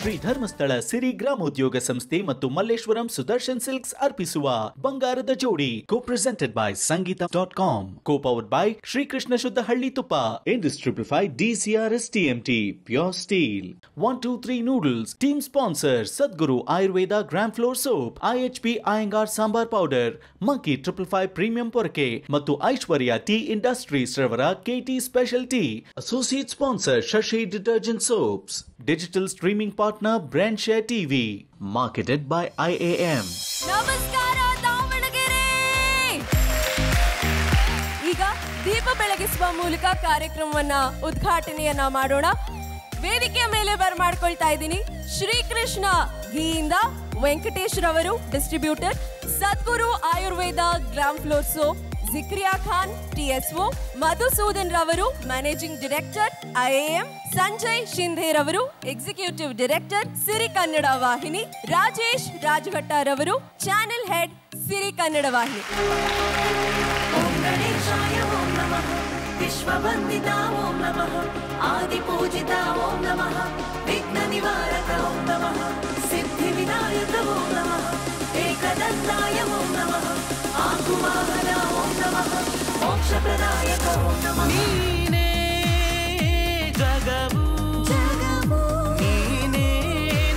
ಶ್ರೀ ಧರ್ಮಸ್ಥಳ ಸಿರಿ ಗ್ರಾಮೋದ್ಯೋಗ ಸಂಸ್ಥೆ ಮತ್ತು ಮಲ್ಲೇಶ್ವರಂ ಸುದರ್ಶನ್ ಸಿಲ್ಕ್ಸ್ ಅರ್ಪಿಸುವ ಬಂಗಾರದ ಜೋಡಿ co-presented by sangeeta.com, co-powered by Shrikrishna ಶುದ್ಧ ಹಳ್ಳಿ ತುಪ್ಪ, Industry by DCRS TMT Pure Steel, 123 Noodles, team sponsor Sadguru Ayurveda Gram Floor Soap, IHP Iyengar Sambar Powder, Monkey 555 Premium Porke ಮತ್ತು ಐಶ್ವರ್ಯ ಟಿ ಇಂಡಸ್ಟ್ರೀಸ್ ರವರ KT Special Tea, associate sponsor Shashi Detergent Soaps, digital streaming partner Brandshare TV, marketed by IAM. ನಮಸ್ಕಾರ ದಾವಣಗೆರೆ. ಈಗ ದೀಪ ಬೆಳಗಿಸುವ ಮೂಲಕ ಕಾರ್ಯಕ್ರಮವನ್ನ ಉದ್ಘಾಟನೆಯನ್ನ ಮಾಡೋಣ. ವೇದಿಕೆಯ ಮೇಲೆ ಬರ್ಮಾಡ್ಕೊಳ್ತಾ ಇದ್ದೀನಿ ಶ್ರೀಕೃಷ್ಣ ಘೀಯಿಂದ ವೆಂಕಟೇಶ್ ರವರು distributor, Sadguru Ayurveda gram flour soap, Zikriya Khan TSO, Madhusudan ರವರು managing director IAM, Sanjay Shinde ರವರು ಎಕ್ಸಿಕ್ಯೂಟಿವ್ ಡೈರೆಕ್ಟರ್ ಸಿರಿ ಕನ್ನಡ ವಾಹಿನಿ, ರಾಜೇಶ್ ರಾಜಘಟ್ಟ ರವರು ಚಾನೆಲ್ ಹೆಡ್ ಸಿರಿ ಕನ್ನಡ ವಾಹಿನಿ. ಓಂ ಗಣೇಶಾಯ ಓಂ ನಮಃ, ವಿಶ್ವವಂದಿತ ಓಂ ನಮಃ, ಆದಿಪೂಜಿತ ಓಂ ನಮಃ, ವಿಘ್ನ ನಿವಾರಕ ಓಂ ನಮಃ, ಸಿದ್ಧಿ ವಿನಾಯಕ ಓಂ ನಮಃ, ಏಕದಂತಾಯ ಓಂ ನಮಃ, ಆಕುವಾಹನ ಓಂ ನಮಃ, ಮೋಕ್ಷ ಪ್ರದಾಯಕ ಓಂ ನಮಃ. ನೀನೇ ಜಗವು ನೀನೇ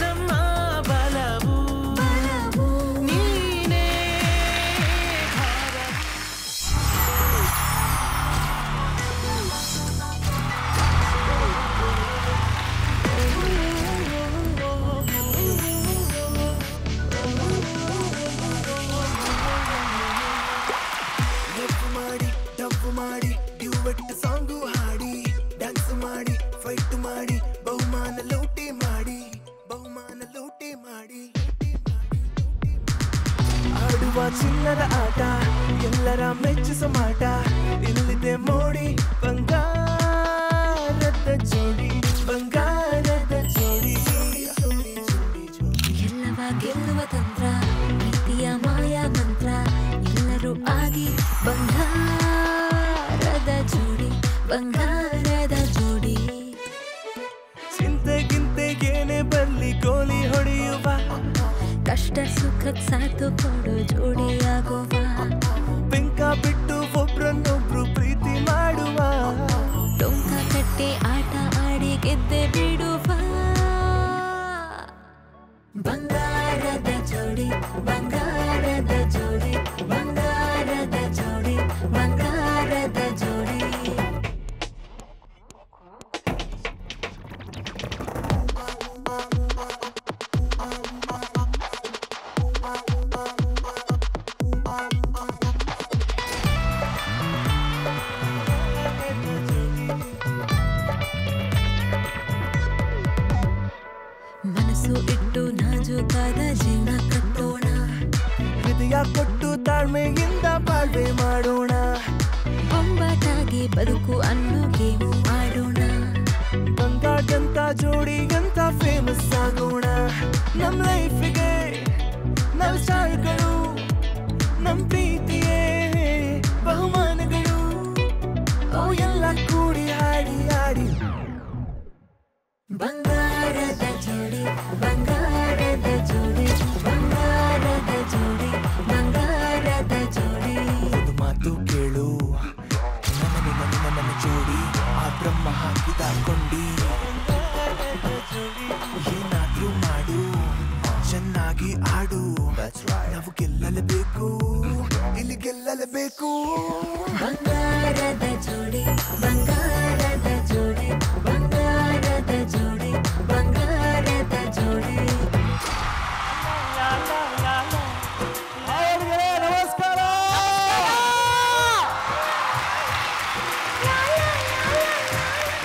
ನಮ್ಮ ಬಲವು ನೀನೇ ಮಾಡಿ ಡ್ಯೂಯೆಟ್ ಸಾಂಗು ಹಾಡಿ, ಡ್ಯಾನ್ಸ್ ಮಾಡಿ, ಫೈಟ್ ಮಾಡಿ, ಬಹುಮಾನ ಲೂಟಿ ಮಾಡಿ, ಆಡುವ ಚಿನ್ನದ ಆಟ, ಎಲ್ಲರ ಮೆಚ್ಚಿಸೋ ಮಾಟ, ಇಲ್ಲಿದೆ ಮೋಡಿ ಬಂಗಾರದ ಜೋಡಿ, ಬಂಗಾರದ ಜೋಡಿ. ಎಲ್ಲವ ಗೆಲ್ಲುವ ತಂತ್ರ, ಪ್ರೀತಿಯ ಮಾಯಾ ಮಂತ್ರ, ಎಲ್ಲರೂ ಆಗಿ ಬಂಗಾರದ ಜೋಡಿ, ಬಂಗಾರದ ಜೋಡಿ. ಚಿಂತೆಗಿಂತೆಗೇನೆ ಬರಲಿ ಗೋಲಿ ಹೊಡೆಯುವ, ಕಷ್ಟ ಸುಖದ ಸಾಥು ಕೊಡು ಜೋಡಿಯಾಗುವ, ಬೆಂಕ ಬಿಟ್ಟು ಒಬ್ರನ್ನೊಬ್ರು ಪ್ರೀತಿ ಮಾಡುವ, ಟೊಂಕ ಕಟ್ಟಿ ಆಟ ಆಡಿ ಗೆದ್ದೆ ಬಿಡುವ. ಬಂಗಾರದ ಜೋಡಿ, ಬಂಗಾರದ ಜೋಡಿ, ಬಂಗಾರದ ಜೋಡಿ, ಬಂಗಾರದ ಜೋಡಿ. ಮನಸ್ಸು ಇಟ್ಟು ನಾಜೂಕಾದ ಜೀವನ ಕಟ್ಟೋಣ, ಹೃದಯ ಕೊಟ್ಟು ತಾಳ್ಮೆಯಿಂದ ಬಾಳ್ವೆ ಮಾಡೋಣ, ಬೊಂಬಾಟಾಗಿ ಬದುಕು ಅನ್ನೋ ಗೇಮು ಆಡೋಣ. ಬಂಗಾರದಂತ ಜೋಡಿಗಂತ ಫೇಮಸ್ ಆಗೋಣ, ನಮ್ ಲೈಫಿಗೆ ನಮ್ ಸ್ಟಾರ್ಗಳು, ನಮ್ ಪ್ರೀತಿಯೇ ಬಹುಮಾನಗಳು, ಅವು ಎಲ್ಲ ಕೂಡಿ ಹಾಡಿ ಹಾಡಿ. ಬಂಗಾರದ ಜೋಡಿ, ಬಂಗಾರದ ಜೋಡಿ, ಬಂಗಾರದ ಜೋಡಿ, ಬಂಗಾರದ ಜೋಡಿ. ಒಂದು ಮಾತು ಕೇಳು, ನನ್ನ ಜೋಡಿ ಆ ಬ್ರಹ್ಮ ಹಾಕಿದ ಕೊಂಡಿ, ಏನಾದ್ರೂ ಮಾಡು, ಚೆನ್ನಾಗಿ ಆಡು, ನಾವು ಗೆಲ್ಲಲೇಬೇಕು, ಇಲ್ಲಿ ಗೆಲ್ಲಲೇಬೇಕು. ಬಂಗಾರದ ಜೋಡಿ, ಬಂಗಾರದ ಜೋಡಿ, ಬಂಗಾರದ ಜೋಡಿ, ಬಂಗಾರದ ಜೋಡಿ. ನಮಸ್ಕಾರ.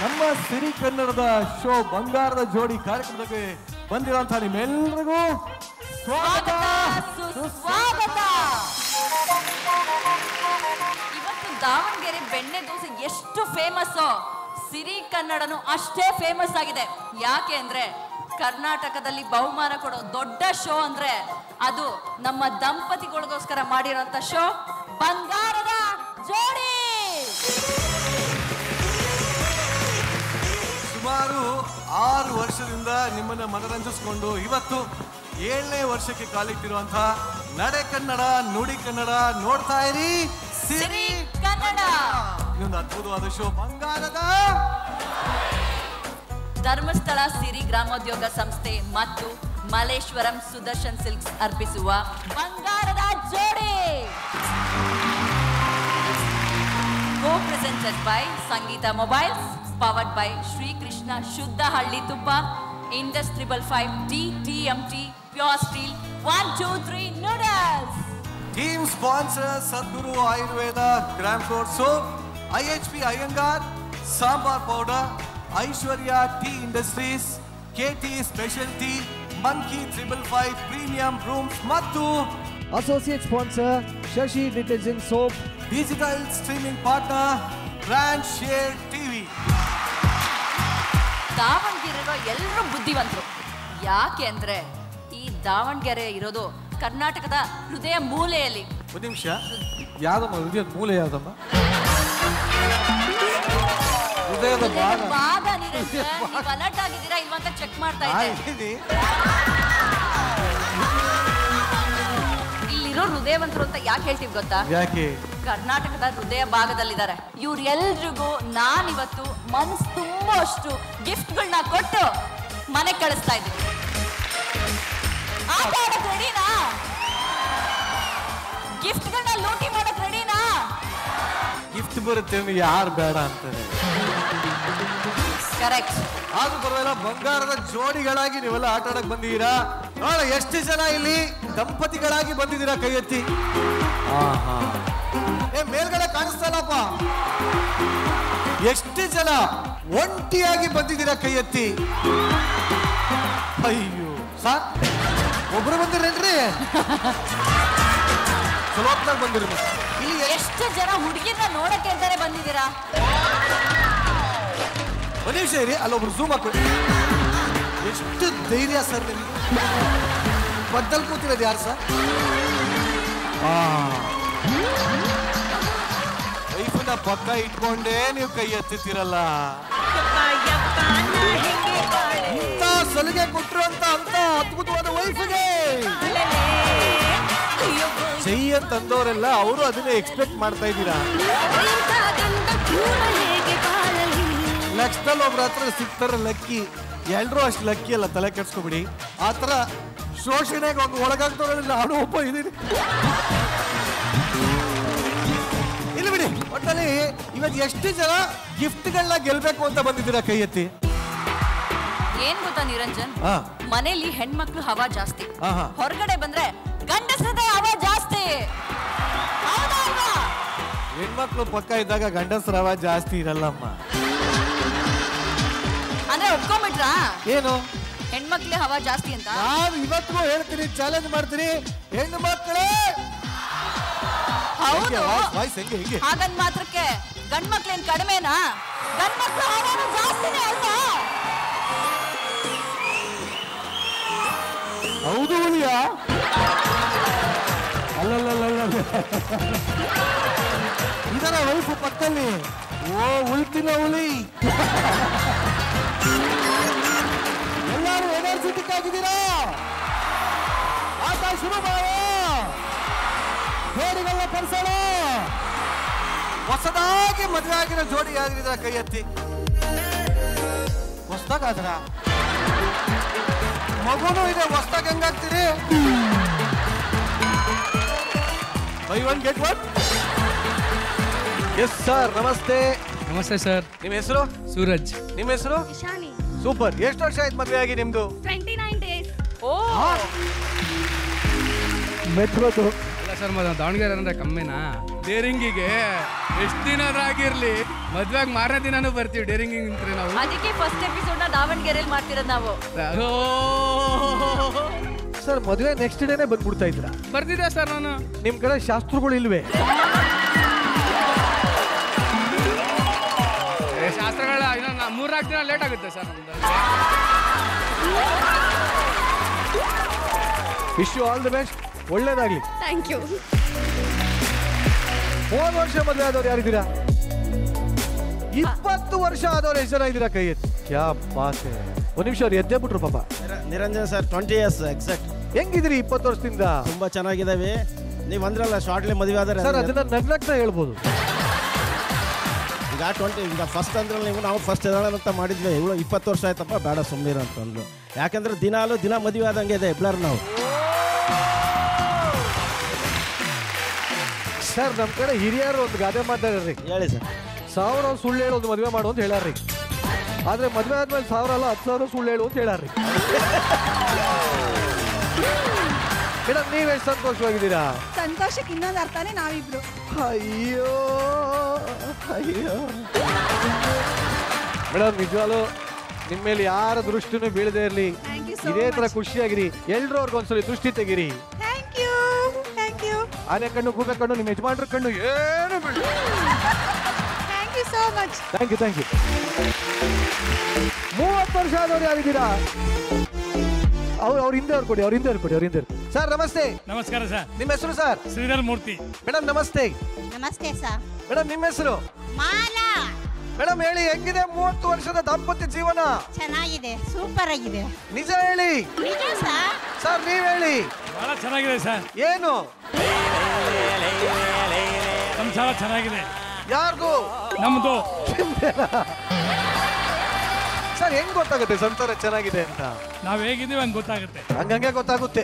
ನಮ್ಮ ಸಿರಿ ಕನ್ನಡದ ಶೋ ಬಂಗಾರದ ಜೋಡಿ ಕಾರ್ಯಕ್ರಮಕ್ಕೆ ಬಂದಿರುವಂತಹ ನಿಮ್ಮೆಲ್ಲರಿಗೂ ಸ್ವಾಗತ, ಸುಸ್ವಾಗತ. ಇವತ್ತು ದಾವಣಗೆರೆ ಬೆಣ್ಣೆ ದೋಸೆ ಎಷ್ಟು ಫೇಮಸ್, ಸಿರಿ ಕನ್ನಡನು ಅಷ್ಟೇ ಫೇಮಸ್ ಆಗಿದೆ. ಯಾಕೆ ಅಂದ್ರೆ ಕರ್ನಾಟಕದಲ್ಲಿ ಬಹುಮಾನ ಕೊಡೋ ದೊಡ್ಡ ಶೋ ಅಂದ್ರೆ ಅದು ನಮ್ಮ ದಂಪತಿಗಳಿಗೋಸ್ಕರ ಮಾಡಿರೋಂಥ ಶೋ ಬಂಗಾರದ ಜೋಡಿ. 6 ವರ್ಷದಿಂದ ನಿಮ್ಮನ್ನ ಮನರಂಜಿಸಿಕೊಂಡು ಇವತ್ತು 7ನೇ ವರ್ಷಕ್ಕೆ ಕಾಲಿಟ್ಟಿರುವಂತಹ ನಡೆ ಕನ್ನಡ ನುಡಿ ಕನ್ನಡ ನೋಡ್ತಾ ಇರಿ ಸಿರಿ ಕನ್ನಡ. ಇನ್ನೊಂದು ಅದ್ಭುತವಾದ ಶೋ ಬಂಗಾರದ ಧರ್ಮಸ್ಥಳ ಸಿರಿ ಗ್ರಾಮೋದ್ಯೋಗ ಸಂಸ್ಥೆ ಮತ್ತು ಮಲ್ಲೇಶ್ವರಂ ಸುದರ್ಶನ್ ಸಿಲ್ಕ್ಸ್ ಅರ್ಪಿಸುವ ಬಂಗಾರದ ಜೋಡಿ. Co-presented by Sangeeta Mobiles, powered by Shri Krishna Shuddha Halli Tuppa, Indus 555 DTMT Pure Steel 123 Noodles. Team sponsors Sadguru Ayurveda Gram Floor Soap, IHP Iyengar Sambar Powder, Aishwarya Tea Industries, KT Specialty, Monkey 555 Premium Rooms Mattu. Associate sponsor Shashi Detergent Soap. Digital streaming partner Brand Share TV. Davanagere ಎಲ್ಲರೂ ಬುದ್ಧಿವಂತರು. ಯಾಕೆ ಅಂದ್ರೆ ಈ ದಾವಣಗೆರೆ ಇರೋದು ಕರ್ನಾಟಕದ ಹೃದಯ ಮೂಲೆಯಲ್ಲಿ. ಒಂದು ನಿಮಿಷ, ಯಾವ್ದಮ್ಮ ಹೃದಯದ ಮೂಲೆ? ಯಾವ್ದಮ್ಮ ಹೃದಯದ ಭಾಗ? ನೀವು ಅಲರ್ಟ್ ಆಗಿದ್ದೀರಾ ಇಲ್ವಾ ಅಂತ ಚೆಕ್ ಮಾಡ್ತಾ ಇದ್ದೀನಿ. ಇಲ್ಲಿರೋ ಹೃದಯವಂತರು ಅಂತ ಯಾಕೆ ಹೇಳ್ತೀವಿ ಗೊತ್ತಾ? ಯಾಕೆ? ಕರ್ನಾಟಕದ ಹೃದಯ ಭಾಗದಲ್ಲಿದ್ದಾರೆ. ಇವ್ರೆಲ್ರಿಗೂ ನಾನಿವತ್ತು ಮನಸ್ಸು ತುಂಬಾ ಅಷ್ಟು ಗಿಫ್ಟ್ಗಳನ್ನ ಕೊಟ್ಟು ಮನೆಗೆ ಕಳಿಸ್ತಾ ಇದ್ದೀನಿ. ಆಟ ಆಡಕ್ ರೆಡಿನಾ? ಗಿಫ್ಟ್ಗಳನ್ನ ಲೂಟಿ ಮಾಡಕ್ ರೆಡಿನಾ? ಗಿಫ್ಟ್ ಬರುತ್ತೆ ಯಾರು ಬೇಡ ಅಂತಾರೆ. ಕರೆಕ್ಟ್. ಆದ್ರೂ ಪರವಾಗಿಲ್ಲ, ಬಂಗಾರದ ಜೋಡಿಗಳಾಗಿ ನೀವೆಲ್ಲ ಆಟ ಆಡಕ್ ಬಂದಿದ್ದೀರಾ. ನೋಡ ಎಷ್ಟು ಜನ ಇಲ್ಲಿ ದಂಪತಿಗಳಾಗಿ ಬಂದಿದ್ದೀರಾ, ಕೈ ಎತ್ತಿ. ಮೇಲ್ಗಡೆ ಕಾಣಿಸ್ತಲ್ಲಪ್ಪ. ಎಷ್ಟು ಜನ ಒಂಟಿಯಾಗಿ ಬಂದಿದ್ದೀರಾ, ಕೈ ಎತ್ತಿ. ಅಯ್ಯೋ ಸಾರ್, ಒಬ್ರು ಬಂದಿರೇನ್ರಿ? ಚಲೋತ್ನಾಗ ಬಂದಿರಿ. ಇಲ್ಲಿ ಎಷ್ಟು ಜನ ಹುಡುಗಿನ ನೋಡಕ್ಕೆ ಅಂತಾನೆ ಬಂದಿದ್ದೀರಾ? ಒಂದು ನಿಮಿಷ ಇರಿ, ಅಲ್ಲೊಬ್ರು ಝೂಮ್ ಹಾಕೊಳ್ಳಿ. ಎಷ್ಟು ಧೈರ್ಯ ಸರ್ ನಿಮ್ಗೆ. ಬದ್ದಲ್ ಕೂತಿರೋದು ಯಾರು ಸರ್? ವೈಫನ್ನ ಪಕ್ಕ ಇಟ್ಕೊಂಡೇ ನೀವು ಕೈ ಎತ್ತಿತ್ತಿರಲ್ಲ. ಇಂಥ ಸಲಿಗೆ ಕೊಟ್ಟರು ಅಂತ ಅದ್ಭುತವಾದ ವೈಫ್ಗೆ ಜೈ ಅಂತಂದವರೆಲ್ಲ ಅವರು ಅದನ್ನೇ ಎಕ್ಸ್ಪೆಕ್ಟ್ ಮಾಡ್ತಾ ಇದ್ದೀರಾ. ಲಕ್ಷದಲ್ಲಿ ಒಬ್ರ ಹತ್ರ ಸಿಗ್ತಾರ ಲಕ್ಕಿ, ಎಲ್ರೂ ಅಷ್ಟು ಲಕ್ಕಿ ಅಲ್ಲ, ತಲೆ ಕೆಡ್ಸ್ಕೊಬಿಡಿ. ಆ ಥರ ಶೋಷಣೆಗೆ ಒಂದು ಒಳಗಾಗ್ತವ್ರಲ್ಲಿ ನಾನು ಒಬ್ಬ ಇದ್ದೀನಿ. ಇಲ್ಲಿ ಬಿಡಿ, ಒಟ್ಟಲ್ಲಿ ಇವತ್ತು ಎಷ್ಟು ಜನ ಗಿಫ್ಟ್ಗಳನ್ನ ಗೆಲ್ಬೇಕು ಅಂತ ಬಂದಿದ್ದೀರಾ, ಕೈ ಎತ್ತಿ. ಏನ್ ಗೊತ್ತಾ ನಿರಂಜನ್, ಮನೇಲಿ ಹೆಣ್ಮಕ್ಳು ಹವಾ ಜಾಸ್ತಿ, ಹೊರಗಡೆ ಬಂದ್ರೆ ಗಂಡಸರದೇ ಹವಾ ಜಾಸ್ತಿ. ಹೆಣ್ಮಕ್ಳು ಪಕ್ಕ ಇದ್ದಾಗ ಗಂಡಸರ ಹವಾ ಜಾಸ್ತಿ ಇರಲ್ಲಮ್ಮ. ಅಂದ್ರೆ ಒಪ್ಕೊಂಡ್ಬಿಟ್ರಾ? ಏನು ಹೆಣ್ಮಕ್ಳೇ ಹವಾ ಜಾಸ್ತಿ ಅಂತ? ನಾನು ಇವತ್ತಿಗೂ ಹೇಳ್ತೀನಿ, ಚಾಲೆಂಜ್ ಮಾಡ್ತೀನಿ, ಹೆಣ್ಣು ಮಕ್ಕಳೇ. ಹಾಗಂದ್ ಮಾತ್ರಕ್ಕೆ ಗಂಡ್ ಮಕ್ಳೇನ್ ಕಡಿಮೆನಾ? ಗಂಡ್ ಮಕ್ಳು ಹವಾನು ಜಾಸ್ತಿನೇ ಅಲ್ವಾ? ಹೌದು ಹುಲಿಯ? ಅಲ್ಲಲ್ಲ, ಇದರ ವೈಫು ಪಕ್ಕದಲ್ಲಿ. ಓ ಉಳ್ತಿನ ಹುಲಿ. ಎಲ್ಲರೂ ಎನರ್ಜೆಟಿಕ್ ಆಗಿದ್ದೀರಾ? ಆಟ ಶುರು ಮಾಡೋ. ಜೋಡಿಗಳನ್ನ ಪರಿಸೋಣ. ಹೊಸದಾಗಿ ಮದುವೆ ಆಗಿರೋ ಜೋಡಿ ಯಾರಿದ್ರ, ಕೈ ಎತ್ತಿ. ಹೊಸದಾಗಾದ್ರ ಮಗುನು ಇದೆ, ಹೊಸದಾಗಿ ಹೆಂಗಾಗ್ತೀರಿ? Buy one get one. Yes sir, ನಮಸ್ತೆ. ನಮಸ್ತೆ ಸರ್. ನಿಮ್ಮ ಹೆಸರು? ಸೂರಜ್. ನಿಮ್ಮ ಹೆಸರು? ಸೂಪರ್. ಎಷ್ಟು ವರ್ಷ ಆಯ್ತು ಮದುವೆ ಆಗಿ ನಿಮ್ದು? 29 days. ಓ ಮೆಟ್ರೋದು ಇಲ್ಲ ಸರ್, ದಾವಣಗೆರೆ ಅಂದ್ರೆ ಕಮ್ಮಿನಾ? ಡೇರಿಂಗಿಗೆ ಎಷ್ಟು ದಿನ ಆಗಿರ್ಲಿ, ಮದ್ವೆಗ್ ಮಾರನೇ ದಿನಾನು ಬರ್ತೀವಿ ಡೇರಿಂಗಿಂಗ್ ಅಂತ ನಾವು. ಅದಕ್ಕೆ ಫಸ್ಟ್ ಎಪಿಸೋಡ್ ನ ದಾವಣಗೆರೆಯಲ್ಲಿ ಮಾಡ್ತಿರೋದು ನಾವು. ಸರ್, ಮದುವೆ ನೆಕ್ಸ್ಟ್ ಡೇನೆ ಬಂದ್ಬಿಡ್ತಾ ಇದ್ರ? ಬರ್ತಿದ್ದೆ ಸರ್ ನಾನು. ನಿಮ್ ಕಡೆ ಶಾಸ್ತ್ರಗಳು ಇಲ್ವೇ? ಶಾಸ್ತ್ರಗಳ ಇನ್ನೊಂದು 3-4 ದಿನ ಲೇಟ್ ಆಗುತ್ತೆ ಸರ್ ನಮ್ದು. Wish you all the best. ಒಳ್ಳೇದಾಗ್ಲಿ. Thank you. ಹೋದ ವರ್ಷ ಮದುವೆ ಆದವ್ರು ಯಾರಿದ್ದೀರಾ? 20 ವರ್ಷ ಆದವ್ರು ಎಷ್ಟು ಜನ ಇದ್ದೀರಾ? ಕೈ ಎತ್ತಿ. ಕ್ಯಾ ಬಾತ್ ಹೈ. ಒಂದು ನಿಮಿಷ, ಅವ್ರು ಎದ್ದೇ ಬಿಟ್ರು ಪಾಪ. Niranjan sir 20 years exact. ಹೆಂಗಿದ್ರಿ 20 ವರ್ಷದಿಂದ? ತುಂಬಾ ಚೆನ್ನಾಗಿದ್ದಾವೆ. ನೀವು ಅಂದ್ರಲ್ಲ ಶಾರ್ಟ್ಲಿ ಮದುವೆ ಆದರೆ ಸರ್, ಅದನ್ನ ನಗ್ನಗ್ನ ಹೇಳ್ಬೋದು. ಈಗ ಫಸ್ಟ್ ಅಂದ್ರೆ ನಾವು ಫಸ್ಟ್ ಅಂತ ಮಾಡಿದ್ವಿ. ಇವಳು 20 ವರ್ಷ ಆಯ್ತಪ್ಪ, ಬೇಡ ಸುಮ್ಮನಿರು ಅಂತಂದ್ರು. ಯಾಕಂದ್ರೆ ದಿನ ಮದುವೆ ಆದಂಗೆ ಇದೆ ಎಲ್ಲರೂ ನಾವು. ಸರ್, ನಮ್ಮ ಕಡೆ ಹಿರಿಯರು ಒಂದು ಗಾದೆ ಮಾತಾಡ್ರಿ. ಹೇಳಿ ಸರ್. 1000 ಸುಳ್ಳು ಹೇಳು ಒಂದು ಮದುವೆ ಮಾಡು ಅಂತ ಹೇಳಾರ್ರಿ. ಆದ್ರೆ ಮದುವೆ ಆದ್ಮೇಲೆ 1000 ಅಲ್ಲ 10,000 ಸುಳ್ಳು ಹೇಳು ಅಂತ ಹೇಳಾರ್ರಿ. ಮೇಡಮ್, ನೀವೆಷ್ಟು ಸಂತೋಷವಾಗಿದ್ದೀರಾ? ಸಂತೋಷಕ್ಕೆ ಇನ್ನೊಂದು ಅರ್ಥನೇ ನಾವಿಬ್ರು. ಅಯ್ಯೋ ಮೇಡಮ್, ನಿಜವಾಗ್ಲೂ ನಿಮ್ಮ ಮೇಲೆ ಯಾರ ದೃಷ್ಟಿನೂ ಬೀಳದೆ ಇರಲಿ. ಇದೇ ತರ ಖುಷಿಯಾಗಿರಿ. ಎಲ್ರೂ ಅವ್ರಿಗೊಂದ್ಸಲಿ ದೃಷ್ಟಿ ತೆಗಿರಿ. Thank you. ಆನೆ ಕಣ್ಣು, ಗೂಬೆ ಕಣ್ಣು, ನಿಮ್ಮ ಯಜಮಾನ್ರ ಕಣ್ಣು ಏನು ಬೀಳ. Thank you so much. Thank you. 30 ವರ್ಷ ಆದವ್ರು ಯಾರಿದ್ದೀರಾ? ಅವ್ರ ಹಿಂದೆ ಕೊಡಿ. ಸರ್ ನಮಸ್ತೆ. ನಮಸ್ಕಾರ ಸರ್. ನಿಮ್ಮ ಹೆಸರು ಸರ್? ಶ್ರೀಧರ್ ಮೂರ್ತಿ. ಮೇಡಮ್ ನಮಸ್ತೆ. ನಮಸ್ತೆ ಸರ್. ಮೇಡಮ್ ನಿಮ್ಮ ಹೆಸರು? ಮಾಲಾ. ಮೇಡಮ್ ಹೇಳಿ, ಹೆಂಗಿದೆ 30 ವರ್ಷದ ದಾಂಪತ್ಯ ಜೀವನ? ಚೆನ್ನಾಗಿದೆ, ಸೂಪರ್ ಆಗಿದೆ. ನಿಜ ಹೇಳಿ. ನಿಜ ಸರ್. ಸರ್ ನೀವ್ ಹೇಳಿ. ಬಹಳ ಚೆನ್ನಾಗಿದೆ ಸರ್. ಏನು? ಸಂಸಾರ ಚೆನ್ನಾಗಿದೆ. ಯಾರ್ದು? ನಮ್ದು. ಸರ್, ಹೆಂಗ್ ಗೊತ್ತಾಗುತ್ತೆ ಸಂಸಾರ ಚೆನ್ನಾಗಿದೆ ಅಂತ? ನಾವ್ ಹೇಗಿದ್ದೀವಿ ಹಂಗೆ ಗೊತ್ತಾಗುತ್ತೆ. ಹಂಗಂಗೆ ಗೊತ್ತಾಗುತ್ತೆ.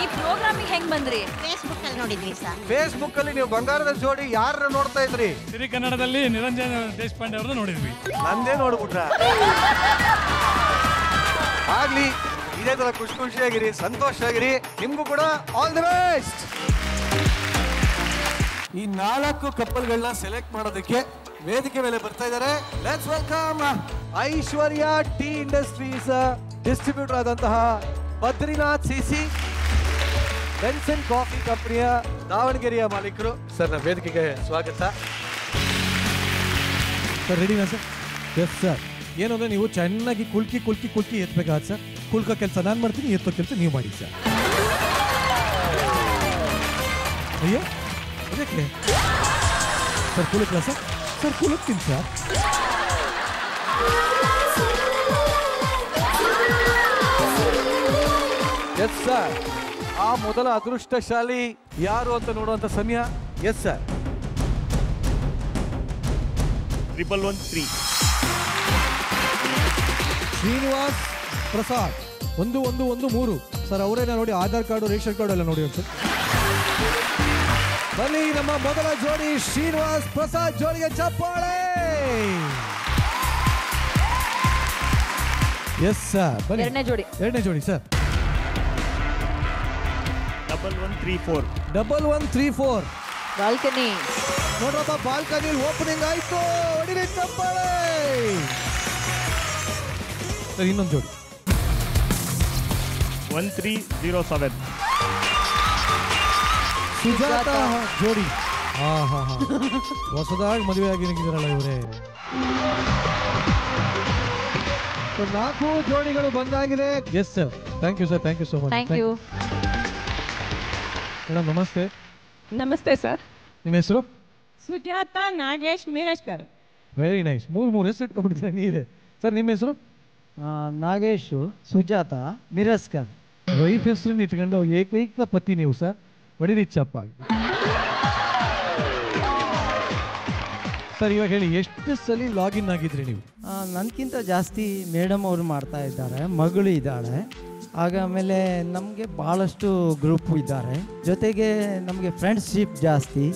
ಈ ಪ್ರೋಗ್ರಾಮಿಗೆ ಹೆಂಗ್ ಬಂದ್ರಿ? ಫೇಸ್ಬುಕ್ ಅಲ್ಲಿ ನೋಡಿದ್ವಿ ಸರ್. ಫೇಸ್ಬುಕ್ ಅಲ್ಲಿ ನೀವು ಬಂಗಾರದ ಜೋಡಿ ಯಾರನ್ನ ನೋಡ್ತಾ ಇದ್ರಿ? ಸಿರಿ ಕನ್ನಡದಲ್ಲಿ ನಿರಂಜನ್ ದೇಶಪಾಂಡೆ ಅವ್ರನ್ನ ನೋಡಿದ್ವಿ. ನಂದೇ ನೋಡ್ಬಿಟ್ರ? ಆಗ್ಲಿ, ಇದೇ ತರ ಖುಷಿಯಾಗಿರಿ, ಸಂತೋಷವಾಗಿರಿ. ನಿಮ್ಗೂ ಕೂಡ ಆಲ್ ದಿ ಬೆಸ್ಟ್. ಈ 4 ಕಪ್ಪಲ್ಗಳನ್ನ ಸೆಲೆಕ್ಟ್ ಮಾಡೋದಕ್ಕೆ ವೇದಿಕೆ ಮೇಲೆ ಬರ್ತಾ ಇದ್ದಾರೆ. Let's welcome Aishwarya tea industries distributor ಆದಂತಹ ಬದ್ರಿನಾಥ್ ಸಿಸಿ, ಬೆನ್ಸನ್ ಕಾಫಿ ಕಂಪನಿಯ ದಾವಣಗೆರೆಯ ಮಾಲೀಕರು. ಸರ್, ನಮ್ಮ ವೇದಿಕೆಗೆ ಸ್ವಾಗತ. ಸರ್, ರೆಡಿನಾ ಸರ್? Yes sir. ಏನು ಅಂದರೆ ನೀವು ಚೆನ್ನಾಗಿ ಕುಲ್ಕಿ ಎತ್ತಬೇಕಾದ ಸರ್. ಕುಲ್ಕೋ ಕೆಲಸ ನಾನು ಮಾಡ್ತೀನಿ, ಎತ್ತೋ ಕೆಲಸ ನೀವು ಮಾಡಿ ಸರ್. ಅಯ್ಯೋ ಅದಕ್ಕೆ ಸರ್ ಕುಲಕ್ಲ ಸರ್? ಸರ್ ಕುಲಕ್ತೀನಿ ಸರ್. Yes sir. ಆ ಮೊದಲ ಅದೃಷ್ಟಶಾಲಿ ಯಾರು ಅಂತ ನೋಡುವಂತ ಸಮಯ. Yes sir. 113 Srinivas Prasad 1113 sir. ಅವರೇನ ನೋಡಿ, ಆಧಾರ್ ಕಾರ್ಡು, ರೇಷನ್ ಕಾರ್ಡು ಎಲ್ಲ ನೋಡಿ ಸರ್. ಬನ್ನಿ, ನಮ್ಮ ಮೊದಲ ಜೋಡಿ ಶ್ರೀನಿವಾಸ್ ಪ್ರಸಾದ್ ಜೋಡಿಗೆ ಚಪ್ಪಾಳೆ. S sir. ಬನ್ನಿ, ಎರಡನೇ ಜೋಡಿ ಸರ್. 1134 ಬಾಲ್ಕನಿ ನೋಡ್ರಪ್ಪ, ಬಾಲ್ಕನಿ ಓಪನಿಂಗ್ ಆಯ್ತು. ಹೊಡಿರಿ ಚಪ್ಪಾಳೆ. ಸರ್, ಇನ್ನೊಂದು ಜೋಡಿ 1307 ಸುಜಾತ ಜೋಡಿ. ಹೊಸದಾಗಿ ಮದುವೆ ಆಗಿರಲ್ಲ ಇವರೇ. 4 ಜೋಡಿಗಳು ಬಂದಾಗಿದೆ. Yes sir. Thank you sir. Thank you so much. Thank you madam. ನಮಸ್ತೆ. ನಮಸ್ತೆ ಸರ್. ನಿಮ್ಮ ಹೆಸರು? ಸುಜಾತ ನಾಗೇಶ್ ಮೀರಸ್ಕರ್. Very nice. 3 ಹೆಸರು ಇಟ್ಕೊಂಡಿದ್ದೀರಾ ನೀವೇ. ಸರ್, ನಿಮ್ಮ ಹೆಸರು? ನಾಗೇಶು, ಸುಜಾತ, ಮಿರಸ್ಕರ್. ವೈಫ್ ಹೆಸರನ್ನ ಇಟ್ಕೊಂಡು ಏಕೈಕ ಪತಿ ನೀವು ಸರ್. ಹೊಡಿರಿ ಚಪ್ಪಾಗಿ. ಸರ್, ಇವಾಗ ಹೇಳಿ, ಎಷ್ಟು ಸಲ ಲಾಗಿನ್ ಆಗಿದ್ರಿ ನೀವು? ನನಗಿಂತ ಜಾಸ್ತಿ ಮೇಡಮ್ ಅವರು ಮಾಡ್ತಾ ಇದ್ದಾರೆ. ಮಗಳು ಇದ್ದಾಳೆ. ಆಮೇಲೆ ನಮಗೆ ಭಾಳಷ್ಟು ಗ್ರೂಪ್ ಇದ್ದಾರೆ. ಜೊತೆಗೆ ನಮಗೆ ಫ್ರೆಂಡ್ಶಿಪ್ ಜಾಸ್ತಿ.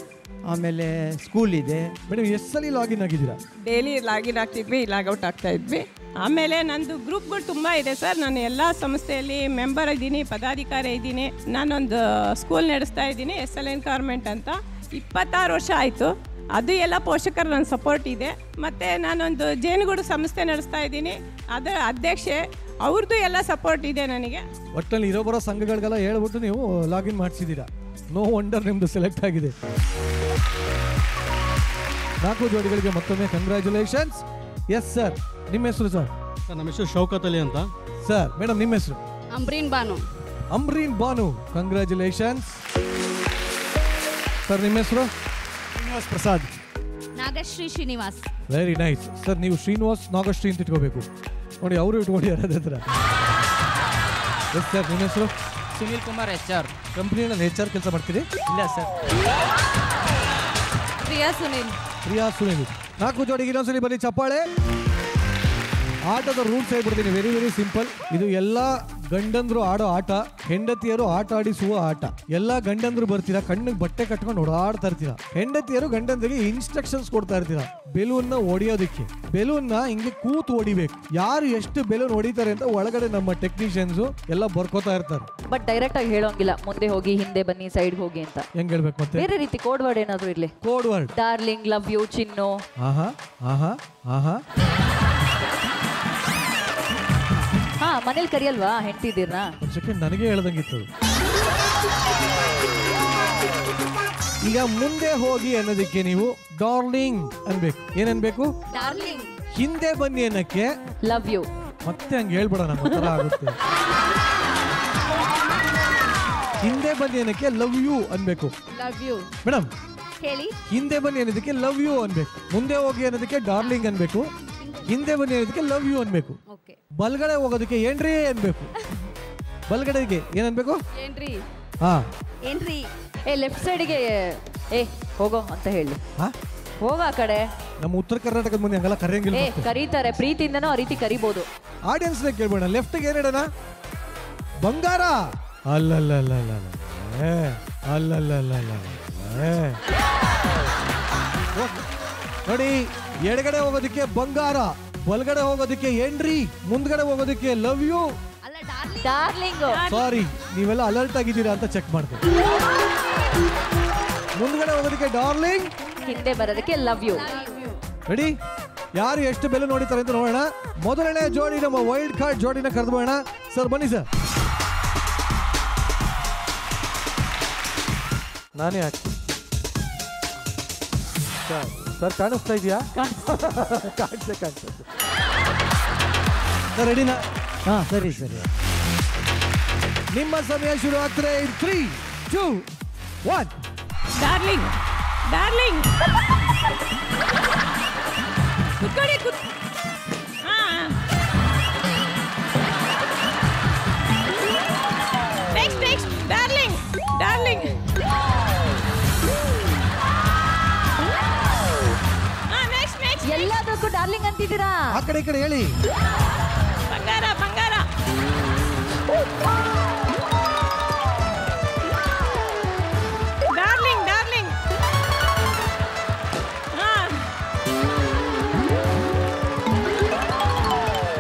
ಆಮೇಲೆ ಸ್ಕೂಲ್ ಇದೆ. ಮೇಡಮ್, ಎಷ್ಟು ಸಲ ಲಾಗಿನ್ ಆಗಿದ್ದೀರಾ? ಡೈಲಿ ಲಾಗಿನ್ ಆಗ್ತಿದ್ವಿ, ಲಾಗೌಟ್ ಆಗ್ತಾ ಇದ್ವಿ. ಆಮೇಲೆ ನಂದು ಗ್ರೂಪ್ಗಳು ತುಂಬ ಇದೆ ಸರ್. ನಾನು ಎಲ್ಲ ಸಂಸ್ಥೆಯಲ್ಲಿ ಮೆಂಬರ್ ಇದ್ದೀನಿ, ಪದಾಧಿಕಾರಿ ಇದ್ದೀನಿ. ನಾನೊಂದು ಸ್ಕೂಲ್ ನಡೆಸ್ತಾ ಇದ್ದೀನಿ, SLN ಗೌರ್ಮೆಂಟ್ ಅಂತ. 26 ವರ್ಷ ಆಯಿತು. ಅದು ಎಲ್ಲ ಪೋಷಕರು ನನ್ನ ಸಪೋರ್ಟ್ ಇದೆ. ಮತ್ತು ನಾನೊಂದು ಜೇನುಗೂಡು ಸಂಸ್ಥೆ ನಡೆಸ್ತಾ ಇದ್ದೀನಿ, ಅದರ ಅಧ್ಯಕ್ಷೆ. ಅವ್ರದ್ದು ಎಲ್ಲ ಸಪೋರ್ಟ್ ಇದೆ ನನಗೆ. ಒಟ್ಟಲ್ಲಿ ಇರೋ ಬರೋ ಸಂಘಗಳಿಗೆಲ್ಲ ಹೇಳ್ಬಿಟ್ಟು ನೀವು ಲಾಗಿನ್ ಮಾಡಿಸಿದ್ದೀರಾ. ನೋ ವಂಡರ್ ನಿಮ್ಮದು ಸೆಲೆಕ್ಟ್ ಆಗಿದೆ. 4 ಜೋಡಿಗಳಿಗೆ ಮತ್ತೊಮ್ಮೆ ಕಂಗ್ರ್ಯಾಚುಲೇಷನ್ಸ್. Yes sir. ನಿಮ್ಮ ಹೆಸರು ಸರ್? ಸರ್, ನಮ್ಮ ಹೆಸರು ಶೌಕತ್ ಅಲಿ ಅಂತ ಸರ್. ಮೇಡಮ್, ನಿಮ್ಮ ಹೆಸರು? ಅಂಬ್ರೀನ್ ಬಾನು. Congratulations sir. ನಿಮ್ಮ ಹೆಸರು? Srinivas Prasad. Nagashree Srinivas. Very nice sir. ನೀವು ಶ್ರೀನಿವಾಸ್ ನಾಗಶ್ರೀ ಅಂತ ಇಟ್ಕೋಬೇಕು ನೋಡಿ, ಅವರು ಇಟ್ಕೊಂಡಿದ್ದಾರೆ ಅದೇ ಥರ. ಎಸ್ ಸರ್, ನಿಮ್ಮ ಹೆಸರು? ಸುನೀಲ್ ಕುಮಾರ್ HR. ಕಂಪ್ನಿಯಲ್ಲಿ HR ಕೆಲಸ ಮಾಡ್ತೀರಿ? ಇಲ್ಲ ಸರ್. ಪ್ರಿಯಾ ಸುನೀಲ್. ಪ್ರಿಯಾ ಸುನೀಲ್. 4 ಜೋಡಿಗೆ ಇನ್ನೊಂದ್ಸಲಿ ಬನ್ನಿ ಚಪ್ಪಾಳೆ. ಆಟದ ರೂಲ್ಸ್ ಹೇಳ್ಬಿಡ್ತೀನಿ, ವೆರಿ ವೆರಿ ಸಿಂಪಲ್. ಇದು ಎಲ್ಲ ಗಂಡಂದ್ರು ಆಡೋ ಆಟ, ಹೆಂಡತಿಯರು ಆಟ ಆಡಿಸುವ ಆಟ. ಎಲ್ಲ ಗಂಡಂದ್ರು ಬರ್ತೀರಾ, ಕಣ್ಣಿಗೆ ಬಟ್ಟೆ ಕಟ್ಕೊಂಡು ಓಡಾಡ್ತಾ ಇರ್ತೀರಾ. ಹೆಂಡತಿಯರು ಗಂಡಂದ್ರಿಗೆ ಇನ್ಸ್ಟ್ರಕ್ಷನ್ಸ್ ಕೊಡ್ತಾ ಇರ್ತೀರಾ. ಬೆಲೂನ್ ನ ಹೊಡಿಯೋದಕ್ಕೆ, ಬೆಲೂನ್ ನ ಹಿಂಗೆ ಕೂತು ಹೊಡಿಬೇಕು. ಯಾರು ಎಷ್ಟು ಬೆಲೂನ್ ಹೊಡಿತಾರೆ ಅಂತ ಒಳಗಡೆ ನಮ್ಮ ಟೆಕ್ನಿಷಿಯನ್ಸ್ ಎಲ್ಲ ಬರ್ಕೋತಾ ಇರ್ತಾರೆ. ಬಟ್ ಡೈರೆಕ್ಟ್ ಆಗಿ ಹೇಳೋಂಗಿಲ್ಲ, ಮುಂದೆ ಹೋಗಿ ಹಿಂದೆ ಬನ್ನಿ ಸೈಡ್ ಹೋಗಿ ಅಂತ. ಹೆಂಗ್ ಹೇಳ್ಬೇಕು ಮತ್ತೆ? ಬೇರೆ ರೀತಿ ಕೋಡ್ ವರ್ಡ್ ಏನಾದ್ರು ಇರ್ಲಿ. Code word darling, love you, ಚಿನ್ನು. ಆಹಾ ಆಹಾ ಆಹಾ. ಹಾ, ಮನೇಲಿ ಕರಿಯಲ್ವಾ ಹೆಂಡ್ತಿದ್ದೀರಾ? ಒಂದ್ ಸೆಕೆಂಡ್, ನನಗೆ ಹೇಳ್ದಂಗಿತ್ತು. ಈಗ ಮುಂದೆ ಹೋಗಿ ಅನ್ನೋದಕ್ಕೆ ನೀವು ಡಾರ್ಲಿಂಗ್ ಅನ್ಬೇಕು. ಏನನ್ಬೇಕು? ಡಾರ್ಲಿಂಗ್. ಹಿಂದೆ ಬನ್ನಿ ಅನ್ನಕ್ಕೆ ಲವ್ ಯು. ಮತ್ತೆ ಹಂಗೆ ಹೇಳ್ಬೇಡ, ನಮ್ಮ ತರ ಆಗುತ್ತೆ. ಹಿಂದೆ ಬನ್ನಿ ಅನ್ನಕ್ಕೆ ಲವ್ ಯು ಅನ್ಬೇಕು. ಲವ್ ಯು ಮೇಡಮ್ ಹೇಳಿ. ಹಿಂದೆ ಬನ್ನಿ ಅನ್ನೋದಕ್ಕೆ ಲವ್ ಯು ಅನ್ಬೇಕು. ಮುಂದೆ ಹೋಗಿ ಅನ್ನೋದಕ್ಕೆ ಡಾರ್ಲಿಂಗ್ ಅನ್ಬೇಕು. ಹಿಂದೆ ಬನ್ನಿ ಅನ್ನೋದಕ್ಕೆ ಲವ್ ಯು ಅನ್ಬೇಕು. ಬಲ್ಗಡೆ ಹೋಗೋದಕ್ಕೆ ಏನ್ರಿ ಅನ್ಬೇಕು. ಬಲ್ಗಡೆಗೆ ಏನನ್ಬೇಕು? ಏನ್ರಿ. ಹಾ, ಏನ್ರಿ. ಲೆಫ್ಟ್ ಸೈಡ್ಗೆ ಹೋಗೋ ಅಂತ ಹೇಳಿ. ಹೋಗ ಆ ಕಡೆ. ನಮ್ಮ ಉತ್ತರ ಕರ್ನಾಟಕದ ಮುಂದೆ ಹಂಗಲ್ಲ ಕರೆಯಂಗಿಲ್ಲ. ಕರೀತಾರೆ, ಪ್ರೀತಿಯಿಂದನೂ ಆ ರೀತಿ ಕರಿಬಹುದು. ಆಡಿಯನ್ಸ್ ಕೇಳ್ಬೇಡ. ಲೆಫ್ಟ್ಗೆ ಏನ್ ಇಡೋಣ? ಬಂಗಾರ. ಅಲ್ಲಲ್ಲ ನೋಡಿ, ಎಡಗಡೆ ಹೋಗೋದಕ್ಕೆ ಬಂಗಾರ, ಬಲ್ಗಡೆ ಹೋಗೋದಕ್ಕೆ ಏನ್ರಿ, ಮುಂದ್ಗಡೆ ಹೋಗೋದಕ್ಕೆ ಲವ್ ಯು. ಡಾರ್ಲಿಂಗ್. ಸಾರಿ, ನೀವೆಲ್ಲ ಅಲರ್ಟ್ ಆಗಿದ್ದೀರಾ ಅಂತ ಚೆಕ್ ಮಾಡ್ತೀನಿ. ಮುಂದ್ಗಡೆ ಹೋಗೋದಕ್ಕೆ ಡಾರ್ಲಿಂಗ್, ಹಿಂದೆ ಬರೋದಕ್ಕೆ ಲವ್ ಯು. ರೆಡಿ? ಯಾರು ಎಷ್ಟು ಬೆಲೆ ನೋಡಿತಾರೆ ಅಂತ ನೋಡೋಣ. ಮೊದಲನೇ ಜೋಡಿ ನಮ್ಮ ವೈಲ್ಡ್ ಕಾರ್ಡ್ ಜೋಡಿನ ಕರೆದುಬೋಣ. ಸರ್ ಬನ್ನಿ ಸರ್. ನಾನೇ ಹಾಕಿ ಸರ್, ಕಾಣಿಸ್ತಾ ಇದೆಯಾ? ಕಾಣಿಸ್ತದೆ ಸರ್. ರೆಡಿನಾ? ಹಾಂ, ಸರಿ ಸರಿ. ನಿಮ್ಮ ಸಮಯ ಶುರು ಆಗ್ತದೆ. 3, 2, 1. Darling, darling. ಕುತ್ಕೊಳ್ಳಿ, ನೆಕ್ಸ್ಟ್ ಡಾರ್ಲಿಂಗ್, ಡಾರ್ಲಿಂಗ್. ಎಲ್ಲದಕ್ಕೂ ಡಾರ್ಲಿಂಗ್ ಅಂತಿದ್ದೀರಾ? ಆ ಕಡೆ ಈ ಕಡೆ ಹೇಳಿ. ಬಂಗಾರ, ಬಂಗಾರ. Darling, darling.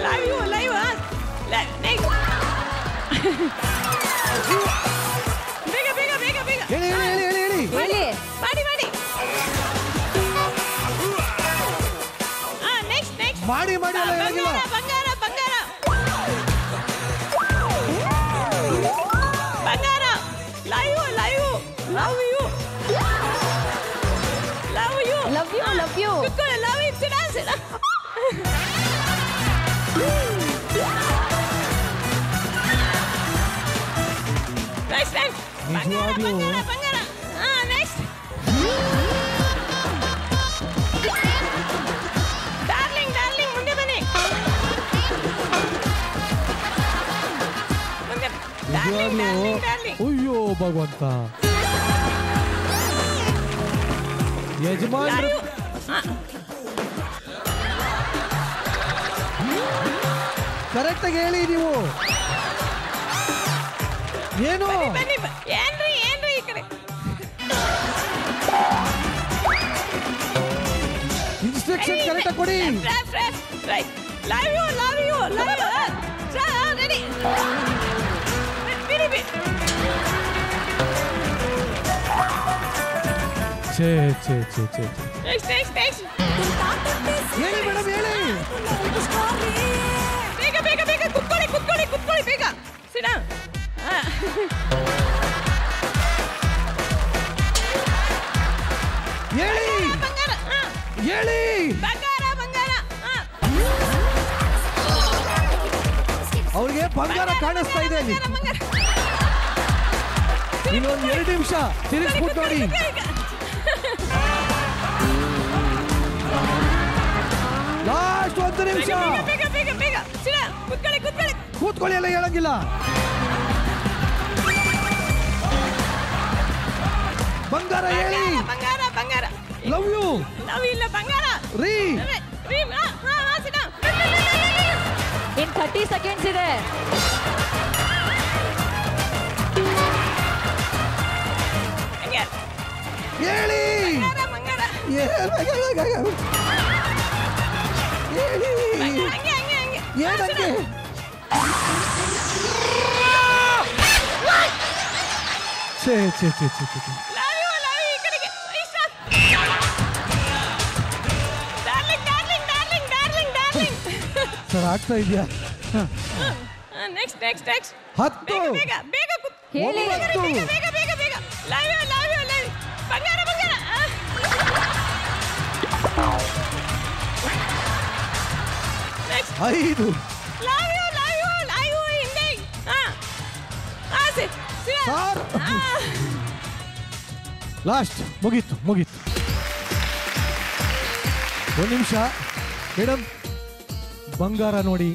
Love you, love you. Next. ಬೇಗ ಬೇಗ ಬೇಗ ಬೇಗ ಹೇಳಿ ಹೇಳಿ ಹೇಳಿ ಹೇಳಿ ಹೇಳಿ. ಮಾಡಿ ಮಾಡಿ. ಮಾಡಿ ಮಾಡಿ ಅಲ್ಲ ಹೇಳಿಲ್ಲ. ಬಂಗಾರ, ಬಂಗಾರ, ಬಂಗಾರ. Love you, love you, love you, love you, love you, love you. ಕುತ್ಕೊಳ್ಳಿ, ಲವ್ ಯು. ಸಿಡ ಸಿಡ. ನಿಜವಾಗ್ಲೂ ಬಂಗಾರ. ನೆಕ್ಸ್ಟ್. ಡಾರ್ಲಿಂಗ್, ಡಾರ್ಲಿಂಗ್, ಮುಂದೆ ಬನ್ನಿ. ನಿಜವಾಗ್ಲೂ ಅಯ್ಯೋ ಭಗವಂತ. ಯಜಮಾನ್ ಕರೆಕ್ಟ್ ಆಗಿ ಹೇಳಿ ನೀವು. ಏನು ಏನ್ರಿ, ಏನ್ರಿ ಈ ಕಡೆ? ಇನ್ಸ್ಟ್ರಕ್ಷನ್ ಕರೆಕ್ಟ್ ಆಗಿ ಕೊಡಿ. Love you, love you, love you. Ready. ಬಿಡಿ ಬಿಡಿ. ಛೇ ಛೇ ಛೇ ಛೇ. ನೆಕ್ಸ್ಟ್. ಹೇಳಿ ಮೇಡಮ್, ಹೇಳಿ. ಬೇಗ ಬೇಗ ಬೇಗ. ಕುತ್ಕೊಳ್ಳಿ, ಕುತ್ಕೊಳ್ಳಿ, ಕುತ್ಕೊಳ್ಳಿ ಬೇಗ. ಸಿಡ. ಹೇಳಿ ಬಂಗಾರ. ಹೇಳಿ. ಬಂಗಾರ, ಬಂಗಾರ. ಅವ್ರಿಗೆ ಬಂಗಾರ ಕಾಣಿಸ್ತಾ ಇದೆ ಅಲ್ಲಿ. ಇನ್ನೊಂದು 2 ನಿಮಿಷ ತಿರುಗಿಸ್ಬಿಟ್ಟು ನೋಡಿ. ಲಾಸ್ಟ್ 1 ನಿಮಿಷ. ಬೇಗ ಬೇಗ ಬೇಗ ಸಿಡ ಕೂತ್ಕೊಳ್ಳಿ ಕೂತ್ಕೊಳ್ಳಿ. ಕೂತ್ಕೊಳ್ಳಿ ಎಲ್ಲ ಹೇಳಂಗಿಲ್ಲ. ಬಂಗಾರ ಹೇಳಿ. ಬಂಗಾರ ಬಂಗಾರ. Love you. ಲವ್ ಇಲ್ಲ ಬಂಗಾರ. ರೀ. ರೀ ಹಾ ಸಿಡ. ಇನ್ 30 ಸೆಕೆಂಡ್ಸ್ ಇದೆ. ಹೇಳಿ. ಬಂಗಾರ ಹೇಳಿ. ಏನಂಗೆ? ಛೇ ಛೇ ಛೇ ಛೇ ಛೇ. ಸರ್ ಆಗ್ತಾ ಇದೆಯಾ? ನೆಕ್ಸ್ಟ್ ನೆಕ್ಸ್ಟ್ ನೆಕ್ಸ್ಟ್ 10 ಬೇಗ ಬೇಗ ಹೇಳಿ. ಬೇಗ ಬೇಗ ಬೇಗ ಬೇಗ ಲೈವ್ ಲೈವ್ ಲೈವ್ ಬಂಗಾರ ಬಂಗಾರ. ನೆಕ್ಸ್ಟ್ 5 ಲೈವ್ ಲೈವ್ ಲೈವ್ ಹಿಂದೆ ಸರ್. ಲಾಸ್ಟ್ ಮುಗೀತು ಮುಗೀತು. 1 ನಿಮಿಷ ಮೇಡಮ್. ಬಂಗಾರ ನೋಡಿ.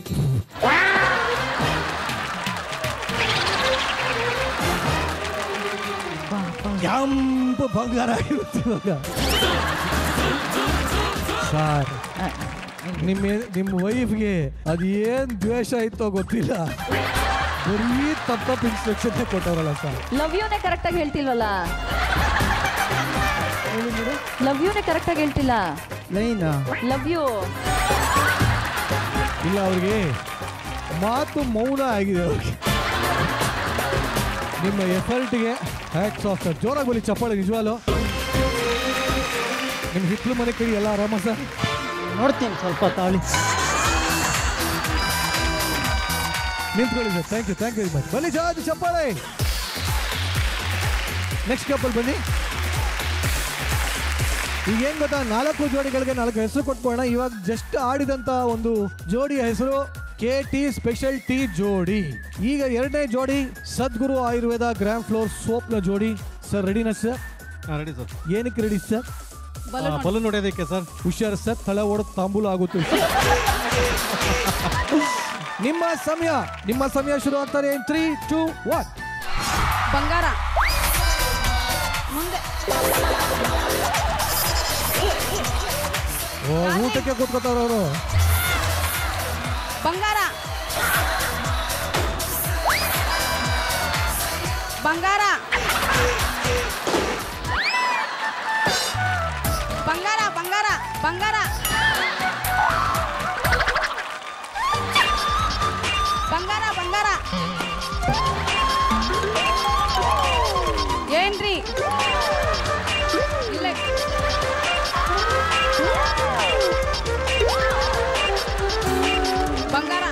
ಕೆಂಪು ಬಂಗಾರ ಆಗಿರುತ್ತೆ ಇವಾಗ. ಸರ್ ನಿಮ್ಮ ವೈಫ್ಗೆ ಅದೇನ್ ದ್ವೇಷ ಇತ್ತೋ ಗೊತ್ತಿಲ್ಲ, ಬರೀ ತಪ್ಪ ಇನ್ಸ್ಟ್ರಕ್ಷನ್ ಕೊಟ್ಟವರಲ್ಲ ಸರ್. ಲವ್ ಯುನೇ ಕರೆಕ್ಟ್ ಆಗಿ ಹೇಳ್ತಿಲ್ವಲ್ಲ. ಲವ್ ಯುನೇ ಕರೆಕ್ಟ್ ಆಗಿ ಹೇಳ್ತಿಲ್ಲ. ಲೈನಾ ಲವ್ ಯು ಇಲ್ಲ, ಅವ್ರಿಗೆ ಮಾತು ಮೌನ ಆಗಿದೆ ಅವ್ರಿಗೆ. ನಿಮ್ಮ ಎಫರ್ಟ್ಗೆ ಹ್ಯಾಟ್ಸ್ ಆಫ್ ಸರ್. ಜೋರಾಗಿ ಬಲಿ ಚಪ್ಪಾಳೆ ನಿಜವಾಲು. ನಿಮ್ಮ ಹಿತ್ಲು ಮನೆ ಕಡೆ ಎಲ್ಲ ಆರಾಮ ಸರ್? ನೋಡ್ತೀನಿ ಸ್ವಲ್ಪ ತಾಳಿ. ನಿಂತ್ಕೊಳ್ಳಿ sir. Thank you very much. ಬನ್ನಿ ಜಾಜ್ ಚಪ್ಪಾಳೆ. ನೆಕ್ಸ್ಟ್ ಕಪಲ್ ಬನ್ನಿ. ಈಗ ಏನ್ ಗೊತ್ತಾ, 4 ಜೋಡಿಗಳಿಗೆ 4 ಹೆಸರು ಕೊಟ್ಕೊಳ್ಳೋಣ. ಇವಾಗ ಜಸ್ಟ್ ಆಡಿದಂತ ಒಂದು ಜೋಡಿಯ ಹೆಸರು KT ಸ್ಪೆಷಲ್ ಟೀ ಜೋಡಿ. ಈಗ 2ನೇ ಜೋಡಿ Sadguru Ayurveda gram flour soap ನ ಜೋಡಿ. ಸರ್ ರೆಡಿನಾ ಸರ್? Ready sir. ಏನಕ್ಕೆ ರೆಡಿ ಸರ್? ಬಲೂನ್ ಹೊಡೆಯೋದಕ್ಕೆ ಸರ್. ಹುಷಾರ್ ಸರ್, ತಲೆ ಓಡೋದು ತಾಂಬೂಲ ಆಗುತ್ತೆ. ನಿಮ್ಮ ಸಮಯ ಶುರು ಆಗ್ತಾರೆ. 3, 2, 1. ಬಂಗಾರ ಮುಂದೆ. ಊಟಕ್ಕೆ ಕೂತ್ಕೋತಾರ ಅವರು. ಬಂಗಾರ ಬಂಗಾರ ಬಂಗಾರ ಬಂಗಾರ ಬಂಗಾರ ಬಂಗಾರ ಬಂಗಾರ. ಏನ್ರಿ ಇಲ್ಲ ಬಂಗಾರ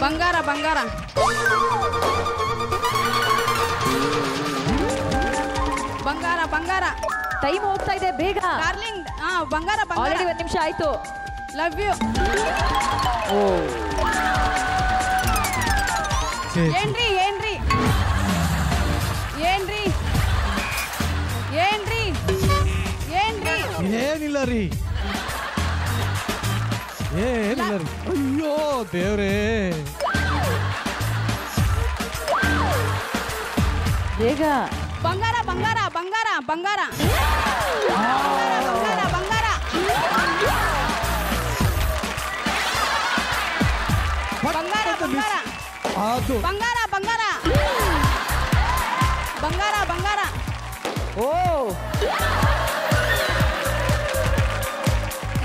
ಬಂಗಾರ ಬಂಗಾರ ಬಂಗಾರ ಬಂಗಾರ. ಟೈಮ್ ಹೋಗ್ತಾ ಇದೆ, ಬೇಗ ಡಾರ್ಲಿಂಗ್. ಬಂಗಾರ ಬಂಗಾರ. ಆಲ್ರೆಡಿ 1 ನಿಮಿಷ ಆಯ್ತು. Love you. ಏನ್ರಿ ಏನ್ರಿ ಏನ್ರಿ ಏನ್ರಿ ಏನ್ರಿ? ಏನಿಲ್ಲ ರೀ, ಏನಿಲ್ಲ ರೀ. ಅಯ್ಯೋ ದೇವ್ರೇ. ಬೇಗ ಬಂಗಾರ ಬಂಗಾರ ಬಂಗಾರ ಬಂಗಾರ ಬಂಗಾರ ಬಂಗಾರ ಬಂಗಾರ ಬಂಗಾರ ಅದು ಬಂಗಾರ ಬಂಗಾರ ಬಂಗಾರ ಬಂಗಾರ. ಓ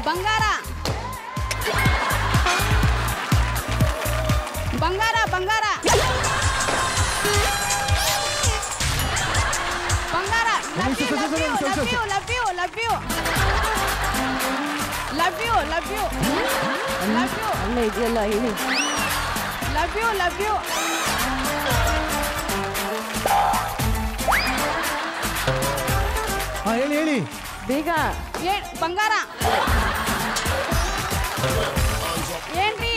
ಬಂಗಾರ ಬಂಗಾರ ಬಂಗಾರ ಬಂಗಾರ. Love you love you love you love you love you love you love you. ಅಲ್ಲೇ ಇದೆಯಲ್ಲ ಹೇಳಿ. Love you love you. ಹೇಳಿ ಹೇಳಿ ಬೇಗ. ಬಂಗಾರ ಏನ್ರಿ?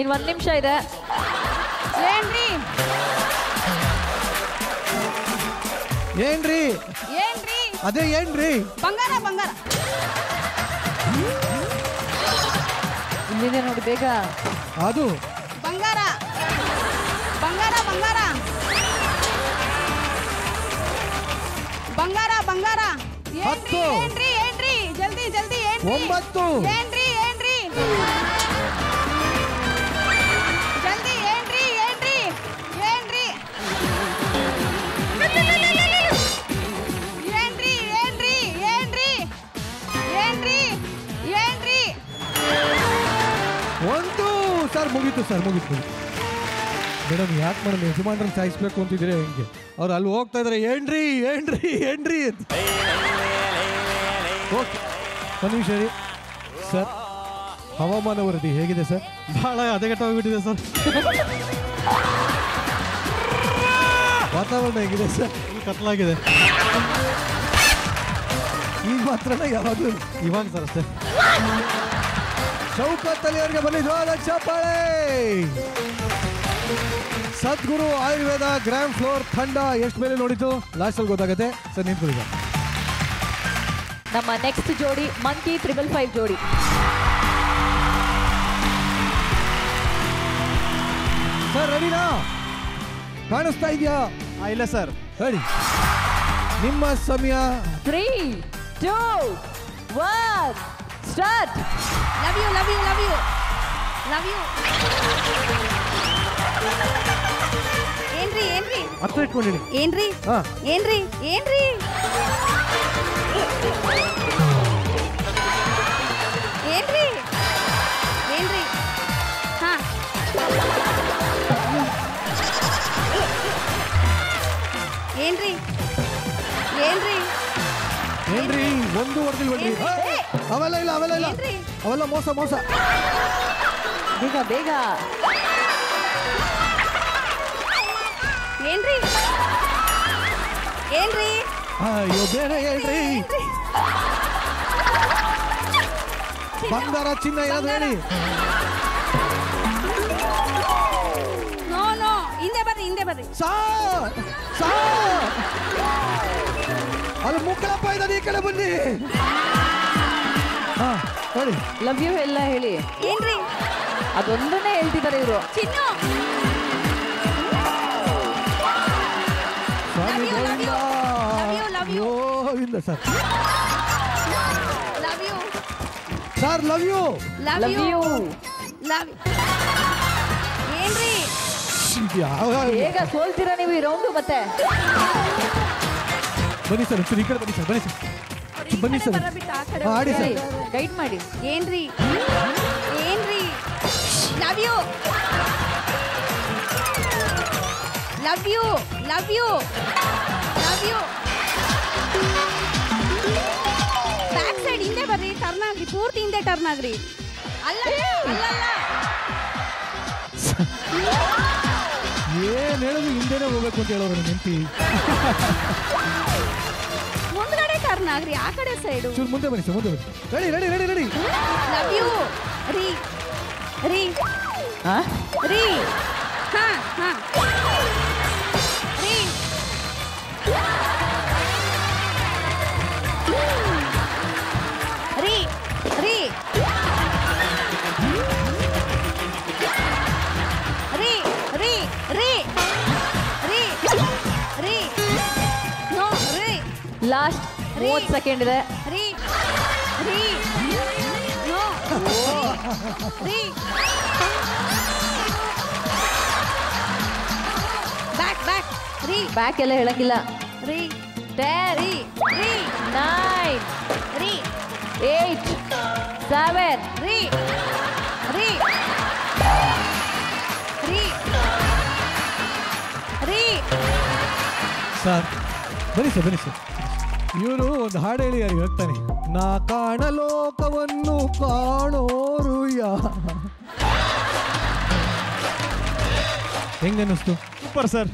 ಇನ್ 1 ನಿಮಿಷ ಇದೆ. ಏನ್ರಿ ಏನ್ರಿ ಏನ್ರಿ ಅದೇ ಏನ್ರಿ? ಬಂಗಾರ ಬಂಗಾರ. ಇಲ್ಲಿದೆ ನೋಡಿ ಬೇಗ. ಅದು ಬಂಗಾರ ಬಂಗಾರ ಬಂಗಾರ ಬಂಗಾರ ಬಂಗಾರ. ಏನ್ರಿ ಏನ್ರಿ ಏನ್ರಿ ಜಲ್ದಿ ಜಲ್ದಿ ಏನ್ರಿ? 9. ಏನ್ರಿ ಏನ್ರಿ ಜಲ್ದಿ ಏನ್ರಿ ಏನ್ರಿ ಏನ್ರಿ ಏನ್ರಿ ಏನ್ರಿ ಏನ್ರಿ ಏನ್ರಿ ಏನ್ರಿ 1. ಸರ್ ಮುಗೀತು ಸರ್ ಮುಗೀತು. ಮೇಡಮ್ ಯಾಕೆ ಮೇಡಮ್ ಯಜಮಾನ್ರನ್ನ ಸಾಯಿಸ್ಬೇಕು ಅಂತಿದ್ರೆ ಹೆಂಗೆ? ಅವ್ರು ಅಲ್ಲಿ ಹೋಗ್ತಾ ಇದಾರೆ ಏನ್ರಿ ಏನ್ರಿ ಏನ್ರಿ ಅಂತ. ಓಕೆ ಒಂದು ನಿಮಿಷ ರೀ ಸರ್. ಹವಾಮಾನ ವರದಿ ಹೇಗಿದೆ ಸರ್? ಬಹಳ ಹದಗೆಟ್ಟೋಗ್ಬಿಟ್ಟಿದೆ ಸರ್. ವಾತಾವರಣ ಹೇಗಿದೆ ಸರ್? ಕತ್ಲಾಗಿದೆ. ಈಗ ಮಾತ್ರನ ಯಾವಾಗಲೂ? ಇವಾಗ ಸರ್ ಅಷ್ಟೇ. ಶೌಕತ್ ಅಲಿ ಅವರಿಗೆ ಬನ್ನಿ ಜೋರಾದ ಚಪ್ಪಾಳೆ. ಸದ್ಗುರು ಆಯುರ್ವೇದ ಗ್ರಾಮ್ ಫ್ಲೋರ್ ತಂಡ ಎಷ್ಟು ಮೇಲೆ ನೋಡಿತು ಲಾಸ್ಟಲ್ಲಿ ಗೊತ್ತಾಗುತ್ತೆ ಸರ್. ನಿಂತ್ಕೊಳ್ಳಿ ನಮ್ಮ ನೆಕ್ಸ್ಟ್ ಜೋಡಿ ಮಂಕಿ 555 ಜೋಡಿ. ಸರ್ ರೆಡಿನಾ? ಕಾಣಿಸ್ತಾ ಇದೆಯಾ? ಇಲ್ಲ ಸರ್. ಹೇಳಿ ನಿಮ್ಮ ಸಮಯ. 3, 2, 1 start. Love you love you love you love you. ಏನ್ರಿ ಏನ್ರಿ ಹತ್ರ ಇಟ್ಕೊಂಡಿರಿ. ಏನ್ರಿ ಏನ್ರಿ ಏನ್ರಿ ಏನ್ರಿ ಏನ್ರಿ ಹಾ ಏನ್ರಿ ಏನ್ರಿ ಏನ್ರಿ ಒಂದು ಹೊಡೆದಿಲ್ ಹೊಡ್ರಿ. ಅವೆಲ್ಲ ಇಲ್ಲ ಅವೆಲ್ಲ ಇಲ್ಲ ಅವೆಲ್ಲ ಮೋಸ ಮೋಸ. ಬೇಗ ಬೇಗ. ಏನ್ರಿ ಏನ್ರಿ ಅಯ್ಯೋ ಬೇರೆ ಹೇಳ್ರಿ. ಬಂಗಾರ ಚಿನ್ನ ಏನಾದ್ರು ಹೇಳಿ. ನೋ ನೋ ಹಿಂದೆ ಬರ್ರಿ ಹಿಂದೆ ಬರ್ರಿ. ಅಲ್ಲಿ ಮುಕ್ಕಳಪ್ಪ ಇದ್ದಾನೆ ಈ ಕಡೆ ಬನ್ನಿ. ಹೇಳಿ ಲವ್ ಯು ಎಲ್ಲ ಹೇಳಿ. ಏನ್ರಿ ಅದೊಂದನ್ನೇ ಹೇಳ್ತಿದ್ದಾರೆ ಇವರು. ಚಿನ್ನು ಇಲ್ಲ sir. Love you sir love you love you love ಏನ್ರಿ ಬೇಗ ಸೋಲ್ತೀರಾ ನೀವು ಈ ರೌಂಡು. ಮತ್ತೆ ಬನ್ನಿ ಸರ್ ಈ ಕಡೆ ಬನ್ನಿ ಸರ್. ಬನ್ನಿ ಸರ್ ಬನ್ನಿ ಸರ್ ಆಡಿ ಸರ್. ಗೈಡ್ ಮಾಡಿ. ಏನ್ರಿ ಏನ್ರಿ love you love you love you love you. Back side ಹಿಂದೆ ಬರ್ರಿ. ಟರ್ನ್ ಆಗ್ರಿ ಪೂರ್ತಿ ಹಿಂದೆ ಟರ್ನ್ ಆಗ್ರಿ. ಅಲ್ಲ ಅಲ್ಲಲ್ಲ ಏನ್ ಹೇಳೋದು ಹಿಂದೆನೆ ಹೋಗ್ಬೇಕು ಅಂತ ಹೇಳೋರು ನೆನಪಿ. ಮುಂದ್ಗಡೆ ಟರ್ನ್ ಆಗ್ರಿ ಆ ಕಡೆ ಸೈಡು. ಚೂರು ಮುಂದೆ ಬನ್ನಿ ಸರ್ ಮುಂದೆ ಬನ್ನಿ. Ready ready ready ready. Love you ರೀ ರೀ ರೀ ಹಾ ಹಾ ರೀ ರೀ ರೀ ರೀ ರೀ ರೀ ರೀ ರೀ ನೋ ರೀ. ಲಾಸ್ಟ್ 30 ಸೆಕೆಂಡ್ ಇದೆ. ರೀ ರೀ ನೋ ರೀ ಬ್ಯಾಕ್ ಬ್ಯಾಕ್ ರೀ. ಬ್ಯಾಕ್ ಎಲ್ಲ ಹೇಳಂಗಿಲ್ಲ. ರೀ 10 ರೀ ರೀ 9 ರೀ 8 7 ರೀ ರೀ ರೀ ರೀ. ಸರ್ ಬನ್ನಿ ಸರ್ ಬನ್ನಿ ಸರ್. ಇವರು ಒಂದು ಹಾಡು ಹೇಳಿ ಯಾರು ಹೇಳ್ತಾನೆ. ನಾ ಕಾಣಲೋಕವನ್ನು ಕಾಣೋರು ಯಾ. ಹೆಂಗನ್ನಿಸ್ತು? Super sir.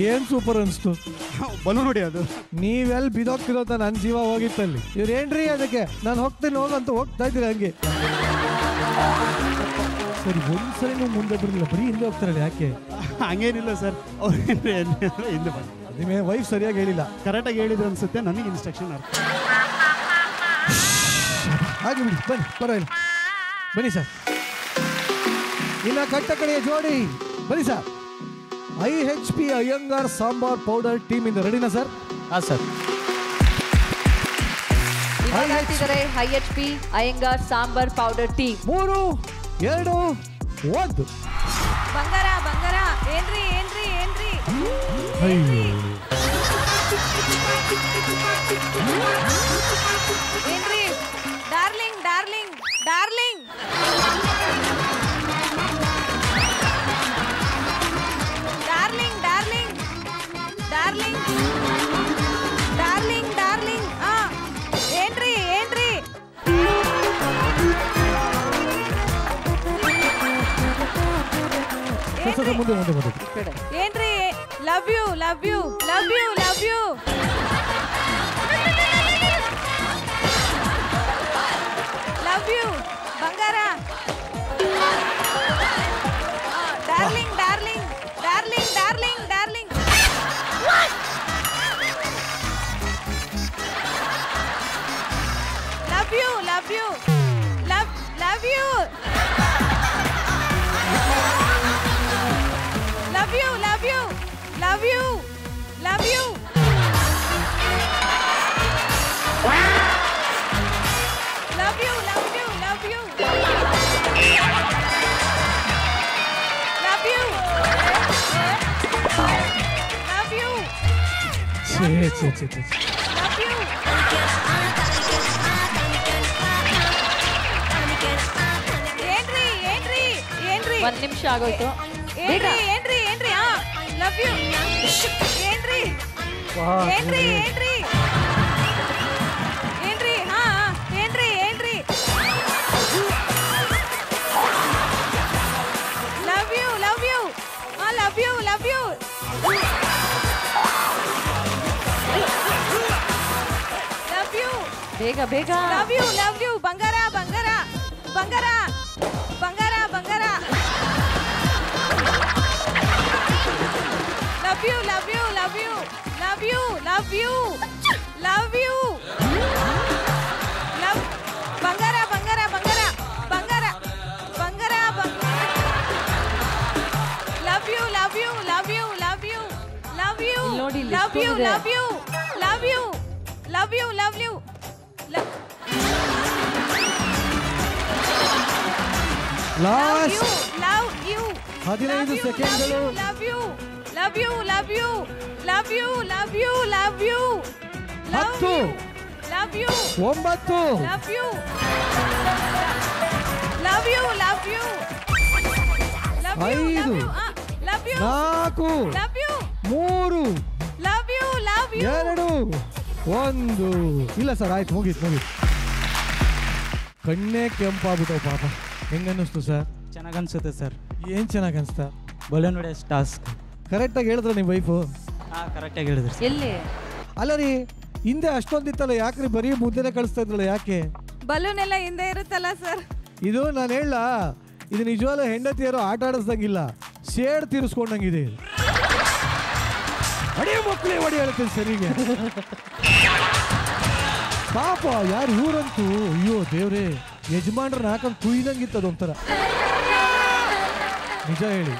ಏನ್ ಸೂಪರ್ ಅನಿಸ್ತು? ಬಲು ನೋಡಿ ಅದು. ನೀವೆಲ್ಲಿ ಬಿದೋಗ್ತಿರೋತ ನನ್ನ ಜೀವ ಹೋಗಿತ್ತಲ್ಲಿ. ಇವ್ರು ಏನ್ರಿ ಅದಕ್ಕೆ ನಾನು ಹೋಗ್ತೀನಿ ಹೋಗಂತ ಹೋಗ್ತಾ ಇದ್ದೀರಿ ಹಂಗೆ. ಸರಿ ಒಂದ್ಸರಿ ನೀವು ಮುಂದೆ ಬರಲಿಲ್ಲ ಬರೀ ಹಿಂದೆ ಹೋಗ್ತಾರಲ್ಲ ಯಾಕೆ? ಹಂಗೇನಿಲ್ಲ ಸರ್. ಅವ್ರು ಹಿಂದೆ ನಿಮಗೆ ವೈಫ್ ಸರಿಯಾಗಿ ಹೇಳಿಲ್ಲ. ಕರೆಕ್ಟಾಗಿ ಹೇಳಿದ್ರು ಅನ್ಸುತ್ತೆ, ನನಗೆ ಇನ್ಸ್ಟ್ರಕ್ಷನ್ ಅರ್ಥ. ಹಾಗೆ ಬಿಡಿ, ಬನ್ನಿ, ಪರವಾಗಿಲ್ಲ, ಬನ್ನಿ ಸರ್. ಇನ್ನ ಕಟ್ಟ ಕಡೆಯ ಜೋಡಿ ಬನ್ನಿ sir. IHP Iyengar sambar powder team ಇಂದ ರೆಡಿನಾ ಸರ್? ಹಾಂ sir. IHP Iyengar sambar powder team. 3, 2, 1. ಬಂಗಾರ ಬಂಗಾರ ಏನ್ರಿ ಏನ್ರಿ ಏನ್ರಿ ಏನ್ರಿ darling darling darling darling darling darling darling darling ಏನ್ರಿ ಏನ್ರಿ ಮುಂದೆ ಏನ್ರಿ love you love you love you love you love you ಬಂಗಾರ darling darling darling darling darling love you love you love love you love you love you love you love you love you love you love you love you love you love you ಏನ್ರಿ ಏನ್ರಿ ಏನ್ರಿ 1 ನಿಮಿಷ ಆಗೋಯ್ತು. ಏನ್ರಿ ಏನ್ರಿ ಏನ್ರಿ love you ಏನ್ರಿ ಏನ್ರಿ ಏನ್ರಿ ಏನ್ರಿ ಏನ್ರಿ ಏನ್ರಿ love you love you love you love you love you ಬೇಗ ಬೇಗ ಲವ್ ಯು ಬಂಗಾರ ಬಂಗಾರ ಬಂಗಾರ ಬಂಗಾರ ಬಂಗಾರ love you love you love you love you love you love you love ಬಂಗಾರ ಬಂಗಾರ ಬಂಗಾರ ಬಂಗಾರ ಬಂಗಾರ love you love you love you love you love you love you love you love you love you love you last love you 15 ಸೆಕೆಂಡ್ಗಳು. love you love you love you love you love you love you love 10, you love you 9, love you love you love you love you 5, love you 4, love you 3, love you love you 2, 1. ಇಲ್ಲ sir, ಆಯ್ತು, ಮುಗೀತು. ಕಣ್ಣೇ ಕೆಂಪಾಗ್ಬಿಟ್ಟವು ಪಾಪ. ಹೆಂಗನ್ನಿಸ್ತು sir? ಚೆನ್ನಾಗಿ ಅನ್ಸುತ್ತೆ sir. ಏನು ಚೆನ್ನಾಗಿ ಅನಿಸ್ತಾ? ಬಲೂನ್ ಹೊಡೆಯೋ ಟಾಸ್ಕ್ ಕರೆಕ್ಟಾಗಿ ಹೇಳಿದ್ರ ನಿಮ್ಮ ವೈಫು? ಹಾಂ, ಕರೆಕ್ಟಾಗಿ ಹೇಳಿದ್ರಿ. ಎಲ್ಲಿ? ಅಲ್ಲ ರೀ, ಹಿಂದೆ ಅಷ್ಟೊಂದಿತ್ತಲ್ಲ, ಯಾಕ್ರಿ ಬರೀ ಮುದ್ದೆನೆ ಕಳಿಸ್ತಾ ಇದ್ರಲ್ಲ, ಯಾಕೆ? ಬಲೂನ್ ಎಲ್ಲ ಹಿಂದೆ ಇರುತ್ತಲ್ಲ ಸರ್. ಇದು ನಾನು ಹೇಳ, ಇದು ನಿಜವಾಗ್ಲೂ ಹೆಂಡತಿಯರು ಆಟ ಆಡಿಸ್ದಂಗಿಲ್ಲ, ಶೇಡ್ ತೀರಿಸ್ಕೊಂಡಂಗಿದೆ. ಅಡಿಯ ಮಕ್ಕಳೇ ಒಡಿ ಹೇಳ್ತೀನಿ ಸರಿಗೆ. ಪಾಪ ಯಾರು ಊರಂತೂ, ಅಯ್ಯೋ ದೇವ್ರೇ, ಯಜಮಾನ್ರನ್ನ ಹಾಕೊಂಡು ಕುಯ್ದಂಗಿತ್ತದ ಒಂಥರ. ನಿಜ ಹೇಳಿ,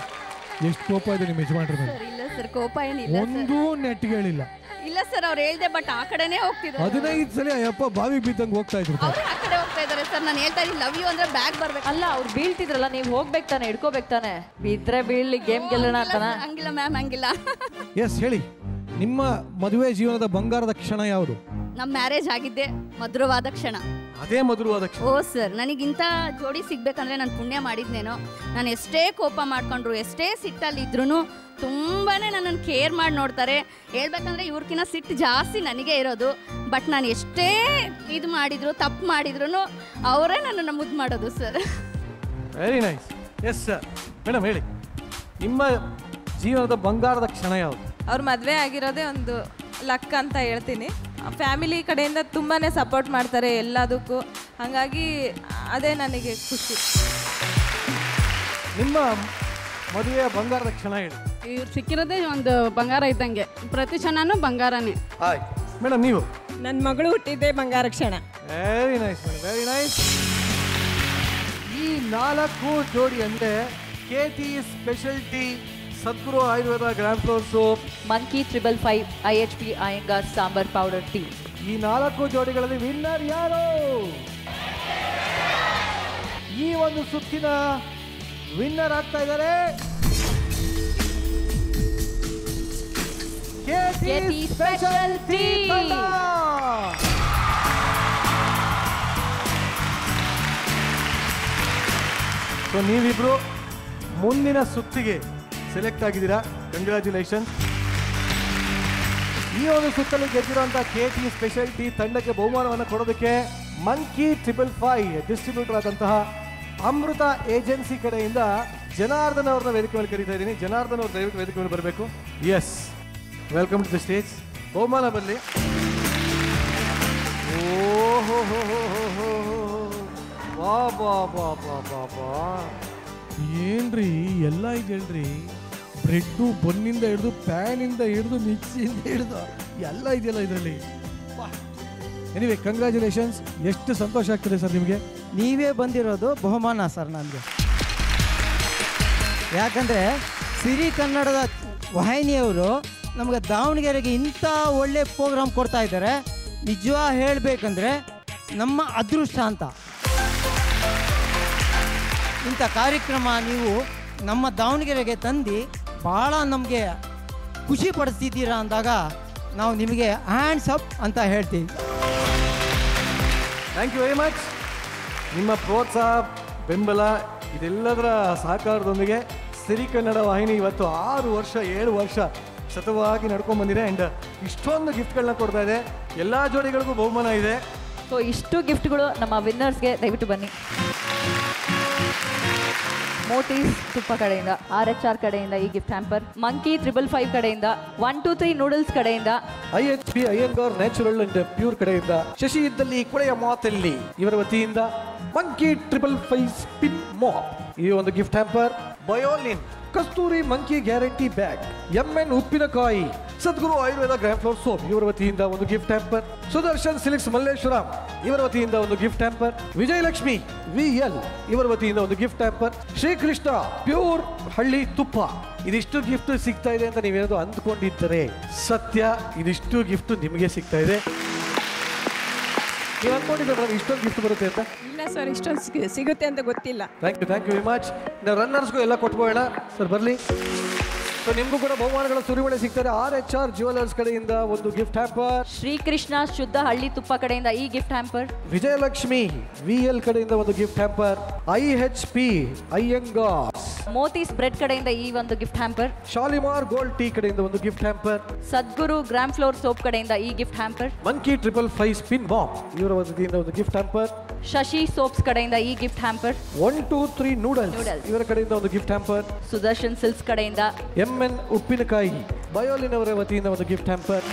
ಎಷ್ಟು ಕೋಪ ಇದೆ ನಿಮ್ಮ ಯಜಮಾನ್ರ ಮೇಲೆ? ಇಲ್ಲ ಸರ್, ಕೋಪ ಏನಿಲ್ಲ. ಒಂದೂ ನೆಟ್ಟಿಗೆ ಹೇಳಿಲ್ಲ. ಇಲ್ಲ ಸರ್, ಅವ್ರು ಹೇಳ್ದೆ, ಬಟ್ ಆ ಕಡೆನೇ ಹೋಗ್ತಿದ್ರು. 15 ಸಲ ಅಯ್ಯಪ್ಪ ಬಾವಿಗೆ ಬಿದ್ದಂಗೆ ಹೋಗ್ತಾ ಇದ್ರು. ಅವ್ರು ಆ ಕಡೆ ಹೋಗ್ತಾ ಇದಾರೆ ಸರ್. ನಾನು ಹೇಳ್ತಾ ಇದ್ದೀನಿ, ಲವ್ ಯು ಅಂದ್ರೆ ಬ್ಯಾಗ್ ಬರ್ಬೇಕು. ಅಲ್ಲ, ಅವ್ರು ಬೀಳ್ತಿದ್ರಲ್ಲ, ನೀವು ಹೋಗ್ಬೇಕು ತಾನೆ, ಹಿಡ್ಕೋಬೇಕು ತಾನೆ. ಬಿದ್ರೆ ಬೀಳ್ಲಿ, ಗೇಮ್ ಗೆಲ್ಲೋಣ ಅಂತಾನ? ಹಂಗಿಲ್ಲ ಮ್ಯಾಮ್, ಹಂಗಿಲ್ಲ. ಎಸ್ ಹೇಳಿ, ನಿಮ್ಮ ಮದುವೆ ಜೀವನದ ಬಂಗಾರದ ಕ್ಷಣ ಯಾವುದು? ನಮ್ಮ ಮ್ಯಾರೇಜ್ ಆಗಿದ್ದೆ ಮಧುರವಾದ ಕ್ಷಣ. ಅದೇ ಮಧುರವಾದ ಕ್ಷಣ. ಓ ಸರ್, ನನಗಿಂತ ಜೋಡಿ ಸಿಗ್ಬೇಕಂದ್ರೆ ನಾನು ಪುಣ್ಯ ಮಾಡಿದ್ನೇನೋ. ನಾನು ಎಷ್ಟೇ ಕೋಪ ಮಾಡ್ಕೊಂಡ್ರು, ಎಷ್ಟೇ ಸಿಟ್ಟಲ್ಲಿದ್ರು ತುಂಬಾನೇ ನನ್ನನ್ನು ಕೇರ್ ಮಾಡಿ ನೋಡ್ತಾರೆ. ಹೇಳ್ಬೇಕಂದ್ರೆ ಇವ್ರಕಿನ್ನ ಸಿಟ್ಟು ಜಾಸ್ತಿ ನನಗೆ ಇರೋದು. ಬಟ್ ನಾನು ಎಷ್ಟೇ ಇದು ಮಾಡಿದ್ರು, ತಪ್ಪು ಮಾಡಿದ್ರು ಅವರೇ ನನ್ನನ್ನು ಮುದ್ದು ಮಾಡೋದು sir. Very nice. Yes sir. Madam ಹೇಳಿ, ನಿಮ್ಮ ಜೀವನದ ಬಂಗಾರದ ಕ್ಷಣ ಯಾವುದು? ಅವ್ರ ಮದುವೆ ಆಗಿರೋದೇ ಒಂದು ಲಕ್ ಅಂತ ಹೇಳ್ತೀನಿ. ಫ್ಯಾಮಿಲಿ ಕಡೆಯಿಂದ ತುಂಬಾ ಸಪೋರ್ಟ್ ಮಾಡ್ತಾರೆ ಎಲ್ಲದಕ್ಕೂ, ಹಾಗಾಗಿ ಅದೇ ನನಗೆ ಖುಷಿ. ನಿಮ್ಮ ಮದುವೆಯ ಬಂಗಾರದ ಕ್ಷಣ ಹೇಳಿ. ಇವ್ರು ಸಿಕ್ಕಿರೋದೇ ಒಂದು ಬಂಗಾರ ಇದ್ದಂಗೆ, ಪ್ರತಿ ಕ್ಷಣನೂ ಬಂಗಾರನೇ. ಆಯ್ತು ಮೇಡಮ್, ನೀವು? ನನ್ನ ಮಗಳು ಹುಟ್ಟಿದ್ದೆ ಬಂಗಾರ ಕ್ಷಣ. Very nice madam, very nice. ಈ 4 ಜೋಡಿ ಅಂದರೆ KT specialty, Sadguru Ayurveda gram flour soap, monkey 555 IHP Iyengar sambar powder tea. ಈ 4 ಜೋಡಿಗಳಲ್ಲಿ ವಿನ್ನರ್ ಯಾರು? ಈ ಒಂದು ಸುತ್ತಿನ ವಿನ್ನರ್ ಆಗ್ತಾ ಇದ್ದಾರೆ KT ಸ್ಪೆಷಲ್ ಟೀ. ಸೊ ನೀವಿಬ್ರು ಮುಂದಿನ ಸುತ್ತಿಗೆ ಸೆಲೆಕ್ಟ್ ಆಗಿದ್ದೀರಾ, ಕಂಗ್ರ್ಯಾಚುಲೇಷನ್. ಈ ಒಂದು ಸುತ್ತಲ್ಲಿ ಗೆದ್ದಿರುವಂಥ KT ಸ್ಪೆಷಲ್ ಟೀ ತಂಡಕ್ಕೆ ಬಹುಮಾನವನ್ನು ಕೊಡೋದಕ್ಕೆ ಮಂಕಿ 555 ಡಿಸ್ಟ್ರಿಬ್ಯೂಟರ್ ಆದಂತಹ ಅಮೃತ ಏಜೆನ್ಸಿ ಕಡೆಯಿಂದ ಜನಾರ್ದನ್ ಅವ್ರನ್ನ ವೇದಿಕೆ ಮೇಲೆ ಕರೀತಾ ಇದ್ದೀನಿ. ಜನಾರ್ದನ್ ಅವ್ರ ದಯವಿಟ್ಟು ವೇದಿಕೆ ಮೇಲೆ ಬರಬೇಕು. Yes, welcome to the stage. ಬಹುಮಾನ ಬರಲಿ. ಓಹೋ ಹೋ ಹೋ ಹೋ ಹೋ, ಬಾ ಬಾ ಬಾ ಬಾ ಬಾ ಬಾ. ಏನ್ರಿ ಎಲ್ಲ ಇದೆಯಲ್ರಿ, ಬ್ರೆಡ್ಡು ಬನ್ನಿಂದ ಹಿಡಿದು ಪ್ಯಾನಿಂದ ಹಿಡಿದು ಮಿಕ್ಸಿಯಿಂದ ಹಿಡಿದು ಎಲ್ಲ ಇದೆಯಲ್ಲ ಇದರಲ್ಲಿ. Anyway congratulations. ಎಷ್ಟು ಸಂತೋಷ ಆಗ್ತದೆ ಸರ್ ನಿಮಗೆ. ನೀವೇ ಬಂದಿರೋದು ಬಹುಮಾನ ಸರ್ ನನಗೆ. ಯಾಕಂದರೆ ಸಿರಿ ಕನ್ನಡದ ವಾಹಿನಿಯವರು ನಮಗೆ ದಾವಣಗೆರೆಗೆ ಇಂಥ ಒಳ್ಳೆ ಪ್ರೋಗ್ರಾಮ್ ಕೊಡ್ತಾ ಇದ್ದಾರೆ. ನಿಜವಾಗಿ ಹೇಳಬೇಕಂದ್ರೆ ನಮ್ಮ ಅದೃಷ್ಟ ಅಂತ. ಇಂಥ ಕಾರ್ಯಕ್ರಮ ನೀವು ನಮ್ಮ ದಾವಣಗೆರೆಗೆ ತಂದು ಭಾಳ ನಮಗೆ ಖುಷಿ ಪಡಿಸ್ತಿದ್ದೀರಾ ಅಂದಾಗ ನಾವು ನಿಮಗೆ ಹ್ಯಾಂಡ್ಸ್ ಅಪ್ ಅಂತ ಹೇಳ್ತೀವಿ. Thank you very much. ನಿಮ್ಮ ಪ್ರೋತ್ಸಾಹ, ಬೆಂಬಲ ಇದೆಲ್ಲದರ ಸಹಕಾರದೊಂದಿಗೆ ಸಿರಿ ಕನ್ನಡ ವಾಹಿನಿ ಇವತ್ತು 6 ವರ್ಷ 7 ವರ್ಷ ಸತತವಾಗಿ ನಡ್ಕೊಂಡು ಬಂದಿದೆ. ಆ್ಯಂಡ್ ಇಷ್ಟೊಂದು ಗಿಫ್ಟ್ಗಳನ್ನ ಕೊಡ್ತಾ ಇದೆ. ಎಲ್ಲ ಜೋಡಿಗಳಿಗೂ ಬಹುಮಾನ ಇದೆ. ಸೊ ಇಷ್ಟು ಗಿಫ್ಟ್ಗಳು ನಮ್ಮ ವಿನ್ನರ್ಸ್ಗೆ ದಯವಿಟ್ಟು ಬನ್ನಿ. ಮೋಟೀಸ್ ತುಪ್ಪ ಕಡೆಯಿಂದ, RHR ಕಡೆಯಿಂದ ಈ ಗಿಫ್ಟ್ ಹ್ಯಾಂಪರ್, ಮಂಕಿ 555 ಕಡೆಯಿಂದ, 123 ನೂಡಲ್ಸ್ ಕಡೆಯಿಂದ, IHP Iyengar natural and pure ಕಡೆಯಿಂದ, ಶಶಿ ಇದ್ದಲ್ಲಿ ಕೊಳೆಯ ಮಾತಲ್ಲಿ ಇವರ ವತಿಯಿಂದ ಮಂಕಿ 555 ಸ್ಪಿನ್ ಮಾಪ್ ಈ ಒಂದು ಗಿಫ್ಟ್ ಹ್ಯಾಂಪರ್, ಬಯೋಲಿನ್ ಕಸ್ತೂರಿ ಮಂಕಿ ಗ್ಯಾರಂಟಿ ಬ್ಯಾಗ್, MN ಉಪ್ಪಿನಕಾಯಿ, ಸದ್ಗುರು ಆಯುರ್ವೇದ ಗ್ರಾಮ್ ಫ್ಲೋರ್ ಸೋಪ್ ಇವರ ವತಿಯಿಂದ ಒಂದು gift hamper, Sudarshan silks Malleshwaram ಇವರ ವತಿಯಿಂದ ಒಂದು ಗಿಫ್ಟ್ ಹ್ಯಾಂಪರ್, ವಿಜಯಲಕ್ಷ್ಮಿ VL ಇವರ ವತಿಯಿಂದ ಒಂದು ಗಿಫ್ಟ್ ಹ್ಯಾಂಪರ್, ಶ್ರೀಕೃಷ್ಣ ಪ್ಯೂರ್ ಹಳ್ಳಿ ತುಪ್ಪ. ಇದಿಷ್ಟು ಗಿಫ್ಟ್ ಸಿಗ್ತಾ ಇದೆ ಅಂತ ನೀವೇನಾದ್ರು ಅಂದ್ಕೊಂಡಿದ್ದರೆ ಸತ್ಯ, ಇದಿಷ್ಟು ಗಿಫ್ಟ್ ನಿಮಗೆ ಸಿಗ್ತಾ ಇದೆ. ನೀವು ಅಂದ್ಕೊಂಡಿದ್ರೆ ಇಷ್ಟೊಂದು ಗಿಫ್ಟ್ ಬರುತ್ತೆ ಅಂತ? ಇಲ್ಲ ಸರ್, ಇಷ್ಟೊಂದು ಸಿಗುತ್ತೆ ಅಂತ ಗೊತ್ತಿಲ್ಲ. Thank you very much. ನಾವು ರನ್ನರ್ಸ್ಗೂ ಎಲ್ಲ ಕೊಟ್ಬೋಣ ಸರ್, ಬರಲಿ. ಸೊ ನಿಮಗೂ ಕೂಡ ಬಹುಮಾನಗಳ ಸುರಿಮಳೆ ಸಿಗ್ತಾರೆ. RHR ಜ್ಯುವೆಲರ್ಸ್ ಕಡೆಯಿಂದ ಒಂದು ಗಿಫ್ಟ್ ಹ್ಯಾಂಪರ್, ಶ್ರೀಕೃಷ್ಣ ಶುದ್ಧ ಹಳ್ಳಿ ತುಪ್ಪ ಕಡೆಯಿಂದ ಈ ಗಿಫ್ಟ್ ಹ್ಯಾಂಪರ್, ವಿಜಯಲಕ್ಷ್ಮಿ VL ಕಡೆಯಿಂದ ಒಂದು gift hamper, IHP Iyengar Moti's bread ಕಡೆಯಿಂದ ಈ ಒಂದು gift hamper, Shalimar gold tea ಕಡೆಯಿಂದ ಒಂದು gift hamper, Sadguru gram flour soap ಕಡೆಯಿಂದ ಈ gift hamper, monkey 555 spin bomb ಇವರ ವತಿಯಿಂದ ಒಂದು ಗಿಫ್ಟ್ ಹ್ಯಾಂಪರ್, ಶಶಿ ಸೋಪ್ಸ್ ಕಡೆಯಿಂದ ಈ ಗಿಫ್ಟ್ ಹ್ಯಾಂಪರ್, 123 ನೂಡಲ್ಸ್ ಇವರ ಕಡೆಯಿಂದ ಒಂದು ಗಿಫ್ಟ್ ಹ್ಯಾಂಪರ್, ಸುದರ್ಶನ್ ಸಿಲ್ಕ್ಸ್ ಕಡೆಯಿಂದ MN ಉಪ್ಪಿನಕಾಯಿ ಬಯೋಲಿನ್ ಅವರ ವತಿಯಿಂದ ಒಂದು ಗಿಫ್ಟ್ ಹ್ಯಾಂಪರ್,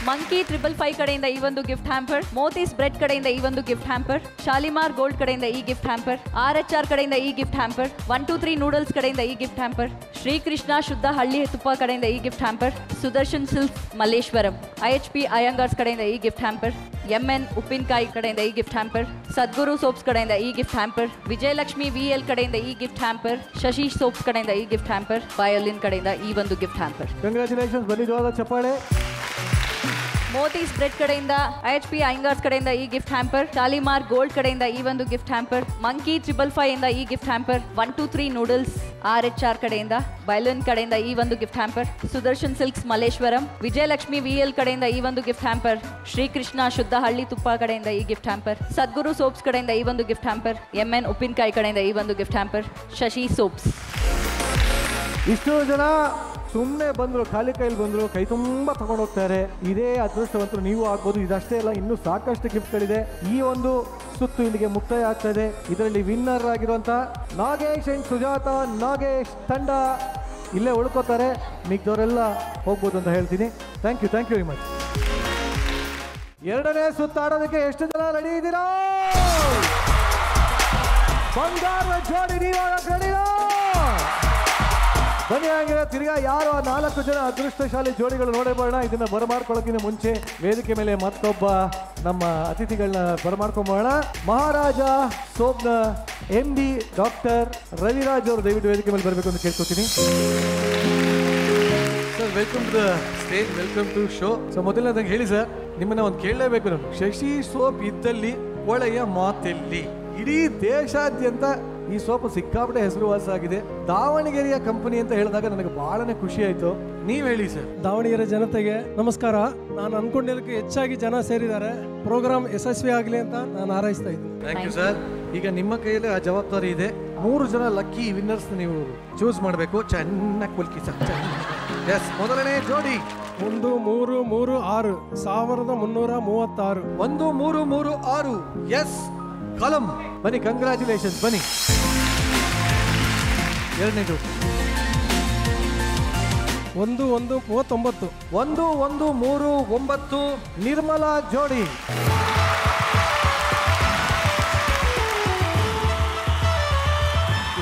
ಮಂಕಿ 555 ಕಡೆಯಿಂದ ಈ ಒಂದು ಗಿಫ್ಟ್ ಹ್ಯಾಂಪರ್, ಮೋತೀಸ್ ಬ್ರೆಡ್ ಕಡೆಯಿಂದ ಈ ಒಂದು ಗಿಫ್ಟ್ ಹ್ಯಾಂಪರ್, ಶಾಲಿಮಾರ್ ಗೋಲ್ಡ್ ಕಡೆಯಿಂದ ಈ ಗಿಫ್ಟ್ ಹ್ಯಾಂಪರ್, RHR ಕಡೆಯಿಂದ ಈ ಗಿಫ್ಟ್ ಹ್ಯಾಂಪರ್, 123 ನೂಡಲ್ಸ್ ಕಡೆಯಿಂದ ಈ ಗಿಫ್ಟ್ ಹ್ಯಾಂಪರ್, ಶ್ರೀಕೃಷ್ಣ ಶುದ್ಧ ಹಳ್ಳಿ ತುಪ್ಪ ಕಡೆಯಿಂದ ಈ gift hamper, Sudarshan silks Malleshwaram, IHP Iyengars ಕಡೆಯಿಂದ ಈ ಗಿಫ್ಟ್ ಹ್ಯಾಂಪರ್, MN ಉಪ್ಪಿನಕಾಯಿ ಕಡೆಯಿಂದ ಈ ಗಿಫ್ಟ್ ಹ್ಯಾಂಪರ್, ಸದ್ಗುರು ಸೋಪ್ಸ್ ಕಡೆಯಿಂದ ಈ ಗಿಫ್ಟ್ ಹ್ಯಾಂಪರ್, ವಿಜಯಲಕ್ಷ್ಮಿ VL ಕಡೆಯಿಂದ ಈ ಗಿಫ್ಟ್ ಹ್ಯಾಂಪರ್, ಶಶಿ ಸೋಪ್ಸ್ ಕಡೆಯಿಂದ ಈ ಗಿಫ್ಟ್ ಹ್ಯಾಂಪರ್, ಬಯೋಲಿನ್ ಕಡೆಯಿಂದ ಈ ಒಂದು ಗಿಫ್ಟ್ ಹ್ಯಾಂಪರ್. ಕಂಗ್ರ್ಯಾಚುಲೇಷನ್ಸ್. ಬನ್ನಿ ಚಪ್ಪಾಳೆ. ಮೋತೀಸ್ ಬ್ರೆಡ್ ಕಡೆಯಿಂದ, IHP ಅಯ್ಯಂಗಾರ್ಸ್ ಕಡೆಯಿಂದ ಈ ಗಿಫ್ಟ್ ಹ್ಯಾಂಪರ್, ಶಾಲಿಮಾರ್ ಗೋಲ್ಡ್ ಕಡೆಯಿಂದ ಈ ಒಂದು ಗಿಫ್ಟ್ ಹ್ಯಾಂಪರ್, ಮಂಕಿ 555 ಇಂದ ಈ ಗಿಫ್ಟ್ ಹ್ಯಾಂಪರ್, 123 ನೂಡಲ್ಸ್ RHR ಕಡೆಯಿಂದ, ಬೈಲನ್ ಕಡೆಯಿಂದ ಈ ಒಂದು gift hamper, Sudarshan silks Malleshwaram, Vijayalakshmi VL ಕಡೆಯಿಂದ ಈ ಒಂದು ಗಿಫ್ಟ್ ಹ್ಯಾಂಪರ್, ಶ್ರೀಕೃಷ್ಣ ಶುದ್ಧ ಹಳ್ಳಿ ತುಪ್ಪ ಕಡೆಯಿಂದ ಈ ಗಿಫ್ಟ್ ಹ್ಯಾಂಪರ್, ಸದ್ಗುರು ಸೋಪ್ಸ್ ಕಡೆಯಿಂದ ಈ ಒಂದು ಗಿಫ್ಟ್ ಹ್ಯಾಂಪರ್, MN ಉಪ್ಪಿನಕಾಯಿ ಕಡೆಯಿಂದ ಈ ಒಂದು ಗಿಫ್ಟ್ ಹ್ಯಾಂಪರ್, ಶಶಿ ಸೋಪ್ಸ್. ಇಷ್ಟು ಜನ ಸುಮ್ಮನೆ ಬಂದರು, ಖಾಲಿ ಕೈಲಿ ಬಂದರು, ಕೈ ತುಂಬ ತಗೊಂಡು ಹೋಗ್ತಾರೆ. ಇದೇ ಅದೃಷ್ಟವಂತರು ನೀವು ಆಗ್ಬೋದು. ಇದಷ್ಟೇ ಅಲ್ಲ, ಇನ್ನೂ ಸಾಕಷ್ಟು ಗಿಫ್ಟ್ಗಳಿದೆ. ಈ ಒಂದು ಸುತ್ತು ಇಲ್ಲಿಗೆ ಮುಕ್ತಾಯ ಆಗ್ತಾ ಇದೆ. ಇದರಲ್ಲಿ ವಿನ್ನರ್ ಆಗಿರುವಂಥ ನಾಗೇಶ್ ಅಂಡ್ ಸುಜಾತ ನಾಗೇಶ್ ತಂಡ ಇಲ್ಲೇ ಉಳ್ಕೋತಾರೆ. ಮಿಗ್ದವರೆಲ್ಲ ಹೋಗ್ಬೋದು ಅಂತ ಹೇಳ್ತೀನಿ. Thank you very much. ಎರಡನೇ ಸುತ್ತಾಡೋದಕ್ಕೆ ಎಷ್ಟು ಜನ ರೆಡಿ ಇದ್ದೀರಾ? ಬಂಗಾರದ ಜೋಡಿ ನೀವಾಗ ರೆಡಿನಾ? ಬನ್ನಿ ಹಾಗಿದ್ರೆ ತಿರ್ಗಾ ಯಾರು ಆ 4 ಜನ ಅದೃಷ್ಟಶಾಲಿ ಜೋಡಿಗಳು ನೋಡೇ ಬರೋಣ. ಇದನ್ನ ಬರಮಾಡ್ಕೊಳ್ಳೋಕ್ಕಿಂತ ಮುಂಚೆ ವೇದಿಕೆ ಮೇಲೆ ಮತ್ತೊಬ್ಬ ನಮ್ಮ ಅತಿಥಿಗಳನ್ನ ಬರಮಾಡ್ಕೊಂಬೋಣ. ಮಹಾರಾಜ ಸೋಪ್ನ MD ಡಾಕ್ಟರ್ ರವಿರಾಜ್ ಅವರು ದಯವಿಟ್ಟು ವೇದಿಕೆ ಮೇಲೆ ಬರಬೇಕು ಅಂತ ಕೇಳ್ಕೊತೀನಿ. Sir welcome to the stage, welcome to show. So ಮೊದಲನೇದಾಗಿ ಹೇಳಿ ಸರ್, ನಿಮ್ಮನ್ನ ಒಂದು ಕೇಳಲೇಬೇಕು ನಾನು. ಶಶಿ ಸೋಪ್ ಇದ್ದಲ್ಲಿ ಒಳೆಯ ಮಾತೆಲ್ಲಿ? ಇಡೀ ದೇಶಾದ್ಯಂತ ಈ ಸೋಪ್ ಸಿಕ್ಕಾಪಟ್ಟೆ ಹೆಸರುವಾಸಾಗಿದೆ. ದಾವಣಗೆರೆಯ ಕಂಪನಿ ಅಂತ ಹೇಳಿದಾಗ ನನಗೆ ಬಹಳನೇ ಖುಷಿ ಆಯ್ತು. ನೀವ್ ಹೇಳಿ ಸರ್. ದಾವಣಗೆರೆ ಜನತೆಗೆ ನಮಸ್ಕಾರ. ನಾನು ಅನ್ಕೊಂಡಿದ್ದಕ್ಕೆ ಹೆಚ್ಚಾಗಿ ಜನ ಸೇರಿದ್ದಾರೆ. ಪ್ರೋಗ್ರಾಮ್ ಯಶಸ್ವಿ ಆಗಲಿ ಅಂತ ನಾನು ಹಾರೈಸ್ತಾ ಇದ್ದೀನಿ. Thank you sir. ಈಗ ನಿಮ್ಮ ಕೈಯಲ್ಲಿ ಆ ಜವಾಬ್ದಾರಿ ಇದೆ. 3 ಜನ ಲಕ್ಕಿ ವಿನ್ನರ್ಸ್ ನೀವು ಚೂಸ್ ಮಾಡಬೇಕು. ಚೆನ್ನಾಗಿ ಕುಲ್ಕಿ ಸರ್. ಎಸ್, ಮೊದಲನೇ ಜೋಡಿ 1336 1336 1336. ಎಸ್ ಕಲಂ. ಬನ್ನಿ, ಕಂಗ್ರ್ಯಾಚುಲೇಷನ್ಸ್. ಬನ್ನಿ. ಎರಡನೇದು 1139 1139 ನಿರ್ಮಲಾ ಜೋಡಿ.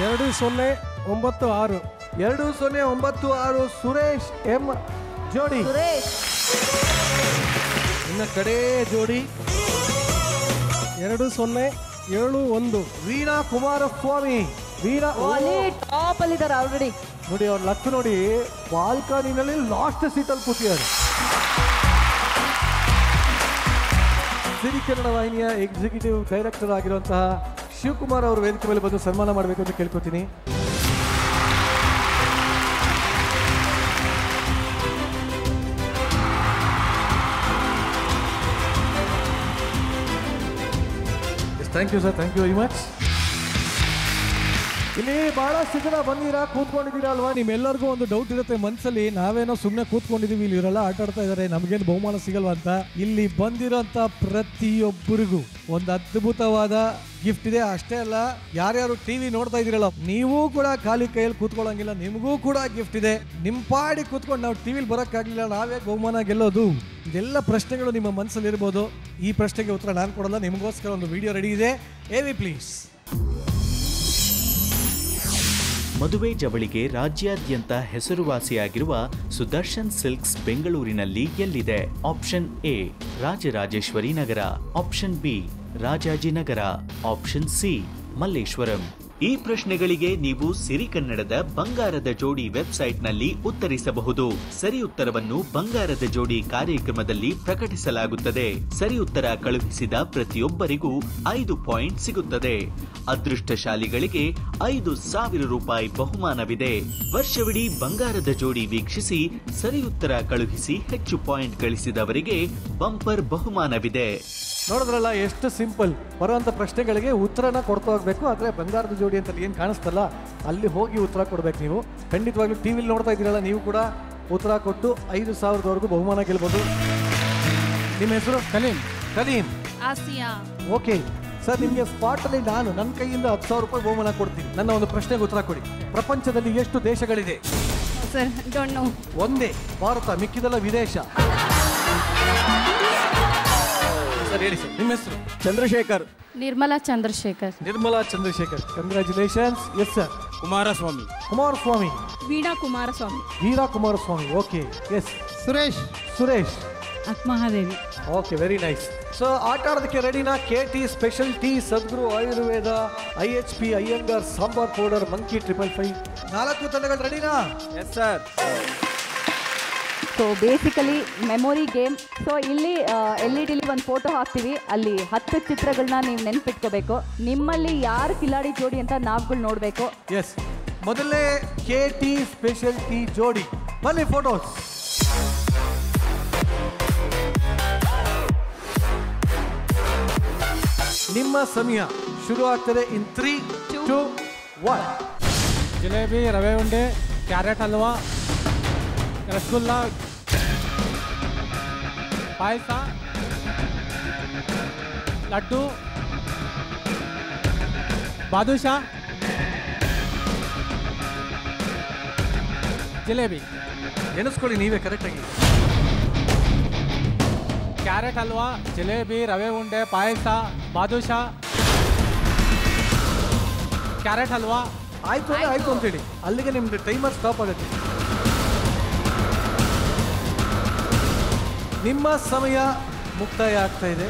2096 2096 ಸುರೇಶ್ ಎಂ ಜೋಡಿ. ಇನ್ನ ಕಡೆ ಜೋಡಿ 2071 ವೀಣಾ ಕುಮಾರಸ್ವಾಮಿ. ವೀಣಾ ಟಾಪ್ ಅಲ್ಲಿ ಇದ್ದಾರೆ ಆಲ್ರೆಡಿ. ನೋಡಿ ಅವ್ರ ಲಕ್ ನೋಡಿ, ಬಾಲ್ಕನಿನಲ್ಲಿ ಲಾಸ್ಟ್ ಸೀಟಲ್ಲಿ ಕೂತಿದ್ದಾರೆ. ಸಿರಿ ಕನ್ನಡ ವಾಹಿನಿಯ ಎಕ್ಸಿಕ್ಯೂಟಿವ್ ಡೈರೆಕ್ಟರ್ ಆಗಿರುವಂತಹ ಶಿವಕುಮಾರ್ ಅವರು ವೇದಿಕೆ ಮೇಲೆ ಬಂದು ಸನ್ಮಾನ ಮಾಡಬೇಕು ಅಂತ ಕೇಳ್ಕೊತೀನಿ. Thank you sir, thank you very much. ಇಲ್ಲಿ ಬಹಳಷ್ಟು ಜನ ಬಂದಿರಾ, ಕೂತ್ಕೊಂಡಿದ್ದೀರಾ ಅಲ್ವಾ? ನಿಮ್ಮೆಲ್ಲರಿಗೂ ಒಂದು ಡೌಟ್ ಇರುತ್ತೆ ಮನಸ್ಸಲ್ಲಿ, ನಾವೇನೋ ಸುಮ್ಮನೆ ಕೂತ್ಕೊಂಡಿದೀವಿ, ಇಲ್ಲಿ ಇವರೆಲ್ಲ ಆಟ ಆಡ್ತಾ ಇದ್ದಾರೆ, ನಮಗೇನು ಬಹುಮಾನ ಸಿಗಲ್ವಾ ಅಂತ. ಇಲ್ಲಿ ಬಂದಿರೋಂಥ ಪ್ರತಿಯೊಬ್ಬರಿಗೂ ಒಂದು ಅದ್ಭುತವಾದ ಗಿಫ್ಟ್ ಇದೆ. ಅಷ್ಟೇ ಅಲ್ಲ, ಯಾರ್ಯಾರು ಟಿವಿ ನೋಡ್ತಾ ಇದ್ದೀರಲ್ಲ, ನೀವು ಕೂಡ ಖಾಲಿ ಕೈಯಲ್ಲಿ ಕೂತ್ಕೊಳ್ಳೋಂಗಿಲ್ಲ, ನಿಮಗೂ ಕೂಡ ಗಿಫ್ಟ್ ಇದೆ. ನಿಮ್ಮ ಪಾಡಿ ಕೂತ್ಕೊಂಡು ನಾವು ಟಿವಿಲಿ ಬರೋಕ್ಕಾಗಲಿಲ್ಲ, ನಾವೇ ಬಹುಮಾನ ಗೆಲ್ಲೋದು? ಇದೆಲ್ಲ ಪ್ರಶ್ನೆಗಳು ನಿಮ್ಮ ಮನಸ್ಸಲ್ಲಿ ಇರ್ಬೋದು. ಈ ಪ್ರಶ್ನೆಗೆ ಉತ್ತರ ನಾನು ಕೊಡಲ್ಲ, ನಿಮಗೋಸ್ಕರ ಒಂದು ವಿಡಿಯೋ ರೆಡಿ ಇದೆ. AV please. ಮದುವೆ ಜವಳಿಗೆ ರಾಜ್ಯಾದ್ಯಂತ ಹೆಸರುವಾಸಿಯಾಗಿರುವ ಸುದರ್ಶನ್ ಸಿಲ್ಕ್ಸ್ ಬೆಂಗಳೂರಿನಲ್ಲಿ ಎಲ್ಲಿದೆ? Option A Rajarajeshwari Nagar, option B Rajajinagar, option C Malleshwaram. ಈ ಪ್ರಶ್ನೆಗಳಿಗೆ ನೀವು ಸಿರಿ ಕನ್ನಡದ ಬಂಗಾರದ ಜೋಡಿ ವೆಬ್ಸೈಟ್ನಲ್ಲಿ ಉತ್ತರಿಸಬಹುದು. ಸರಿ ಉತ್ತರವನ್ನು ಬಂಗಾರದ ಜೋಡಿ ಕಾರ್ಯಕ್ರಮದಲ್ಲಿ ಪ್ರಕಟಿಸಲಾಗುತ್ತದೆ. ಸರಿ ಉತ್ತರ ಕಳುಹಿಸಿದ ಪ್ರತಿಯೊಬ್ಬರಿಗೂ 5 ಪಾಯಿಂಟ್ ಸಿಗುತ್ತದೆ. ಅದೃಷ್ಟಶಾಲಿಗಳಿಗೆ 5,000 ರೂಪಾಯಿ ಬಹುಮಾನವಿದೆ. ವರ್ಷವಿಡೀ ಬಂಗಾರದ ಜೋಡಿ ವೀಕ್ಷಿಸಿ ಸರಿ ಉತ್ತರ ಕಳುಹಿಸಿ ಹೆಚ್ಚು ಪಾಯಿಂಟ್ ಗಳಿಸಿದವರಿಗೆ ಬಂಪರ್ ಬಹುಮಾನವಿದೆ. ನೋಡಿದ್ರಲ್ಲ, ಎಷ್ಟು ಸಿಂಪಲ್. ಬರುವಂಥ ಪ್ರಶ್ನೆಗಳಿಗೆ ಉತ್ತರನ ಕೊಡ್ತಾ ಹೋಗ್ಬೇಕು. ಆದರೆ ಬಂಗಾರದ ಜೋಡಿ ಅಂತ ಏನು ಕಾಣಿಸ್ತಲ್ಲ, ಅಲ್ಲಿ ಹೋಗಿ ಉತ್ತರ ಕೊಡ್ಬೇಕು. ನೀವು ಖಂಡಿತವಾಗ್ಲೂ ಟಿವಿಲಿ ನೋಡ್ತಾ ಇದ್ದೀರಲ್ಲ, ನೀವು ಕೂಡ ಉತ್ತರ ಕೊಟ್ಟು 5,000ವರೆಗೂ ಬಹುಮಾನ ಗೆಲ್ಬೋದು. ನಿಮ್ಮ ಹೆಸರು? ಕಲೀಂ. ಆಸಿಯಾ. ಓಕೆ ಸರ್, ನಿಮಗೆ ಸ್ಪಾಟಲ್ಲಿ ನಾನು ನನ್ನ ಕೈಯಿಂದ 10,000 ರೂಪಾಯಿ ಬಹುಮಾನ ಕೊಡ್ತೀನಿ. ನನ್ನ ಒಂದು ಪ್ರಶ್ನೆಗೆ ಉತ್ತರ ಕೊಡಿ. ಪ್ರಪಂಚದಲ್ಲಿ ಎಷ್ಟು ದೇಶಗಳಿದೆ? Sir don't know. ಒಂದೇ ಭಾರತ, ಮಿಕ್ಕಿದೆಲ್ಲ ವಿದೇಶ. ಸರ್ ಹೇಳಿ ಸರ್, ನಿಮ್ಮ ಹೆಸರು? Chandrashekar. Nirmala Chandrashekar. Nirmala Chandrashekar, congratulations. Yes sir. Kumaraswamy. Kumaraswamy. Veena Kumaraswamy. Veera Kumaraswamy. Okay. Yes. Suresh. Mahadevi. Okay, very nice. So ಆಟ ಆಡೋದಕ್ಕೆ ರೆಡಿನಾ? KT special tea, Sadguru Ayurveda, IHP Iyengar sambar powder, monkey 555 4 ತಂಡಗಳು ರೆಡಿನಾ? Yes sir. So basically memory game. So ಇಲ್ಲಿ LED ಒಂದು ಫೋಟೋ ಹಾಕ್ತೀವಿ, ಅಲ್ಲಿ 10 ಚಿತ್ರಗಳನ್ನ ನೀವು ನೆನ್ಪಿಟ್ಕೋಬೇಕು. ನಿಮ್ಮಲ್ಲಿ ಯಾರು ಕಿಲಾಡಿ ಜೋಡಿ ಅಂತ ನಾವುಗಳು ನೋಡಬೇಕು. ಎಸ್, ಮೊದಲೇ KT ಸ್ಪೆಷಲ್ ಟೀ ಜೋಡಿ ಬನ್ನಿ, ಫೋಟೋಸ್. ನಿಮ್ಮ ಸಮಯ ಶುರು ಆಗ್ತದೆ ಇನ್ 3, 2, 1. ಜಿಲೇಬಿ, ರವೆ ಉಂಡೆ, ಕ್ಯಾರೆಟ್ ಹಲ್ವಾ, ರಸಗುಲ್ಲ, ಪಾಯಸ, ಲಡ್ಡು, ಬಾದುಷಾ, ಜಿಲೇಬಿ. ಎಣಿಸ್ಕೊಳ್ಳಿ ನೀವೇ ಕರೆಕ್ಟಾಗಿ. ಕ್ಯಾರೆಟ್ ಹಲ್ವಾ, ಜಿಲೇಬಿ, ರವೆ ಉಂಡೆ, ಪಾಯಸ, ಬಾದುಷಾ, ಕ್ಯಾರೆಟ್ ಹಲ್ವಾ, ಆಯ್ತು ಅಂದ್ರೆ ಆಯ್ತು ಅಂತೇಳಿ, ಅಲ್ಲಿಗೆ ನಿಮ್ದು ಟೈಮರ್ ಸ್ಟಾಪ್ ಆಗುತ್ತೆ. ನಿಮ್ಮ ಸಮಯ ಮುಕ್ತಾಯ ಆಗ್ತಾ ಇದೆ.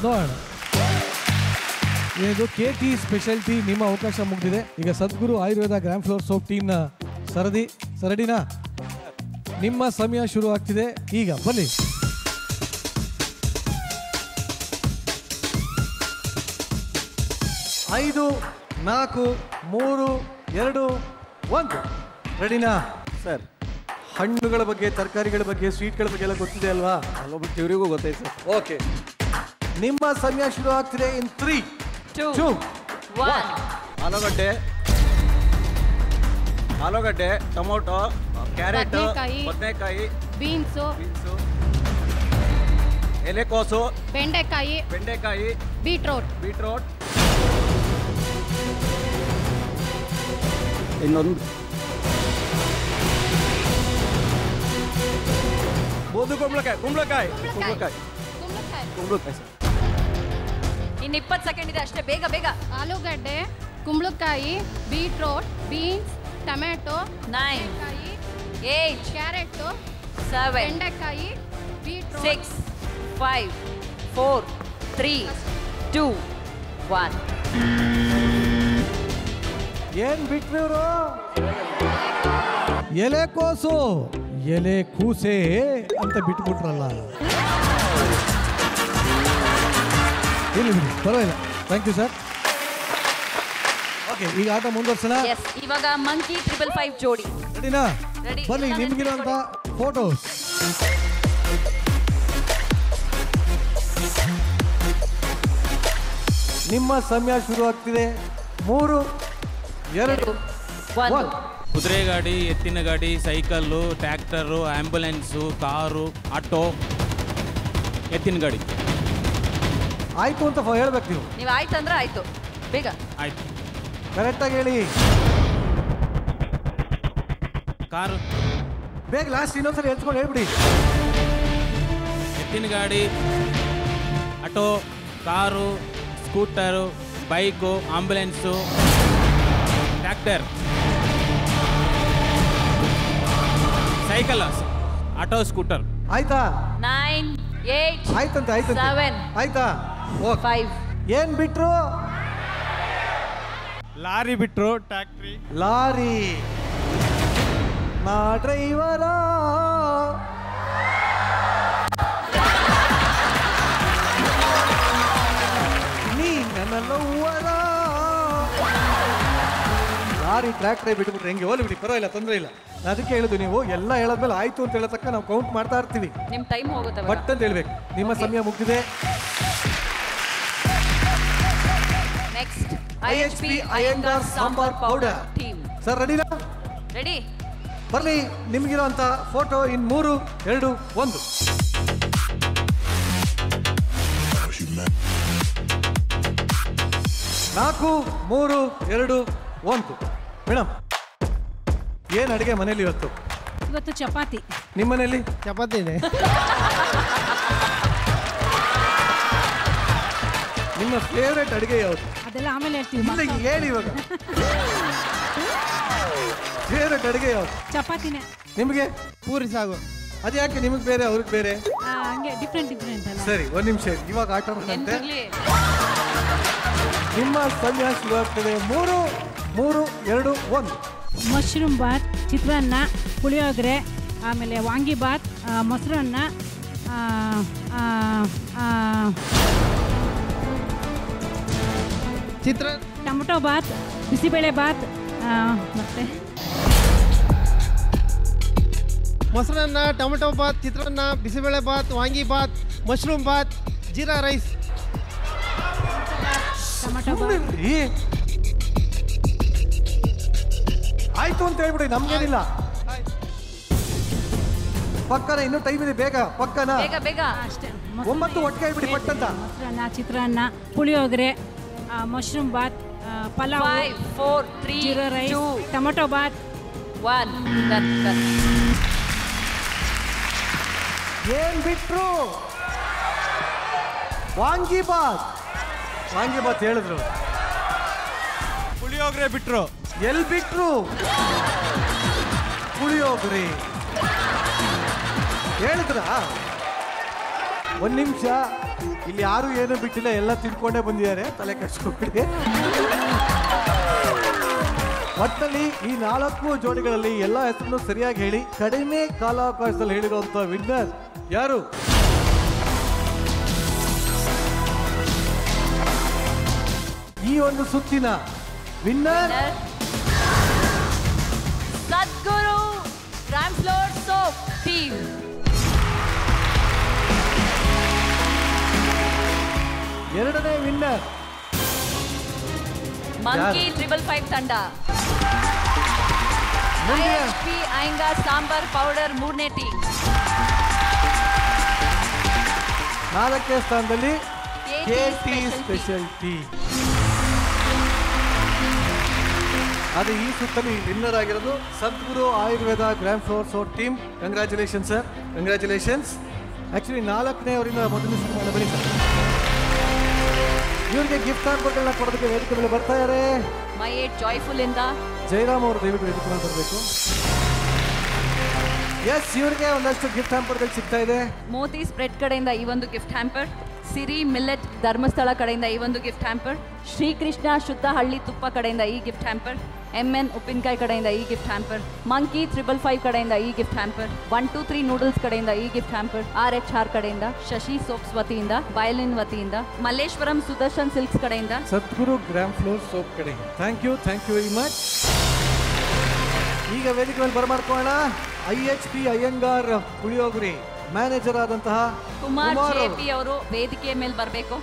ನೋಡೋಣ. ಇದು KT ಸ್ಪೆಷಾಲಿಟಿ ನಿಮ್ಮ ಅವಕಾಶ ಮುಗಿದಿದೆ. ಈಗ ಸದ್ಗುರು ಆಯುರ್ವೇದ ಗ್ರಾಮ್ ಫ್ಲೋರ್ ಸೋಪ್ ಟೀಮ್ನ ಸರಡಿನಾ ನಿಮ್ಮ ಸಮಯ ಶುರು ಆಗ್ತಿದೆ. ಈಗ ಬನ್ನಿ. ಐದು, 4, 3, 2, 1 ರೆಡಿನಾ ಸರ್? ಹಣ್ಣುಗಳ ಬಗ್ಗೆ, ತರಕಾರಿಗಳ ಬಗ್ಗೆ, ಸ್ವೀಟ್ಗಳ ಬಗ್ಗೆ ಎಲ್ಲ ಗೊತ್ತಿದೆ ಅಲ್ವಾ? ಅಲ್ಲೊಬ್ಬಟ್ಟು ಇವರಿಗೂ ಗೊತ್ತಾಯ್ತು ಸರ್. ಓಕೆ, ನಿಮ್ಮ ಸಮಯ ಶುರು ಆಗ್ತಿದೆ. ಇನ್ 3, 2, 1. ಆಲೂಗಡ್ಡೆ, ಟೊಮೊಟೊ, ಕ್ಯಾರೆಟ್, ಬದನೆಕಾಯಿ, ಬದನೆಕಾಯಿ, ಬೀನ್ಸು, ಎಲೆಕೋಸು, ಬೆಂಡೆಕಾಯಿ, ಬೀಟ್ರೋಟ್, ಇನ್ನೊಂದು ಕುಂಬಳಕಾಯಿ ಸರ್. ಇನ್ನು 20 ಸೆಕೆಂಡ್ ಇದೆ ಅಷ್ಟೇ, ಬೇಗ ಬೇಗ. ಆಲೂಗಡ್ಡೆ, ಕುಂಬಳಕಾಯಿ, ಬೀಟ್ರೋಟ್, ಬೀನ್ಸ್, ಟೊಮೆಟೊ, 9, 8, ಕ್ಯಾರೆಟ್, 7, ಬೆಂಡೆಕಾಯಿ, ಬೀಟ್ರೋಟ್, 6, 5, 4, 3, 2, 1. ಏನ್ ಬಿಟ್ರಿ ಇವರು? ಎಲೆಕೋಸು, ಎಲೆ ಕೂಸೆ ಅಂತ ಬಿಟ್ಬಿಟ್ರಲ್ಲ. ಇಲ್ಲಿ ಬಿಡಿ, ಪರವಾಗಿಲ್ಲ. Thank you sir. ಓಕೆ, ಈಗ ಆಟ ಮುಂದುವರ್ಸೋಣ. ಇವಾಗ ಮಂಕಿ 555 ಜೋಡಿ ರೆಡಿನಾ? ಬನ್ನಿ, ನಿಮ್ಗಿರುವಂತ ಫೋಟೋಸ್. ನಿಮ್ಮ ಸಮಯ ಶುರು ಆಗ್ತಿದೆ. 3, 2, 1. ಕುದುರೆ ಗಾಡಿ, ಎತ್ತಿನ ಗಾಡಿ, cycle, tractor, ambulance, car, auto, ಎತ್ತಿನ ಗಾಡಿ. ಆಯ್ತು ಅಂತ ಹೇಳ್ಬೇಕು ನೀವು. ನೀವು ಆಯ್ತು ಅಂದ್ರೆ ಆಯ್ತು, ಬೇಗ. ಆಯ್ತು, ಕರೆಕ್ಟಾಗಿ ಹೇಳಿ. ಕಾರು, ಬೇಗ ಲಾಸ್ಟ್ ಇನ್ನೊಂದ್ಸಲ ಹೇಳ್ಸ್ಕೊಂಡು ಹೇಳ್ಬಿಡಿ. ಎತ್ತಿನ ಗಾಡಿ, auto, car, scooter, bike, ambulance, tractor, cycle, auto, scooter. ಆಯ್ತಾ? 9, 8, ಆಯ್ತಂತೆ 7, ಆಯ್ತಾ? 5. ಏನ್ ಬಿಟ್ರು? ಲಾರಿ ಬಿಟ್ರು, ಟ್ಯಾಕ್ಟ್ರಿ. ಲಾರಿ. ನಾ ಡ್ರೈವರ. ನೀ ನನ್ನ ಲವ್ವರ. ಲಾರಿ, ಟ್ರ್ಯಾಕ್ಟರ್ ಬಿಟ್ಬಿಟ್ರೆ ಹೆಂಗೆ? ಹೋಲಿ ಬಿಡಿ, ಪರವಾಗಿಲ್ಲ, ತೊಂದರೆ ಇಲ್ಲ. ಅದಕ್ಕೆ ಹೇಳುದು, ನೀವು ಎಲ್ಲ ಹೇಳದ್ಮೇಲೆ ಆಯ್ತು ಅಂತ ಹೇಳತಕ್ಕ ನಾವು ಕೌಂಟ್ ಮಾಡ್ತಾ ಇರ್ತೀವಿ. ನಿಮ್ ಟೈಮ್ ಹೋಗುತ್ತೆ, ಬಟ್ ಅಂತ ಹೇಳ್ಬೇಕು. ನಿಮ್ಮ ಸಮಯ ಮುಗಿದಿದೆ. Next IHP Iyengar sambar powder team. Sir ರೆಡಿನಾ? ರೆಡಿ. ಬರ್ಲಿ, ನಿಮ್ಗಿರೋಂಥ ಫೋಟೋ. ಇನ್ 3, 2, 1. ನಾಲ್ಕು, 3, 2, 1. ಮೇಡಮ್, ಏನ್ ಅಡುಗೆ ಮನೇಲಿ ಇವತ್ತು? ಇವತ್ತು ಚಪಾತಿ. ನಿಮ್ಮ ಮನೇಲಿ ಚಪಾತಿ ಇದೆ. ನಿಮ್ಮ ಫೇವ್ರೆಟ್ ಅಡುಗೆ ಯಾವುದು? ಅದೆಲ್ಲ ಆಮೇಲೆ ಹೇಳ್ತೀವಿ. ಹೇಳಿ ಇವಾಗ. ಫೇವ್ರೆಟ್ ಅಡುಗೆ ಯಾವುದು? ಚಪಾತಿನೇ. ನಿಮಗೆ? ಪೂರಿ ಸಾಗು. ಅದ್ಯಾಕೆ ನಿಮಗೆ ಬೇರೆ, ಅವ್ರಿಗೆ ಬೇರೆ? ಹಂಗೆ ಡಿಫ್ರೆಂಟ್ ಅಲ್ಲ. ಸರಿ, ಒಂದು ನಿಮಿಷ ಇವಾಗ ಆಟ ಆಡೋಣಂತೆ. ನಿಮ್ಮ ಸಮಯ ಶುರುವಾಗ್ತದೆ. 3, 2, 1. ಮಶ್ರೂಮ್ ಬಾತ್, ಚಿತ್ರಾನ್ನ, ಪುಳಿಯೋಗರೆ, ಆಮೇಲೆ ವಾಂಗಿ ಬಾತ್, ಮೊಸರನ್ನ, ಟೊಮೊಟೊ ಬಾತ್, ಬಿಸಿಬೇಳೆ ಬಾತ್, ಮತ್ತೆ ಮೊಸರನ್ನ, ಟೊಮೆಟೊ ಬಾತ್, ಚಿತ್ರಾನ್ನ, ಬಿಸಿಬೇಳೆ ಬಾತ್, ವಾಂಗಿ ಬಾತ್, ಮಶ್ರೂಮ್ ಬಾತ್, ಜೀರಾ ರೈಸ್. ಆಯ್ತು ಅಂತ ಹೇಳ್ಬಿಡಿ, ನಮ್ಗೇನಿಲ್ಲ. ಪಕ್ಕನ ಇನ್ನೂ ಟೈಮ್ ಇದೆ, ಬೇಗ ಪಕ್ಕನ. ಬೇಗ ಬೇಗ. 9 ಒಟ್ಟಿಗೆ ಹೇಳ್ಬಿಡಿ ಪಟ್ಟಂತ. ಮೊಸರನ್ನ, ಚಿತ್ರಾನ್ನ, ಪುಳಿಯೋಗರೆ, ಮಶ್ರೂಮ್ ಬಾತ್, ಪಲಾವ್, 5, 4, 3, ಜೀರಾ ರೈಸ್, 2, ಟೊಮೊಟೊ ಬಾತ್, 1. Done. ಏನ್ ಬಿಟ್ರು? ವಾಂಗಿ ಬಾತ್. ವಾಂಗಿ ಬಾತ್ ಹೇಳಿದ್ರು. ಪುಳಿಯೋಗರೆ ಬಿಟ್ರು. ಎಲ್ಲಿ ಬಿಟ್ರು? ಪುಳಿಯೋಗರೆ ಹೇಳಿದ್ರ? ಒಂದ್ ನಿಮಿಷ, ಇಲ್ಲಿ ಯಾರು ಏನು ಬಿಟ್ಟಿಲ್ಲ, ಎಲ್ಲ ತಿನ್ಕೊಂಡೇ ಬಂದಿದ್ದಾರೆ, ತಲೆ ಕೆಡಿಸ್ಕೊಬಿಡಿ. ಒಟ್ಟಲ್ಲಿ ಈ 4 ಜೋಡಿಗಳಲ್ಲಿ ಎಲ್ಲ ಹೆಸರನ್ನು ಸರಿಯಾಗಿ ಹೇಳಿ ಕಡಿಮೆ ಕಾಲಾವಕಾಶದಲ್ಲಿ ಹೇಳಿರುವಂತ ವಿನ್ನರ್ ಯಾರು? ಈ ಒಂದು ಸುತ್ತಿನ ವಿನ್ನರ್ ಸದ್ಗುರು ಗ್ರಾಂಡ್ ಫ್ಲೋರ್ ಸೋಪ್ ಟೀಮ್. ಎರಡನೇ ವಿನ್ನರ್ ಮಂಕಿ 555 ತಂಡ. IHP ಅಯ್ಯಂಗಾರ್ ಸಾಂಬಾರ್ ಪೌಡರ್ 3ನೇ ಟೀಮ್. 4ನೇ ಸ್ಥಾನದಲ್ಲಿ KT ಸ್ಪೆಷಲ್ ಟೀ. ಅದು ಈ ಸುತ್ತಲೂ ವಿನ್ನರ್ ಆಗಿರೋದು Sadguru Ayurveda grand floor soap team. Congratulation sir, congratulations. Actually 4ನೇ ಅವರಿಂದ ಮೊದಲನೇ ಸ್ಥಾನ ಬನ್ನಿ ಸರ್. ಇವರಿಗೆ ಗಿಫ್ಟ್ ಹ್ಯಾಂಪರ್ಗಳನ್ನ ಕೊಡೋದಕ್ಕೆ ವೇದಿಕೆ ಮೇಲೆ ಬರ್ತಾ ಇದ್ದಾರೆ. ಮೈ ಏಟ್ ಜಾಯ್ಫುಲ್ ಇಂದ ಜಯರಾಮ್ ಅವರು ದಯವಿಟ್ಟು ವೇದಿಕೆ ಮೇಲೆ ಬರಬೇಕು. ಎಸ್, ಇವರಿಗೆ ಒಂದಷ್ಟು ಗಿಫ್ಟ್ ಹ್ಯಾಂಪರ್ಗಳು ಸಿಗ್ತಾ ಇದೆ. ಮೋತಿ ಸ್ಪ್ರೆಡ್ ಕಡೆಯಿಂದ ಈ ಒಂದು ಗಿಫ್ಟ್ ಹ್ಯಾಂಪರ್. ಸಿರಿ ಮಿಲ್ಲೆಟ್ ಧರ್ಮಸ್ಥಳ ಕಡೆಯಿಂದ ಈ ಒಂದು ಗಿಫ್ಟ್ ಹ್ಯಾಂಪರ್. ಶ್ರೀಕೃಷ್ಣ ಶುದ್ಧ ಹಳ್ಳಿ ತುಪ್ಪ ಕಡೆಯಿಂದ ಈ ಗಿಫ್ಟ್ ಹ್ಯಾಂಪರ್. MN ಉಪ್ಪಿನಕಾಯಿ ಕಡೆಯಿಂದ ಈ ಗಿಫ್ಟ್ ಹ್ಯಾಂಪರ್. ಮಂಕಿ 555 ಕಡೆಯಿಂದ ಈ ಗಿಫ್ಟ್ ಹ್ಯಾಂಪರ್. 123 ನೂಡಲ್ಸ್ ಕಡೆಯಿಂದ ಈ ಗಿಫ್ಟ್ ಹ್ಯಾಂಪರ್. RH ಕಡೆಯಿಂದ, ಶಶಿ ಸೋಪ್ಸ್ ವತಿಯಿಂದ, ಬಯಲಿನ್ ವತಿಯಿಂದ, ಮಲ್ಲೇಶ್ವರಂ ಸುದರ್ಶನ್ ಸಿಲ್ಕ್ಸ್ ಕಡೆಯಿಂದ, ಸದ್ಗುರು ಗ್ರಾಂಡ್ ಫ್ಲೋರ್ ಸೋಪ್ ಕಡೆಯಿಂದ. Thank you very much. ಈಗ ವೇದಿಕೆ ಮೇಲೆ ಬರಮಾಡ್ಕೋಣ IHP ಅಯ್ಯಂಗಾರ್ ಪುಳಿಯೋಗರೆ ಮ್ಯಾನೇಜರ್ ಆದಂತಹ ಕುಮಾರ್ JP ಅವರು ವೇದಿಕೆಯ ಮೇಲೆ ಬರಬೇಕು.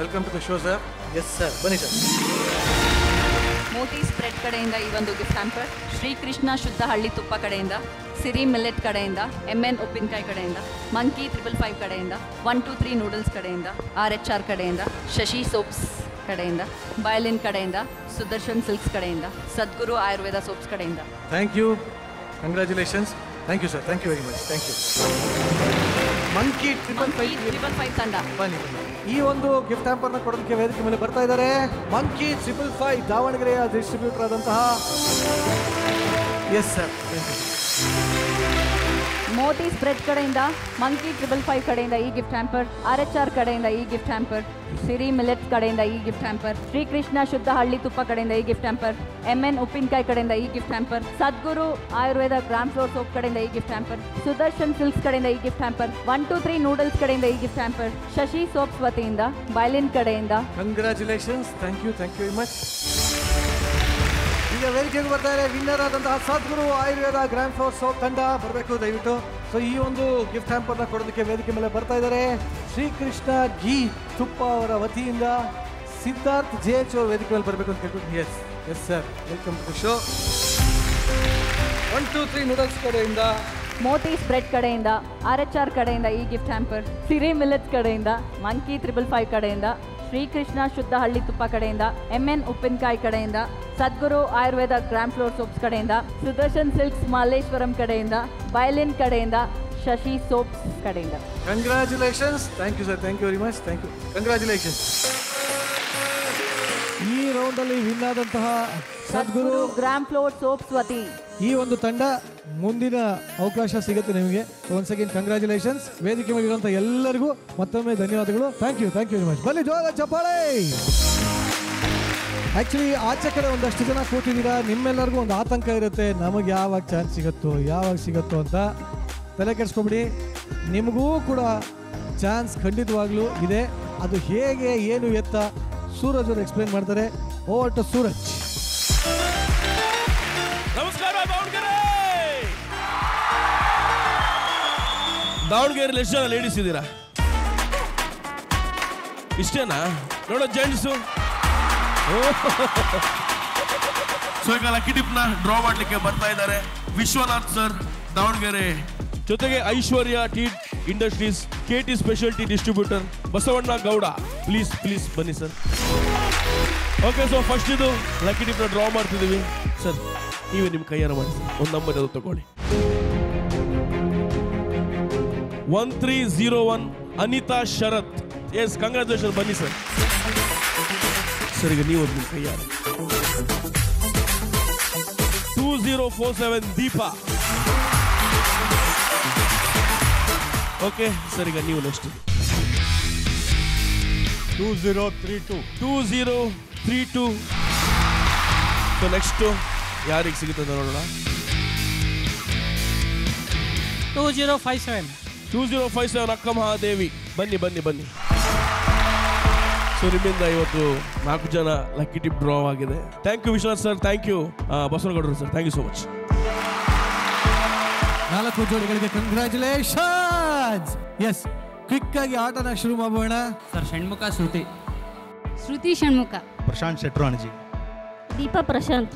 Welcome to the show sir. Yes sir, ಬನ್ನಿ ಸರ್. ಮೋತಿ ಸ್ಪ್ರೆಡ್ ಕಡೆಯಿಂದ ಈ ಒಂದು ಗಿಫ್ಟ್ ಹ್ಯಾಂಪರ್. ಶ್ರೀಕೃಷ್ಣ ಶುದ್ಧ ಹಳ್ಳಿ ತುಪ್ಪ ಕಡೆಯಿಂದ, ಸಿರಿ ಮಿಲ್ಲೆಟ್ ಕಡೆಯಿಂದ, MN ಉಪ್ಪಿನಕಾಯಿ ಕಡೆಯಿಂದ, ಮಂಕಿ 555 ಕಡೆಯಿಂದ, 123 ನೂಡಲ್ಸ್ ಕಡೆಯಿಂದ, RH ಕಡೆಯಿಂದ, ಶಶಿ ಸೋಪ್ಸ್ ಕಡೆಯಿಂದ, ಬಯಲಿನ್ ಕಡೆಯಿಂದ, ಸುದರ್ಶನ್ ಸಿಲ್ಕ್ಸ್ ಕಡೆಯಿಂದ, ಸದ್ಗುರು ಆಯುರ್ವೇದ ಸೋಪ್ಸ್ ಕಡೆಯಿಂದ. Thank you, congratulations. Thank you sir, thank you very much. Thank you. Monkey 555 ತಂಡ ಬನ್ನಿ. ಈ ಒಂದು ಗಿಫ್ಟ್ ಹ್ಯಾಂಪರ್ನ ಕೊಡೋದಕ್ಕೆ ವೇದಿಕೆ ಮೇಲೆ ಬರ್ತಾ ಇದ್ದಾರೆ ಮಂಕಿ 555 ದಾವಣಗೆರೆಯ ಡಿಸ್ಟ್ರಿಬ್ಯೂಟರ್ ಆದಂತಹ ಎಸ್ ಸರ್. ಮೋತಿ ಸ್ಪ್ರೆಡ್ ಕಡೆಯಿಂದ, ಮಂಕಿ 555 ಕಡೆಯಿಂದ ಈ ಗಿಫ್ಟ್ ಹ್ಯಾಂಪರ್, RH ಕಡೆಯಿಂದ ಈ ಗಿಫ್ಟ್ ಹ್ಯಾಂಪರ್, ಸಿರಿ ಮಿಲೆಟ್ಸ್ ಕಡೆಯಿಂದ ಈ ಗಿಫ್ಟ್ ಹ್ಯಾಂಪರ್, ಶ್ರೀಕೃಷ್ಣ ಶುದ್ಧ ಹಳ್ಳಿ ತುಪ್ಪ ಕಡೆಯಿಂದ ಈ ಗಿಫ್ಟ್ ಹ್ಯಾಂಪರ್, MN ಉಪ್ಪಿನಕಾಯಿ ಕಡೆಯಿಂದ ಈ ಗಿಫ್ಟ್ ಹ್ಯಾಂಪರ್, ಸದ್ಗುರು ಆಯುರ್ವೇದ ಗ್ರಾಂಡ್ ಫ್ಲೋರ್ ಸೋಪ್ ಕಡೆಯಿಂದ ಈ ಗಿಫ್ಟ್ ಹ್ಯಾಂಪರ್, ಸುದರ್ಶನ್ ಸಿಲ್ಕ್ಸ್ ಕಡೆಯಿಂದ ಈ ಗಿಫ್ಟ್ ಹ್ಯಾಂಪರ್, 123 ನೂಡಲ್ಸ್ ಕಡೆಯಿಂದ ಈ ಗಿಫ್ಟ್ ಹ್ಯಾಂಪರ್, ಶಶಿ ಸೋಪ್ಸ್ ವತಿಯಿಂದ, ಬಯಲಿನ್ ಕಡೆಯಿಂದ. Congratulations. Thank you very much. ಈಗ ವೇದಿಕೆಗೆ ಬರ್ತಾ ಇದೆ ವಿನ್ನರ್ ಆದಂತಹ Sadguru Ayurveda grand floor soap ತಂಡ ಬರಬೇಕು ದಯವಿಟ್ಟು. ಸೊ ಈ ಒಂದು ಗಿಫ್ಟ್ ಹ್ಯಾಂಪರ್ನ ಕೊಡೋದಕ್ಕೆ ವೇದಿಕೆ ಮೇಲೆ ಬರ್ತಾ ಇದ್ದಾರೆ ಶ್ರೀಕೃಷ್ಣ ಘೀ ತುಪ್ಪ ಅವರ ವತಿಯಿಂದ ಸಿದ್ಧಾರ್ಥ್ JH ಅವರು ವೇದಿಕೆ ಮೇಲೆ ಬರಬೇಕು ಅಂತ ಕೇಳ್ಕೊಂಡು. Yes yes sir, welcome to show. 123 noodles ಕಡೆಯಿಂದ, ಮೋತಿ ಸ್ಪ್ರೆಡ್ ಕಡೆಯಿಂದ, RH ಕಡೆಯಿಂದ ಈ ಗಿಫ್ಟ್ ಹ್ಯಾಂಪರ್, ಸಿರಿ ಮಿಲೆಟ್ಸ್ ಕಡೆಯಿಂದ, ಮಂಕಿ 555 ಕಡೆಯಿಂದ, ಶ್ರೀಕೃಷ್ಣ ಶುದ್ಧ ಹಳ್ಳಿ ತುಪ್ಪ ಕಡೆಯಿಂದ, MN ಉಪ್ಪಿನಕಾಯಿ ಕಡೆಯಿಂದ, Sadguru Ayurveda grand floor soaps ಕಡೆಯಿಂದ, ಸುದರ್ಶನ್ ಸಿಲ್ಕ್ಸ್ ಮಲ್ಲೇಶ್ವರಂ ಕಡೆಯಿಂದ, ಬಯಲಿನ್ ಕಡೆಯಿಂದ, ಶಶಿ ಸೋಪ್ಸ್ ಕಡೆಯಿಂದ. Congratulations. Thank you sir, thank you very much. Thank you, congratulations. ಈ ರೌಂಡಲ್ಲಿ ವಿನ್ ಆದಂತಹ ಸದ್ಗುರು ಗ್ರಾಂಡ್ ಫ್ಲೋರ್ ಸೋಪ್ಸ್ ವತಿ ಈ ಒಂದು ತಂಡ ಮುಂದಿನ ಅವಕಾಶ ಸಿಗುತ್ತೆ ನಿಮಗೆ. Once again congratulations. ವೇದಿಕೆ ಮೇಲೆ ಇರುವಂಥ ಎಲ್ಲರಿಗೂ ಮತ್ತೊಮ್ಮೆ ಧನ್ಯವಾದಗಳು. Thank you very much. ಬನ್ನಿ ಜೋರ ಚಪ್ಪಾಳೆ. ಆ್ಯಕ್ಚುಲಿ ಆಚೆ ಕಡೆ ಒಂದಷ್ಟು ಜನ ಕೂತಿದ್ದೀರಾ, ನಿಮ್ಮೆಲ್ಲರಿಗೂ ಒಂದು ಆತಂಕ ಇರುತ್ತೆ, ನಮಗೆ ಯಾವಾಗ ಚಾನ್ಸ್ ಸಿಗುತ್ತೋ ಅಂತ. ತಲೆ ಕೆಡಿಸ್ಕೊಬಿಡಿ, ನಿಮಗೂ ಕೂಡ ಚಾನ್ಸ್ ಖಂಡಿತವಾಗ್ಲೂ ಇದೆ. ಅದು ಹೇಗೆ ಏನು ಎತ್ತ ಸೂರಜ್ ಅವರು ಎಕ್ಸ್ಪ್ಲೇನ್ ಮಾಡ್ತಾರೆ. Over to Suraj. ನಮಸ್ಕಾರ ದಾವಣಗೆರೆಯಲ್ಲಿ ಎಷ್ಟು ಜನ ಲೇಡೀಸ್ ಇದ್ದೀರಾ? ಇಷ್ಟೇನಾ? ನೋಡೋ ಜೆಂಟ್ಸು. ಸೊ ಈಗ ಲಕ್ಕಿ ಟಿಪ್ ನ ಡ್ರಾ ಮಾಡ್ಲಿಕ್ಕೆ ಬರ್ತಾ ಇದ್ದಾರೆ ವಿಶ್ವನಾಥ್ ಸರ್ ದಾವಣಗೆರೆ, ಜೊತೆಗೆ Aishwarya tea industries KT special tea distributor Basavanna Gowda. Please ಬನ್ನಿ ಸರ್. ಓಕೆ, ಸೊ ಫಸ್ಟ್ ಇದು ಲಕ್ಕಿ ಟಿಪ್ ನ ಡ್ರಾ ಮಾಡ್ತಿದ್ದೀವಿ ಸರ್. ನೀವೇ ನಿಮ್ಮ ಕೈಯಾರ ಮಾಡಿ ಸರ್. ಒಂದು ನಂಬರ್ ಅದು ತಗೊಳ್ಳಿ. 1301 ಅನಿತಾ ಶರತ್. Yes, congratulation. ಬನ್ನಿ ಸರ್. ಸರ್ ಈಗ ನೀವು ನಿಮ್ಮ ಕೈಯಾರ 2047 ದೀಪಾ. ಓಕೆ ಸರ್, ಈಗ ನೀವು ನೆಕ್ಸ್ಟ್ 2032. ಸೊ ನೆಕ್ಸ್ಟ್ ಯಾರಿಗೆ ಸಿಗುತ್ತದೆ ನೋಡೋಣ. 2057 ಅಕ್ಕ ಮಹಾದೇವಿ. ಬನ್ನಿ. ಸೊ ನಿಮ್ಮಿಂದ ಇವತ್ತು 4 ಜನ ಲಕ್ಕಿ ಟಿಪ್ ಡ್ರಾ ಆಗಿದೆ. Thank you Vishwanath sir, thank you ಬಸವನಗೌಡರು sir, thank you so much. 4 ಜೋಡಿಗಳಿಗೆ ಕಂಗ್ರ್ಯಾಚುಲೇಷನ್ಸ್. ಎಸ್, ಕ್ವಿಕ್ ಆಗಿ ಆಟನ ಶುರು ಮಾಡೋಣ. ಸರ್ ಷಣ್ಮುಖ ಶ್ರುತಿ. ಶ್ರುತಿ ಷಣ್ಮುಖ. ಪ್ರಶಾಂತ್ ಶೆಟ್ರಾಣಜಿ. ದೀಪಾ ಪ್ರಶಾಂತ್.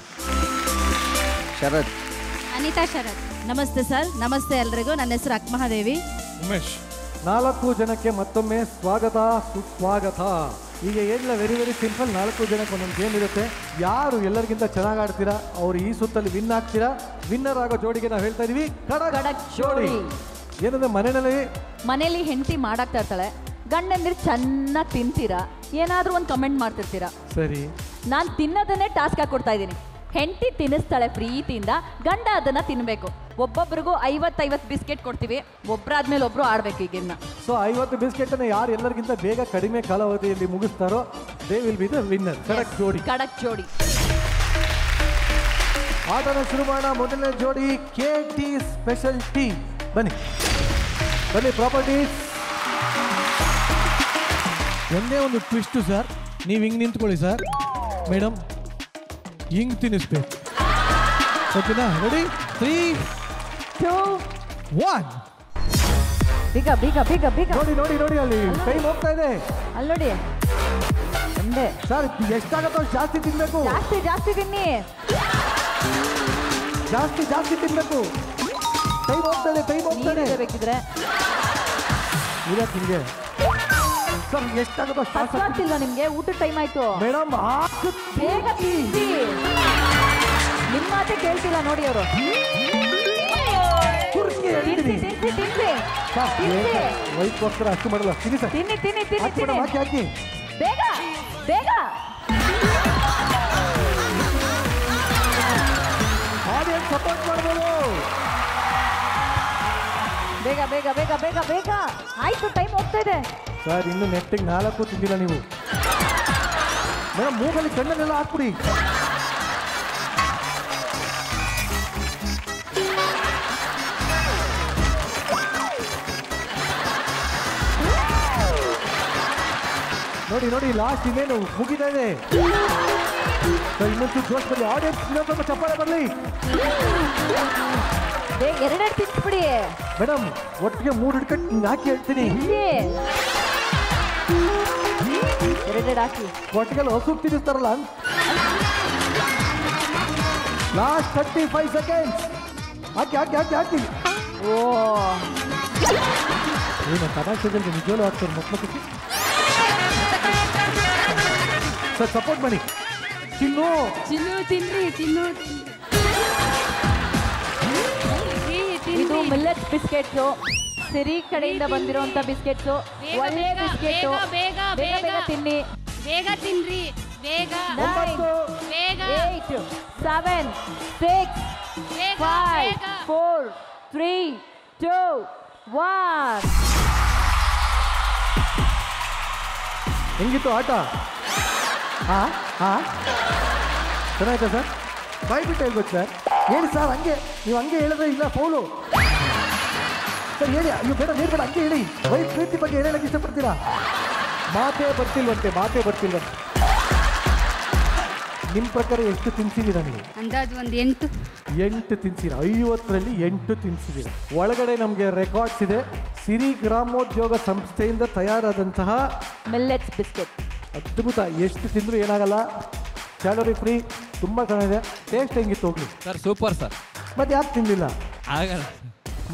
ಶರತ್. ಅನಿತಾ ಶರತ್. ನಮಸ್ತೆ ಸರ್, ನಮಸ್ತೆ ಎಲ್ರಿಗೂ. ನನ್ನ ಹೆಸರು ಅಕ್ಮಹಾದೇವಿ. ಉಮೇಶ್. 4 ಜನಕ್ಕೆ ಮತ್ತೊಮ್ಮೆ ಸ್ವಾಗತ ಸುಸ್ವಾಗತ. ಈಗ ಏನಿಲ್ಲ, ವೆರಿ ವೆರಿ ಸಿಂಪಲ್. 4 ಜನಕ್ಕೆ ಒಂದೊಂದು ಗೇಮ್ ಇರುತ್ತೆ. ಯಾರು ಎಲ್ಲರಿಗಿಂತ ಚೆನ್ನಾಗಿ ಆಡ್ತೀರಾ ಅವ್ರು ಈ ಸುತ್ತಲ್ಲಿ ವಿನ್ ಆಗ್ತೀರಾ. ವಿನ್ನರ್ ಆಗೋ ಜೋಡಿಗೆ ನಾವು ಹೇಳ್ತಾ ಇದೀವಿ ಕಡಕ್ ಜೋಡಿ. ಏನಂದ್ರೆ ಮನೇಲಿ ಹೆಂಡತಿ ಮಾಡಾಕ್ತಾ ಇರ್ತಾಳೆ, ಗಂಡಂದಿರು ಚೆನ್ನಾಗಿ ತಿಂತೀರಾ, ಏನಾದ್ರೂ ಒಂದು ಕಮೆಂಟ್ ಮಾಡ್ತಿರ್ತೀರಾ. ಸರಿ, ನಾನು ತಿನ್ನೋದನ್ನೇ ಟಾಸ್ಕ್ ಆಗಿ ಕೊಡ್ತಾ ಇದ್ದೀನಿ. ಹೆಂಡತಿ ತಿನ್ನಿಸ್ತಾಳೆ ಪ್ರೀತಿಯಿಂದ, ಗಂಡ ಅದನ್ನ ತಿನ್ಬೇಕು. ಒಬ್ಬೊಬ್ರಿಗೂ 50 ಬಿಸ್ಕೆಟ್ ಕೊಡ್ತೀವಿ, ಒಬ್ಬರಾದ್ಮೇಲೆ ಒಬ್ರು ಆಡ್ಬೇಕು ಈ ಗೇಮ್ನ. ಸೊ 50 ಬಿಸ್ಕೆಟ್ ಅನ್ನ ಯಾರು ಎಲ್ಲರಿಗಿಂತ ಬೇಗ ಕಡಿಮೆ ಕಾಲಾವಧಿಯಲ್ಲಿ ಮುಗಿಸ್ತಾರೋ they will be the winner. ಕಡಕ್ ಜೋಡಿ. ಆಟನ ಶುರು ಮಾಡೋಣ. ಮೊದಲನೇ ಜೋಡಿ KT ಸ್ಪೆಷಲ್ ಟೀ. ಬನ್ನಿ ಪ್ರಾಪರ್ಟೀಸ್. ಒಂದೇ ಒಂದು ಟ್ವಿಸ್ಟು ಸರ್, ನೀವು ಹಿಂಗೆ ನಿಂತ್ಕೊಳ್ಳಿ ಸರ್. ಮೇಡಮ್ ಹಿಂಗೆ ತಿನ್ನಿಸ್ಬೇಕು, ಓಕೆನಾ? ರೆಡಿ? 3, 2, 1. ಬೇಗ ನೋಡಿ ಅಲ್ಲಿ ಟೈಮ್ ಹೋಗ್ತಾ ಇದೆ. ಅಲ್ಲಿ ನೋಡಿ ಒಂದೇ ಸರ್, ಎಷ್ಟಾಗತ್ತೋ ಜಾಸ್ತಿ ತಿನ್ಬೇಕು. ಜಾಸ್ತಿ ತಿನ್ನಿ. ಜಾಸ್ತಿ ತಿನ್ಬೇಕು. ಟೈಮ್ ಹೋಗ್ತದೆ ಬೇಕಿದ್ರೆ ನಿಮಗೆ ಸರ್ ಎಷ್ಟಾಗತ್ತೋ ಆಗ್ತಿಲ್ಲ ನಿಮ್ಗೆ. ಊಟದ ಟೈಮ್ ಆಯ್ತು ಮೇಡಮ್. ಬೇಗ ತಿನ್ಸಿ. ನಿಮ್ಮ ಮಾತೆ ಕೇಳ್ತಿಲ್ಲ ನೋಡಿ ಅವರು. ವೈಟ್ಗೋಸ್ಕರ ಅಷ್ಟು ಮಾಡಲ್ಲ. ತಿನ್ನಿ ಸರ್, ತಿನ್ನಿ. ಹಾಕಿ ಬೇಗ ಆಡಿಯನ್ಸ್ ಸಪೋರ್ಟ್ ಮಾಡ್ಬೋದು. ಬೇಗ ಆಯ್ತು, ಟೈಮ್ ಹೋಗ್ತಾ ಇದೆ ಸರ್. ಇನ್ನು ನೆಟ್ಟಿಗೆ 4 ತಿಂದಿಲ್ಲ ನೀವು. ಮೇಡಮ್ ಮೂಗಲ್ಲಿ ಕಣ್ಣನ್ನೆಲ್ಲ ಹಾಕ್ಬಿಡಿ. ನೋಡಿ ಲಾಸ್ಟ್ ಇನ್ನೇನು ಮುಗಿತಾ ಇದೆ. ಇನ್ನೊಂದು ಜೋಶ್ ಬರಲಿ. ಆಡಿಯನ್ಸ್ ಇನ್ನೊಂದು ಚಪ್ಪಾಳೆ ಬರಲಿ. ಎರಡೆರಡು ತಿನ್ಸ್ಬಿಡಿ ಮೇಡಮ್. ಒಟ್ಟಿಗೆ 3 ಹಿಡ್ಕೊಂಡು ಹಿಂಗೆ ಹಾಕಿ ಹೇಳ್ತೀನಿ. ಎರಡೆರಡು ಹಾಕಿ ಒಟ್ಟಿಗೆಲ್ಲ ಹಸು ತಿನ್ನಿಸ್ತಾರಲ್ಲ. Last 35 seconds. ಹಾಕಿ. ಓ ಏನು ತಮಾಷೆಗಳಿಗೆ ನಿಜವೂ ಆಗ್ತಾರೆ ಮಕ್ಕಳಿಗೆ. ಸರ್ ಸಪೋರ್ಟ್ ಮಾಡಿ. ಚಿನ್ನು ತಿನ್ರಿ. ಇದು ಮಿಲ್ಲೆಟ್ ಬಿಸ್ಕೆಟ್ಸು, ಸಿರಿ ಕಡೆಯಿಂದ ಬಂದಿರುವಂತ ಬಿಸ್ಕೆಟ್ಸು. ಒಳ್ಳೆ ಬಿಸ್ಕೆಟ್. ಬೇಗ ತಿನ್ನಿ. ಬೇಗ ತಿನ್ರಿ. 9, 8, 7, 6, 5, 4, 3, 2, 1. ಹೆಂಗಿತ್ತು ಆಟ? ಚೆನ್ನಾಯ್ತಾ ಸರ್? ಬಾಯ್ಬಿಟ್ಟು ಹೇಳ್ಬೇಕು ಸರ್. ಹೇಳಿ ಸರ್. ನೀವು ಹಂಗೆ ಹೇಳಿದ್ರೆ ಇಲ್ಲ ಫೌಲು ಸರ್. ಹೇಳಿ. ನೀವು ಬೇಡ ಹಂಗೆ ಹೇಳಿ. ವೈಫ್ ಪ್ರೀತಿ ಬಗ್ಗೆ ಹೇಳಕ್ಕೆ ಇಷ್ಟಪಡ್ತೀರಾ? ಮಾತೇ ಬರ್ತಿಲ್ವಂತೆ. ನಿಮ್ಮ ಪ್ರಕಾರ ಎಷ್ಟು ತಿನ್ಸಿದ್ದೀರಾ ನೀವು? ಅಂದಾಜು ಒಂದು 8 ತಿನ್ಸಿದ್ದೀರಾ. 50ರಲ್ಲಿ 8 ತಿನ್ಸಿದ್ದೀರಾ. ಒಳಗಡೆ ನಮಗೆ ರೆಕಾರ್ಡ್ಸ್ ಇದೆ. ಸಿರಿ ಗ್ರಾಮೋದ್ಯೋಗ ಸಂಸ್ಥೆಯಿಂದ ತಯಾರಾದಂತಹ ಮಿಲ್ಲೆಟ್ಸ್ ಬಿಸ್ಕೆಟ್. ಅದ್ಭುತ. ಎಷ್ಟು ತಿಂದರೂ ಏನಾಗಲ್ಲ. Calorie free. ತುಂಬ ಚೆನ್ನಾಗಿದೆ. ಟೇಸ್ಟ್ ಹೆಂಗಿತ್ತು ಹೋಗ್ಲಿ ಸರ್? Super sir. ಮತ್ತೆ ಯಾಕೆ ತಿನ್ನಲಿಲ್ಲ? ಆಗಲ್ಲ.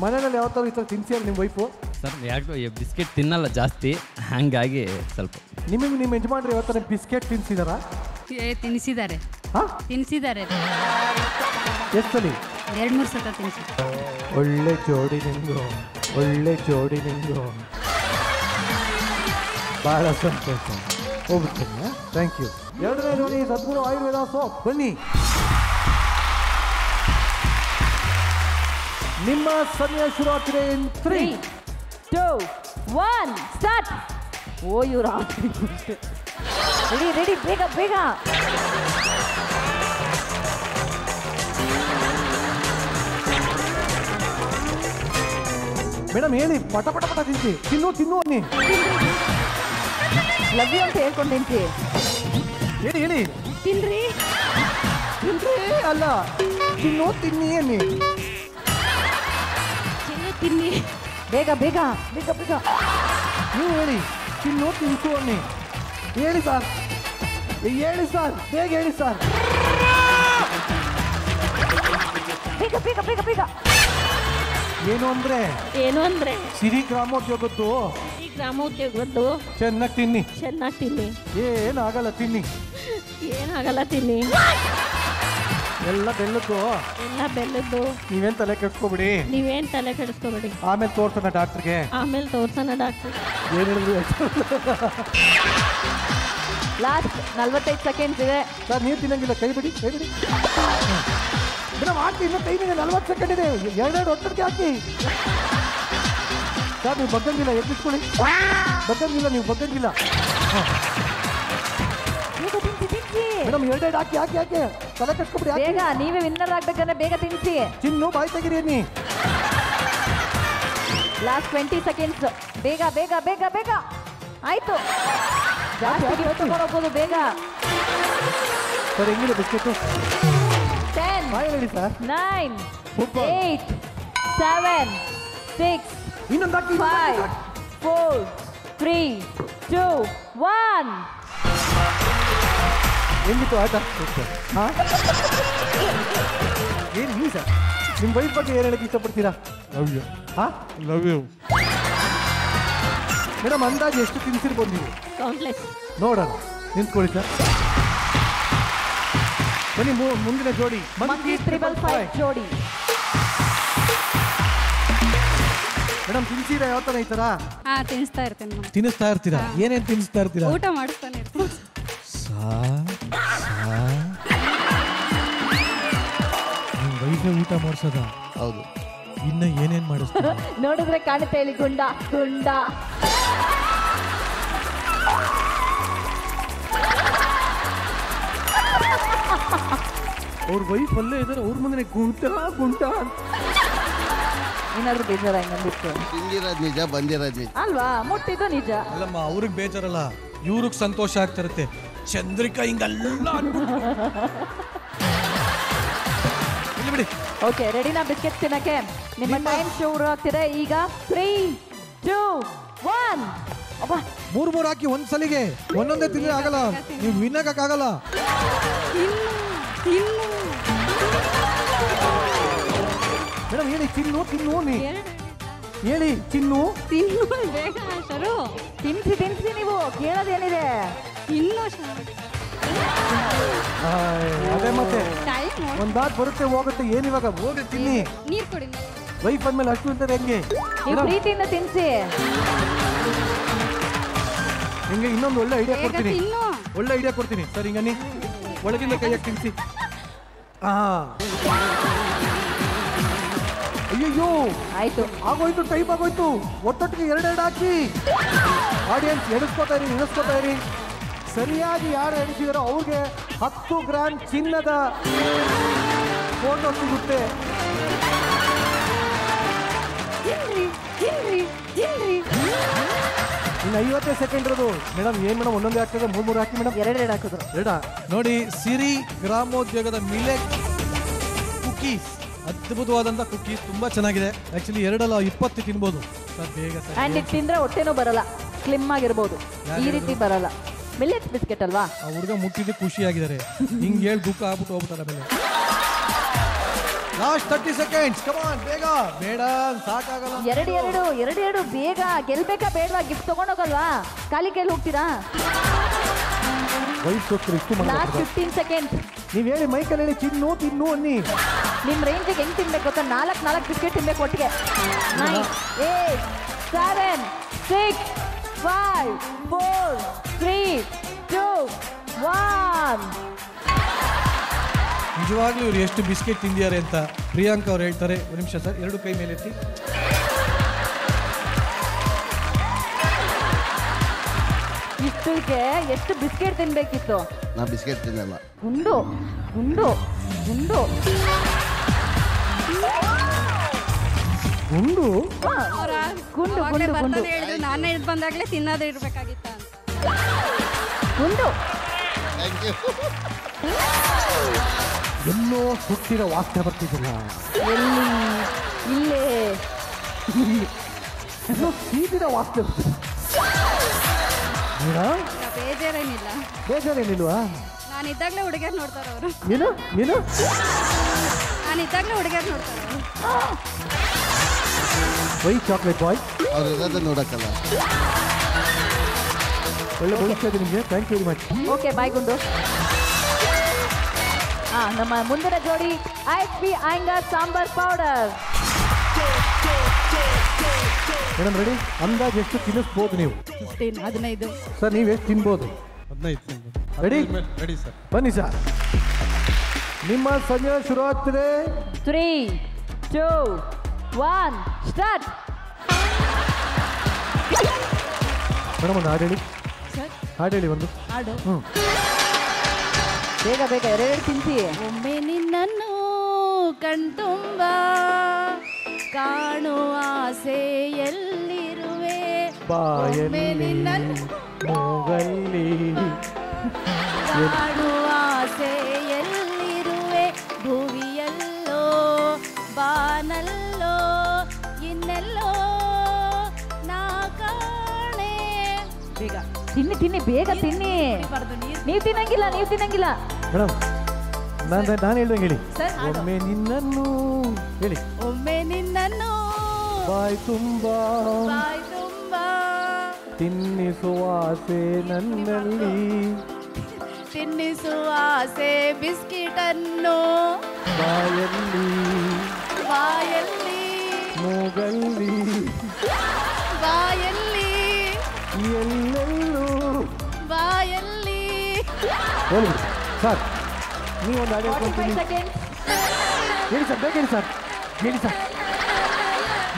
ಮನೆಯಲ್ಲಿ ಯಾವ ಥರ ಈ ಥರ ತಿನ್ಸಿಯಲ್ಲ ನಿಮ್ಮ ವೈಫು? ಸರ್ ಯಾಕೆ ಬಿಸ್ಕೆಟ್ ತಿನ್ನಲ್ಲ ಜಾಸ್ತಿ, ಹಾಗಾಗಿ ಸ್ವಲ್ಪ. ನಿಮ್ಮ ಯಜಮಾನ್ರು ಯಾವ ಥರ ಬಿಸ್ಕೆಟ್ ತಿನ್ಸಿದಾರಾ? ತಿನ್ನಿಸಿದ್ದಾರೆ. ಎಷ್ಟು ಸಲ? 2-3 ಸತ ತಿನ್ನಿಸಿದ್ದಾರೆ. ಒಳ್ಳೆ ಜೋಡಿ ನಿಂದು. ಭಾಳ ಸಂತೋಷ. ಹೋಗ್ಬಿಡ್ತೀನಿ. Thank you. 2ನೇ ಜೋಡಿ ಸದ್ಗುರು ಆಯುರ್ವೇದ ಸೋಪ್. ಬನ್ನಿ. ನಿಮ್ಮ ಸಮಯ ಶುರು ಆಗ್ತಿದೆ ಇನ್ 3 2 1 ಸ್ಟಾರ್ಟ್. ಓ ಇವ್ರ ರೆಡಿ ರೆಡಿ ಬೇಗ ಬೇಗ. ಮೇಡಮ್ ಹೇಳಿ, ಪಟ ಪಟ ಪಟ ತಿಂತಿ. ತಿನ್ನು ಅನ್ನಿ. ಲವ್ ಯು ಅಂತ ಹೇಳ್ಕೊಂಡು ತಿಂತಿ. ಹೇಳಿ ತಿನ್ರಿ ಅಲ್ಲ, ತಿನ್ನಿ ಅನ್ನಿ. ತಿನ್ನಿ ಬೇಗ ಬೇಗ ಬೇಗ ಬೇಗ. ನೀವು ಹೇಳಿ, ತಿನ್ಸು ಅನ್ನಿ. ಹೇಳಿ ಸರ್, ಬೇಗ ಹೇಳಿ ಸರ್. ಬೇಗ ಬೇಗ ಬೇಗ ಬೇಗ. ಏನು ಅಂದ್ರೆ ಸಿರಿ ಗ್ರಾಮೋದ್ಯೋಗದ್ದು ಚೆನ್ನಾಗಿ ತಿನ್ನಿ. ಏನಾಗಲ್ಲ ತಿನ್ನಿ. ಎಲ್ಲ ಬೆಲ್ಲದ್ದು. ನೀವೇನ್ ತಲೆ ಕೆಡ್ಸ್ಕೊಬಿಡಿ. ಆಮೇಲೆ ತೋರ್ಸೋಣ ಡಾಕ್ಟರ್ಗೆ. ಏನ್ ಹೇಳಿದ್ರು? ಲಾಸ್ಟ್ 45 ಸೆಕೆಂಡ್ಸ್ ಇದೆ. ಸರ್ ನೀವು ತಿನ್ನಂಗಿಲ್ಲ, ಕೈ ಬಿಡಿ. ಮೇಡಮ್ ಹಾಕಿ, ಇನ್ನೂ ಟೈಮ್ ಇದೆ, 40 ಸೆಕೆಂಡ್ ಇದೆ. 2 ಒತ್ತಡಕ್ಕೆ ಹಾಕಿ. ಸರ್ ನೀವು ಬಗ್ಗಂಗಿಲ್ಲ, ಎದ್ದಿಟ್ಕೊಳ್ಳಿ. ನೀವು ಬಗ್ಗಂಗಿಲ್ಲ. ಮೇಡಮ್ 2 ಹಾಕಿ. ತಲೆ ಕಟ್ಕೊಬಿಡಿ. ಬೇಗ, ನೀವೇ ವಿನ್ನರ್ ಆಗ್ಬೇಕಂದ್ರೆ ಬೇಗ ತಿನ್ಸಿ. ಚಿನ್ನು ಬಾಯಿ ತೆಗಿರಿ ಅನ್ನಿ. Last 20 seconds. ಬೇಗ ಬೇಗ ಬೇಗ ಬೇಗ. ಆಯ್ತು, ಜಾಸ್ತಿ ಗಿಫ್ಟ್ ತಗೊಂಡೋಗ್ಬೋದು ಬೇಗ. ಸರ್ ಹೆಂಗಿದೆ ಬಿಸ್ಕೆಟು? 10 9 8 7 6 5 4 3 2 1. ಹೆಂಗಿತ್ತು ಆಟ? ಏನು ನೀವು ಸರ್ ನಿಮ್ಮ ವೈಫ್ ಬಗ್ಗೆ ಏನು ಹೇಳಕ್ಕೆ ಇಷ್ಟಪಡ್ತೀರಾ? Love you. ಮೇಡಮ್ ಅಂದಾಜು ಎಷ್ಟು ತಿನ್ಸಿರ್ಬೋದು ನೀವು? ನೋಡೋಣ, ನಿಂತ್ಕೊಳ್ಳಿ ಸರ್. ಬನ್ನಿ ಮುಂದಿನ ಜೋಡಿ ಮಂಕಿ 555 ಜೋಡಿ. ಮೇಡಮ್ ತಿನ್ಸಿರಾ ಯಾವತ್ತನ ಈ ತರ? ತಿನ್ನಿಸ್ತಾ ಇರ್ತೀರಾ? ಏನೇನು ತಿನ್ನಿಸ್ತಾ ಇರ್ತೀರಾ? ಊಟ ಮಾಡಿಸ್ತಾನೆ ಇರ್ತೀನಿ. ನಿಮ್ಮ ವೈಫೆ ಊಟ ಮಾಡಿಸೋದ? ಹೌದು. ಇನ್ನ ಏನೇನ್ ಮಾಡಿಸ್ತಾರೆ? ನೋಡಿದ್ರೆ ಕಾಣುತ್ತೆ ಇಲ್ಲಿ ಗುಂಡ. ಅವ್ರ ವೈಫ್ ಅಲ್ಲೇ ಇದಾರೆ, ಅವ್ರ ಮುಂದೆ ಗುಂಟ. ಏನಾದ್ರು ಬೇಜಾರ ಹಿಂಗಂದಿತ್ತು? ತಿಂದಿರೋದು ನಿಜ, ಬಂದಿರೋದು ನಿಜ ಅಲ್ವಾ? ಮುಟ್ಟಿದ್ದು ನಿಜ. ಅಲ್ಲಮ್ಮ, ಅವ್ರಿಗೆ ಬೇಜಾರಲ್ಲ, ಇವ್ರಿಗೆ ಸಂತೋಷ ಆಗ್ತಿರುತ್ತೆ. ಚಂದ್ರಿಕಾ ಹಿಂಗಲ್ಲ ಬಿಡಿ. ಓಕೆ, ರೆಡಿನಾ ಬಿಸ್ಕೆಟ್ ತಿನ್ನಕ್ಕೆ? ನಿಮ್ಮ ಟೈಮ್ ಶುರು ಆಗ್ತಿದೆ ಈಗ. 3 2 1. ಅಬ್ಬಾ, 3 ಹಾಕಿ ಒಂದ್ಸಲಿಗೆ. ಒಂದೊಂದೇ ತಿಂದ್ರೆ ಆಗಲ್ಲ, ನೀವು ವಿನ್ನಕ್ಕಾಗಲ್ಲ. ಮೇಡಮ್ ಹೇಳಿ, ತಿನ್ನು ನೀ ಹೇಳಿ. ತಿನ್ನು ಬೇಗ ಶರು. ತಿನ್ಸಿ ನೀವು. ಕೇಳೋದೇನಿದೆ? ಅದೇ ಮತ್ತೆ ಒಂದಾದ್ ಬರುತ್ತೆ ಹೋಗುತ್ತೆ. ಏನಿವಾಗ ಹೋಗಿ ತಿನ್ನಿ. ನೀರು ಕೊಡಿ. ವೈಫ್ ಅಂದ್ಮೇಲೆ ಅಷ್ಟು ಅಂತಾರೆ ಹೆಂಗೆ? ನೀವು ಪ್ರೀತಿಯಿಂದ ತಿನ್ಸಿ. ನಿಂಗೆ ಇನ್ನೊಂದು ಒಳ್ಳೆ ಐಡಿಯಾ ಕೊಡ್ತೀನಿ. ಸರ್ ಹಿಂಗನಿ ಒಳಗಿಂದ ಕೈಯಾಗಿ ತಿನ್ಸಿ. ಅಯ್ಯೋ ಆಯ್ತು, ಆಗೋಯ್ತು, ಟೈಮ್ ಆಗೋಯ್ತು. ಒತ್ತೊಟ್ಟಿಗೆ 2 ಹಾಕಿ. ಆಡಿಯನ್ಸ್ ಎಣಿಸ್ಕೋತಾ ಇರಿ. ಸರಿಯಾಗಿ ಯಾರು ಎಣಿಸಿದಾರೋ ಅವ್ರಿಗೆ 10 ಗ್ರಾಮ್ ಚಿನ್ನದ ಫೋಟೋ ಸಿಗುತ್ತೆ. ಇನ್ನು 50 ಸೆಕೆಂಡ್ ಇರೋದು. ಮೇಡಮ್ ಏನ್ ಮೇಡಮ್ ಒಂದೊಂದೇ ಹಾಕಿದ್ರೆ 3 ಹಾಕಿ ಮೇಡಮ್. 2 ಹಾಕಿದ್ರು. ನೋಡಿ, ಸಿರಿ ಗ್ರಾಮೋದ್ಯೋಗದ ಮಿಲೆಟ್ ಕುಕೀಸ್, ಅದ್ಭುತವಾದಂತ ಕುಕೀಸ್, ತುಂಬಾ ಚೆನ್ನಾಗಿದೆ. ಆಕ್ಚುಲಿ 2 ಅಲ್ಲ 20 ತಿನ್ಬೋದು ಸರ್ ಬೇಗ. ಅಂಡ್ ಇದು ತಿಂದ್ರೆ ಹೊಟ್ಟೆನೂ ಬರಲ್ಲ, ಸ್ಲಿಮ್ ಆಗಿರ್ಬೋದು. ಈ ರೀತಿ ಬರಲ್ಲ. ಮಿಲೆಟ್ ಬಿಸ್ಕೆಟ್ ಅಲ್ವಾ? ಆ ಹುಡುಗ ಮುಟ್ಟಿದ್ದು ಖುಷಿಯಾಗಿದ್ದಾರೆ. ಹಿಂಗೆ ಹೇಳಿ ದುಃಖ ಆಗ್ಬಿಟ್ಟು ಹೋಗ್ಬಿಟ್ಟಾರ ಮೇಲೆ. Last 30 seconds. ಕಮಾನ್ ಬೇಗ. ಬೇಡ ಸಾಕಾಗಲ್ಲ. 2 ಬೇಗ. ಗೆಲ್ಬೇಕಾ ಬೇಡವಾ? ಗಿಫ್ಟ್ ತಗೊಂಡೋಗಲ್ವಾ? ಖಾಲಿ ಕೈಲಿ ಹೋಗ್ತೀರಾ? Last 15 seconds. ನೀವ್ ಹೇಳಿ, ಮೈಕಲ್ಲಿ ಹೇಳಿ, ತಿನ್ನು ಅನ್ನಿ. ನಿಮ್ ರೇಂಜಿಗೆ ಹೆಂಗ್ ತಿನ್ಬೇಕು ಗೊತ್ತಾ? 4 ಬಿಸ್ಕೆಟ್ ತಿನ್ಬೇಕು ಒಟ್ಟಿಗೆ. 9 8 7 6 5 4 3 2 1. ನಿಜ ನಿಜವಾಗ್ಲೂ ಇವ್ರು ಎಷ್ಟು ಬಿಸ್ಕೆಟ್ ತಿಂದಿದ್ದಾರೆ ಅಂತ ಪ್ರಿಯಾಂಕಾ ಅವ್ರು ಹೇಳ್ತಾರೆ. ಒಂದು ನಿಮಿಷ ಸರ್, 2 ಕೈ ಮೇಲೆ ಎತ್ತಿ. ಇಷ್ಟಕ್ಕೆ ಎಷ್ಟು ಬಿಸ್ಕೆಟ್ ತಿನ್ಬೇಕಿತ್ತು? ನಾ ಬಿಸ್ಕೆಟ್ ತಿನ್ನಲ್ಲ. ಗುಂಡು ಗುಂಡು ಗುಂಡು ಗುಂಡು ಗುಂಡು ಗುಂಡು ಗುಂಡು ನಾನೇ ಇದು ಬಂದಾಗಲೇ ತಿನ್ನೋದೇ ಇರ್ಬೇಕಾಗಿತ್ತ ಅಂತ. ಗುಂಡು ಎಲ್ಲೋ ಸುಟ್ಟಿರೋ ವಾಸನೆ ಬರ್ತಿದ್ದಿಲ್ಲ. ಎಲ್ಲಿ? ಇಲ್ಲೇ ಎಲ್ಲೋ ಸೀದಿರೋ ವಾಸನೆ ಬರ್ತಿದೆ. ಬೇಜಾರೇನಿಲ್ಲ. ಬೇಜಾರೇನಿಲ್ವಾ? ನಾನಿದ್ದಾಗಲೇ ಹುಡುಗಿಯರು ನೋಡ್ತಾರೆ ಅವರು. ಏನು ಏನು? ನಾನಿದ್ದಾಗಲೇ ಹುಡುಗಿಯರು ನೋಡ್ತಾರೆ ಅವರು. ವೈಟ್ ಚಾಕ್ಲೇಟ್ ಬಾಯ್ ಅವ್ರೆಲ್ಲ ನೋಡಕ್ಕಲ್ಲ. ಒಳ್ಳೆ ಭವಿಷ್ಯ ಇದೆ ನಿಮಗೆ. Thank you very much. Okay bye ಗುಂಡು. ನಮ್ಮ ಮುಂದಿನ ಜೋಡಿ IHP Iyengar sambar powder. Madam ready? ಅಂದಾಜು ಎಷ್ಟು ತಿನ್ನಿಸ್ಬೋದು ನೀವು? 15 ಸರ್ ನೀವು ಎಷ್ಟು ತಿನ್ಬೋದು? 15 ರೆಡಿ? Ready sir. ಬನ್ನಿ ಸರ್, ನಿಮ್ಮ ಸಂಜೆ ಶುರು ಆಗ್ತಿದೆ. 3, 2, 1 ಸ್ಟಾರ್ಟ್. ಮೇಡಮ್ ಒಂದು ಹಾಡು ಹೇಳಿ. ಹಾಡು ಹೇಳಿ ಒಂದು. ಹಾಡು ಬೇಗ ಬೇಗ 2 ತಿನ್ಸಿ. ಒಮ್ಮೆ ನಿನ್ನನ್ನು ಕಣ್ತುಂಬ ಕಾಣುವ ಆಸೆ ಎಲ್ಲಿರುವೆ, ಒಮ್ಮೆ ನಿನ್ನನ್ನು ಮೂಗಲ್ಲಿ ಕಾಣುವ ಆಸೆ ಎಲ್ಲಿರುವೆ, ಭುವಿಯಲ್ಲೋ ಬಾನಲ್ಲೋ ಇನ್ನೆಲ್ಲೋ ನಾ ಕಾಣೆ. ಬೇಗ ತಿನ್ನಿ ತಿನ್ನಿ ಬೇಗ ತಿನ್ನಿ. ನೀವು ತಿನ್ನಂಗಿಲ್ಲ, ನೀವು ತಿನ್ನಂಗಿಲ್ಲ. ಮೇಡಮ್ ನಾನು ಹೇಳ್ದಂಗೆ ಹೇಳಿ. ಸರ್, ಹಾಡು. ಒಮ್ಮೆ ನಿನ್ನನ್ನು ಹೇಳಿ. ಒಮ್ಮೆ ನಿನ್ನನ್ನು ಬಾಯ್ ತುಂಬಾ ಬಾಯ್ ತುಂಬ ತಿನ್ನಿಸುವ ಆಸೆ ನನ್ನಲ್ಲಿ, ತಿನ್ನಿಸುವ ಆಸೆ ಬಿಸ್ಕಿಟನ್ನು ಬಾಯಲ್ಲಿ ಬಾಯಲ್ಲಿ ಮೂಗಲ್ಲಿ ಬಾಯಲ್ಲಿ ಎಲ್ಲೆಲ್ಲೂ ಬಾಯಲ್ಲಿ. ಹೇಳಿ ಸರ್, ನೀವೊಂದು ಹಾಡು ಹೇಳ್ಕೊಂತೀನಿ. 45 seconds. ಹೇಳಿ ಸರ್, ಬೇಗ ಹೇಳಿ ಸರ್, ಹೇಳಿ ಸರ್,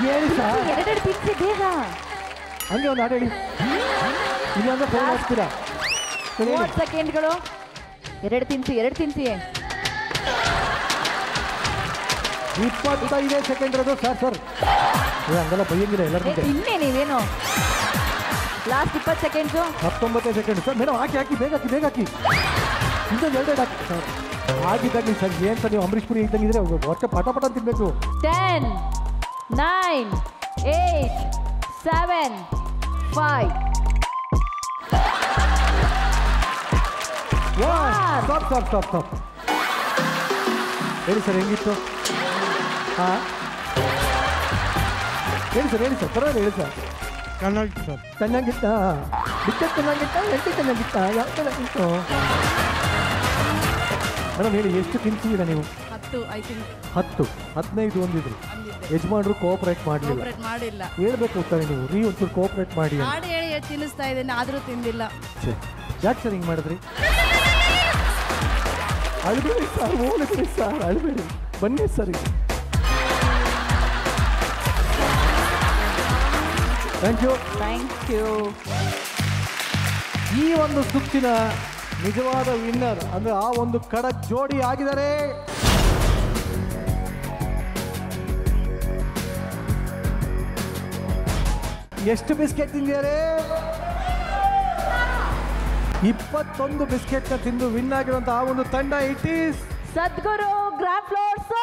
ಹೇಳಿ ಸರ್. 2 ತಿನ್ಸಿ ಬೇಗ. ಹಂಗೆ ಒಂದು ಹಾಡು ಹೇಳಿ, ಇಲ್ಲಾಂದ್ರೆ ಫೋನ್ ಹಾಕ್ತೀರಾ. 30 ಸೆಕೆಂಡ್ಗಳು. 2 ತಿನ್ಸಿ 2 ತಿನ್ಸಿ. 25 ಸೆಕೆಂಡ್ ಇರೋದು ಸರ್. ಸರ್ ಹಂಗೆಲ್ಲ ಬೈಯಂಗಿಲ್ಲ ಎಲ್ಲರ ಮುಂದೆ. ಇನ್ನೇ ನೀವೇನು last 20 seconds. 19 second sir. Madam ಹಾಕಿ ಹಾಕಿ ಬೇಗ ಹಾಕಿ ಬೇಗ ಹಾಕಿ. ಇನ್ನೊಂದು 2 ಹಾಕಿ ಸರ್. ಆಗಿದ್ದಾಗ ನೀವು ಸರ್ ಏನು ನೀವು ಅಂಬರೀಷ್ ಪುರಿ ಇದ್ದಂಗಿದ್ರೆ ಹೊಟ್ಟೆ ಪಟ ಪಟ ತಿನ್ಬೇಕು. 10, 9, 8, 7, 5. Stop stop stop stop. ಹೇಳಿ ಸರ್ ಹೆಂಗಿತ್ತು? ಹಾಂ ಹೇಳಿ ಸರ್, ಹೇಳಿ ಸರ್, ಪರವಾಗಿಲ್ಲ ಹೇಳಿ ಸರ್. ಚೆನ್ನಾಗಿತ್ತು ಸರ್. ಚೆನ್ನಾಗಿತ್ತ? ಬಿಸ್ಕೆಟ್ ಚೆನ್ನಾಗಿತ್ತ? ಎಂಟಿ ಚೆನ್ನಾಗಿತ್ತ? ಯಾವ ಚೆನ್ನಾಗಿತ್ತು? ಮೇಡಮ್ ಹೇಳಿ, ಎಷ್ಟು ತಿನ್ಸಿದ್ದೀರಾ ನೀವು? 10 ಐ ಥಿಂಕ್. 10, 15 ಒಂದಿದ್ರು. ಯಜಮಾನ್ರು ಕೋಆಪರೇಟ್ ಮಾಡಲಿಲ್ಲ. ಮಾಡಿಲ್ಲ. ಹೇಳ್ಬೇಕು ಹೋಗ್ತಾರೆ ನೀವು, ರೀ ಒಂಚೂರು ಕೋಆಪರೇಟ್ ಮಾಡಿ. ಹಾಡು ಹೇಳಿ ತಿನ್ನಿಸ್ತಾ ಇದ್ದೇನೆ ಆದರೂ ತಿಂದಿಲ್ಲ. ಯಾಕೆ ಸರ್ ಹಿಂಗೆ ಮಾಡಿದ್ರಿ? ಅಳ್ಬೇಡಿ ಸರ್, ಹೋಗ್ಲಿ ಸರ್, ಅಳ್ಬೇಡಿ, ಬನ್ನಿ sir. Thank you. Thank you. ಈ ಒಂದು ಸುತ್ತಿನ ನಿಜವಾದ ವಿನ್ನರ್ ಅಂದ್ರೆ ಆ ಒಂದು ಖಡಕ್ ಜೋಡಿ ಆಗಿದ್ದಾರೆ ಎಷ್ಟು ಬಿಸ್ಕೆಟ್ ತಿಂದಿದ್ದಾರೆ? 21 ಬಿಸ್ಕೆಟ್ ತಿಂದು ವಿನ್ ಆಗಿರುವಂತ ಆ ಒಂದು ತಂಡ it is Sadguru grand flours.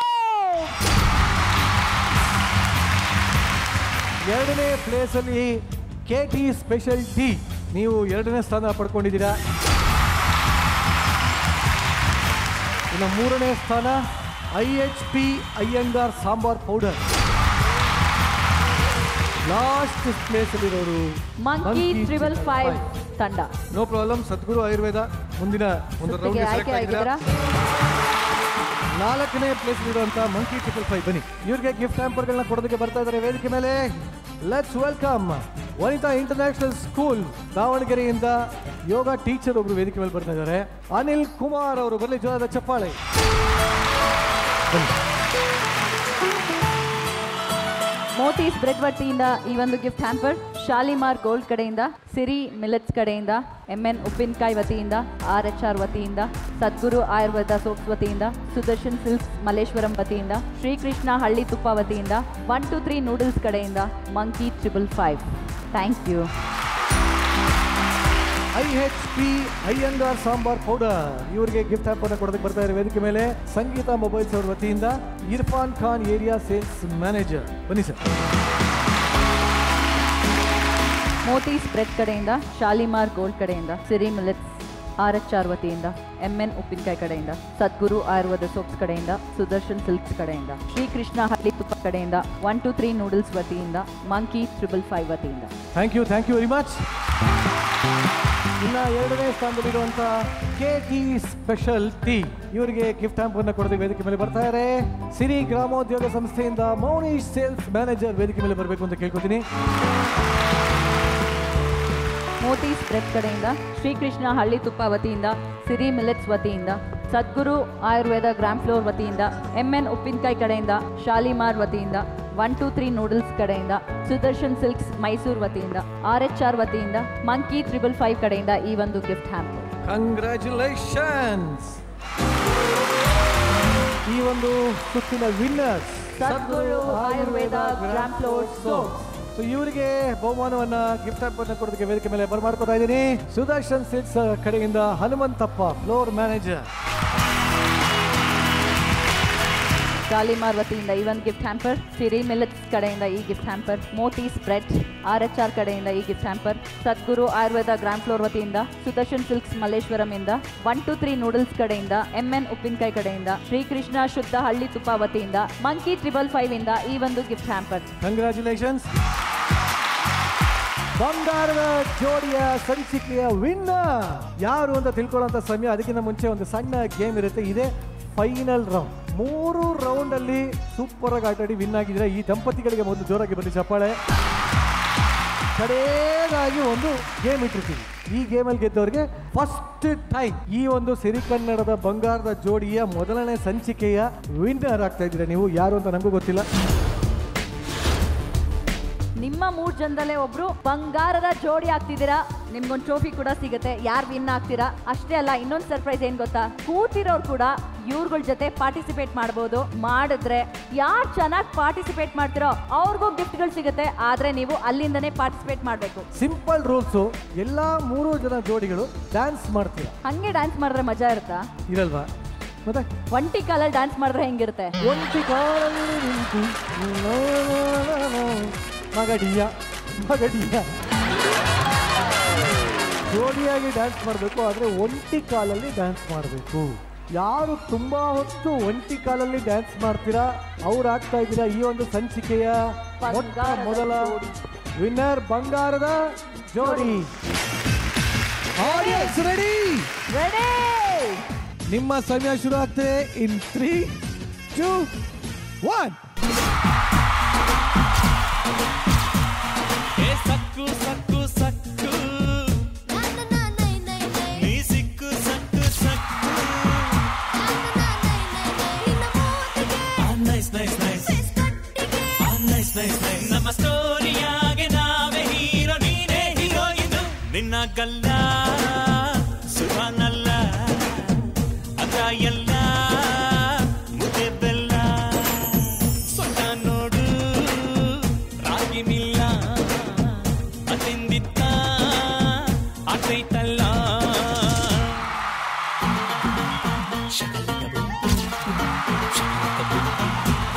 ಎರಡನೇ ಪ್ಲೇಸ್ ಅಲ್ಲಿ KT ಸ್ಪೆಷಲ್ ಟೀ, ನೀವು 2ನೇ ಸ್ಥಾನ ಪಡ್ಕೊಂಡಿದ್ದೀರಾ. ಇನ್ನು 3ನೇ ಸ್ಥಾನ IHP Iyengar sambar powder. Last place ಅಲ್ಲಿರೋರು ಮಂಕಿ 555 ತಂಡ. No problem. ಸದ್ಗುರು ಆಯುರ್ವೇದ ಮುಂದಿನ ಒಂದು ರೌಂಡ್ ಸೆಲೆಕ್ಟ್ ಆಗಿದ್ದೀರಾ. 4ನೇ ಪ್ಲೇಸ್ ಇರುವಂತ ಮಂಕಿ 555 ಬನ್ನಿ. ಇವ್ರಿಗೆ ಗಿಫ್ಟ್ ಹ್ಯಾಂಪರ್ಗಳನ್ನ ಕೊಡೋದಕ್ಕೆ ಬರ್ತಾ ಇದ್ದಾರೆ ವೇದಿಕೆ ಮೇಲೆ. Let's welcome Vanita international school ದಾವಣಗೆರೆಯಿಂದ ಯೋಗ ಟೀಚರ್ ಒಬ್ರು ವೇದಿಕೆ ಮೇಲೆ ಬರ್ತಾ ಇದ್ದಾರೆ. ಅನಿಲ್ ಕುಮಾರ್ ಅವರು, ಬರಲಿ ಜೋರಾದ ಚಪ್ಪಾಳೆ. ಮೋತೀಸ್ ಬ್ರೆಡ್ ವತಿಯಿಂದ ಈ ಒಂದು ಗಿಫ್ಟ್ ಹ್ಯಾಂಪರ್, ಶಾಲಿಮಾರ್ ಗೋಲ್ಡ್ ಕಡೆಯಿಂದ, ಸಿರಿ ಮಿಲೆಟ್ಸ್ ಕಡೆಯಿಂದ, MN ಉಪ್ಪಿನಕಾಯಿ ವತಿಯಿಂದ, RHR ವತಿಯಿಂದ, ಸದ್ಗುರು ಆಯುರ್ವೇದ ಸೋಪ್ಸ್ ವತಿಯಿಂದ, ಸುದರ್ಶನ್ ಸಿಲ್ಕ್ಸ್ ಮಲ್ಲೇಶ್ವರಂ ವತಿಯಿಂದ, ಶ್ರೀಕೃಷ್ಣ ಹಳ್ಳಿ ತುಪ್ಪ ವತಿಯಿಂದ, 123 ನೂಡಲ್ಸ್ ಕಡೆಯಿಂದ, monkey 555. Thank you. IHP Iyengar sambar powder ಇವರಿಗೆ ಗಿಫ್ಟ್ ಹ್ಯಾಂಪ್ ಅನ್ನು ಕೊಡೋದಕ್ಕೆ ಬರ್ತಾ ಇದ್ದಾರೆ ವೇದಿಕೆ ಮೇಲೆ ಸಂಗೀತ ಮೊಬೈಲ್ಸ್ ಅವರ ವತಿಯಿಂದ Irfan Khan area sales manager. ಬನ್ನಿ ಸರ್. ಮೋತೀಸ್ ಬ್ರೆಡ್ ಕಡೆಯಿಂದ, ಶಾಲಿಮಾರ್ ಗೋಲ್ಡ್ ಕಡೆಯಿಂದ, ಸಿರಿ ಮಿಲೆಟ್ಸ್ RHR ವತಿಯಿಂದ, MN ಉಪ್ಪಿನಕಾಯಿ ಕಡೆಯಿಂದ, ಸದ್ಗುರು ಆಯುರ್ವೇದ ಸೋಪ್ಸ್ ಕಡೆಯಿಂದ, ಸುದರ್ಶನ್ ಸಿಲ್ಕ್ಸ್ ಕಡೆಯಿಂದ, ಶ್ರೀಕೃಷ್ಣ ಹಳ್ಳಿ ತುಪ್ಪ ಕಡೆಯಿಂದ, 123 ನೂಡಲ್ಸ್ ವತಿಯಿಂದ, ಮಂಕಿ 555 ವತಿಯಿಂದ. Thank you very much. ಇನ್ನ ಎರಡನೇ ಸ್ಥಾನದಲ್ಲಿರುವಂತ KT ಸ್ಪೆಷಲ್ ಟೀ ಇವರಿಗೆ ಗಿಫ್ಟ್ ಹ್ಯಾಂಪ್ ಅನ್ನು ಕೊಡೋದಕ್ಕೆ ವೇದಿಕೆ ಮೇಲೆ ಬರ್ತಾ ಇದ್ದಾರೆ ಸಿರಿ ಗ್ರಾಮೋದ್ಯೋಗ ಸಂಸ್ಥೆಯಿಂದ ಮೌನೀಶ್ ಸೇಲ್ಸ್ ಮ್ಯಾನೇಜರ್ ವೇದಿಕೆ ಮೇಲೆ ಬರಬೇಕು ಅಂತ ಕೇಳ್ಕೊತೀನಿ. ಮೋತೀಸ್ ಬ್ರೆಡ್ ಕಡೆಯಿಂದ, ಶ್ರೀಕೃಷ್ಣ ಹಳ್ಳಿ ತುಪ್ಪ ವತಿಯಿಂದ, ಸಿರಿ ಮಿಲೆಟ್ಸ್ ವತಿಯಿಂದ, ಸದ್ಗುರು ಆಯುರ್ವೇದ ಗ್ರಾಮ್ ಫ್ಲೋರ್ ವತಿಯಿಂದ, MN ಉಪ್ಪಿನಕಾಯಿ ಕಡೆಯಿಂದ, ಶಾಲಿಮಾರ್ ವತಿಯಿಂದ, 123 ನೂಡಲ್ಸ್ ಕಡೆಯಿಂದ, ಸುದರ್ಶನ್ ಸಿಲ್ಕ್ಸ್ ಮೈಸೂರು ವತಿಯಿಂದ, RHR ವತಿಯಿಂದ, ಮಂಕಿ 555 ಕಡೆಯಿಂದ ಈ ಒಂದು ಗಿಫ್ಟ್ ಹ್ಯಾಂಪ್. ಕಂಗ್ರ್ಯಾಚುಲೇಷನ್ಸ್. ಈ ಒಂದು ಸುತ್ತಿನ winners Sadguru Ayurveda gram flour soap. So ಇವರಿಗೆ ಬಹುಮಾನವನ್ನ ಗಿಫ್ಟ್ ಹ್ಯಾಂಪ್ ಅನ್ನು ಕೊಡೋದಕ್ಕೆ ವೇದಿಕೆ ಮೇಲೆ ಬರ್ಮಾಡ್ಕೊತಾ ಇದ್ದೀನಿ. ಸುದರ್ಶನ್ ಸಿಲ್ಕ್ಸ್ ಕಡೆಯಿಂದ ಹನುಮಂತಪ್ಪ ಫ್ಲೋರ್ ಮ್ಯಾನೇಜರ್. ಶಾಲಿಮಾರ್ ವತಿಯಿಂದ ಈ ಒಂದು ಗಿಫ್ಟ್ ಹ್ಯಾಂಪರ್, ಸಿರಿ ಮಿಲೆಟ್ಸ್ ಕಡೆಯಿಂದ ಈ ಗಿಫ್ಟ್ ಹ್ಯಾಂಪರ್, ಮೋತೀಸ್ ಬ್ರೆಡ್ RHR ಕಡೆಯಿಂದ ಈ ಗಿಫ್ಟ್ ಹ್ಯಾಂಪರ್, ಸದ್ಗುರು ಆಯುರ್ವೇದ ಗ್ರಾಮ್ ಫ್ಲೋರ್ ವತಿಯಿಂದ, ಸುದರ್ಶನ್ ಸಿಲ್ಕ್ಸ್ ಮಲ್ಲೇಶ್ವರಂ ಇಂದ, 123 ನೂಡಲ್ಸ್ ಕಡೆಯಿಂದ, MN ಉಪ್ಪಿನಕಾಯಿ ಕಡೆಯಿಂದ, ಶ್ರೀಕೃಷ್ಣ ಶುದ್ಧ ಹಳ್ಳಿ ತುಪ್ಪ ವತಿಯಿಂದ, ಮಂಕಿ 555 ಇಂದ ಈ ಒಂದು ಗಿಫ್ಟ್ ಹ್ಯಾಂಪರ್. ಕಂಗ್ರ್ಯಾಚುಲೇಷನ್ಸ್. ಬಂಗಾರದ ಜೋಡಿಯ ಸಂಚಿಕೆಯ ವಿನ್ನರ್ ಯಾರು ಅಂತ ತಿಳ್ಕೊಳ್ಳುವಂತ ಸಮಯ. ಅದಕ್ಕಿಂತ ಮುಂಚೆ ಒಂದು ಸಣ್ಣ ಗೇಮ್ ಇರುತ್ತೆ. ಇದೇ ಫೈನಲ್ ರೌಂಡ್. 3 ರೌಂಡ್ ಅಲ್ಲಿ ಸೂಪರ್ ಆಗಿ ಆಟಾಡಿ ವಿನ್ ಆಗಿದ್ರೆ ಈ ದಂಪತಿಗಳಿಗೆ ಒಂದು ಜೋರಾಗಿ ಬನ್ನಿ ಚಪ್ಪಾಳೆ. ಕಡೆಯದಾಗಿ ಒಂದು ಗೇಮ್ ಇಟ್ಟಿರ್ತೀವಿ. ಈ ಗೇಮಲ್ಲಿ ಗೆದ್ದವರಿಗೆ ಫಸ್ಟ್ ಟೈಮ್ ಈ ಒಂದು ಸಿರಿಕನ್ನಡದ ಬಂಗಾರದ ಜೋಡಿಯ ಮೊದಲನೇ ಸಂಚಿಕೆಯ ವಿನ್ನರ್ ಆಗ್ತಾ ಇದ್ದೀರಾ. ನೀವು ಯಾರು ಅಂತ ನನಗೂ ಗೊತ್ತಿಲ್ಲ. ನಿಮ್ಮ 3 ಜನದಲ್ಲೇ ಒಬ್ರು ಬಂಗಾರದ ಜೋಡಿ ಆಗ್ತಿದ್ದೀರಾ. ನಿಮ್ಗೊಂದು ಟ್ರೋಫಿ ಕೂಡ ಸಿಗುತ್ತೆ. ಯಾರು ವಿನ್ ಆಗ್ತೀರಾ ಅಷ್ಟೇ ಅಲ್ಲ, ಇನ್ನೊಂದು ಸರ್ಪ್ರೈಸ್ ಏನ್ ಗೊತ್ತಾ, ಕೂತಿರೋರು ಕೂಡ ಇವ್ರಗಳ ಜೊತೆ ಪಾರ್ಟಿಸಿಪೇಟ್ ಮಾಡ್ಬೋದು. ಮಾಡಿದ್ರೆ ಯಾರು ಚೆನ್ನಾಗಿ ಪಾರ್ಟಿಸಿಪೇಟ್ ಮಾಡ್ತಿರೋ ಅವ್ರಿಗೂ ಗಿಫ್ಟ್ಗಳು ಸಿಗುತ್ತೆ. ಆದ್ರೆ ನೀವು ಅಲ್ಲಿಂದನೇ ಪಾರ್ಟಿಸಿಪೇಟ್ ಮಾಡಬೇಕು. Simple rules. ಎಲ್ಲಾ 3 ಜನ ಜೋಡಿಗಳು ಡ್ಯಾನ್ಸ್ ಮಾಡ್ತೀರಾ. ಹಂಗೆ ಡ್ಯಾನ್ಸ್ ಮಾಡಿದ್ರೆ ಮಜಾ ಇರುತ್ತಾ? ಇರಲ್ವಾ? ಮತ್ತೆ ಒಂಟಿ ಕಾಲಲ್ಲಿ ಡ್ಯಾನ್ಸ್ ಮಾಡಿದ್ರೆ ಹೆಂಗಿರುತ್ತೆ? ಒಂಟಿ ಕಾಲಲ್ಲಿ ನಿಂತು ಮಗಡಿಯ ಜೋಡಿಯಾಗಿ ಡ್ಯಾನ್ಸ್ ಮಾಡಬೇಕು. ಆದರೆ ಒಂಟಿ ಕಾಲಲ್ಲಿ ಡ್ಯಾನ್ಸ್ ಮಾಡಬೇಕು. ಯಾರು ತುಂಬಾ ಹೊತ್ತು ಒಂಟಿ ಕಾಲಲ್ಲಿ ಡ್ಯಾನ್ಸ್ ಮಾಡ್ತೀರಾ ಅವ್ರು ಆಗ್ತಾ ಇದ್ದೀರಾ ಈ ಒಂದು ಸಂಚಿಕೆಯ ಮೊದಲ ವಿನ್ನರ್ ಬಂಗಾರದ ಜೋಡಿ. Audience ready? ನಿಮ್ಮ ಸಮಯ ಶುರು ಆಗ್ತದೆ ಇನ್ 3, 2, 1. ಸಕ್ಕು ಸಕ್ಕು ಸಕ್ಕು ನೀ ಸಿಕ್ಕು ಸಕ್ಕು ಸಕ್ಕು nice nice nice nice nice nice. ನಮ್ಮ ಸ್ಟೋರಿಯಾಗೆ ನಾವೇ ಹೀರೋ, ನೀನೇ ಹೀರೋಯಿನು. ನಿನ್ನ ಗಲ್ಲ ಸುಖನಲ್ಲ ಅದ ಎಲ್ಲ ಮುದ್ದೆ ಬೆಲ್ಲ. ಸೊಟ್ಟ ನೋಡು ರಾಗಿ ಮಿಲ್ಲ ಅತಿಂದಿತ್ತ ಆತೈತಲ್ಲ.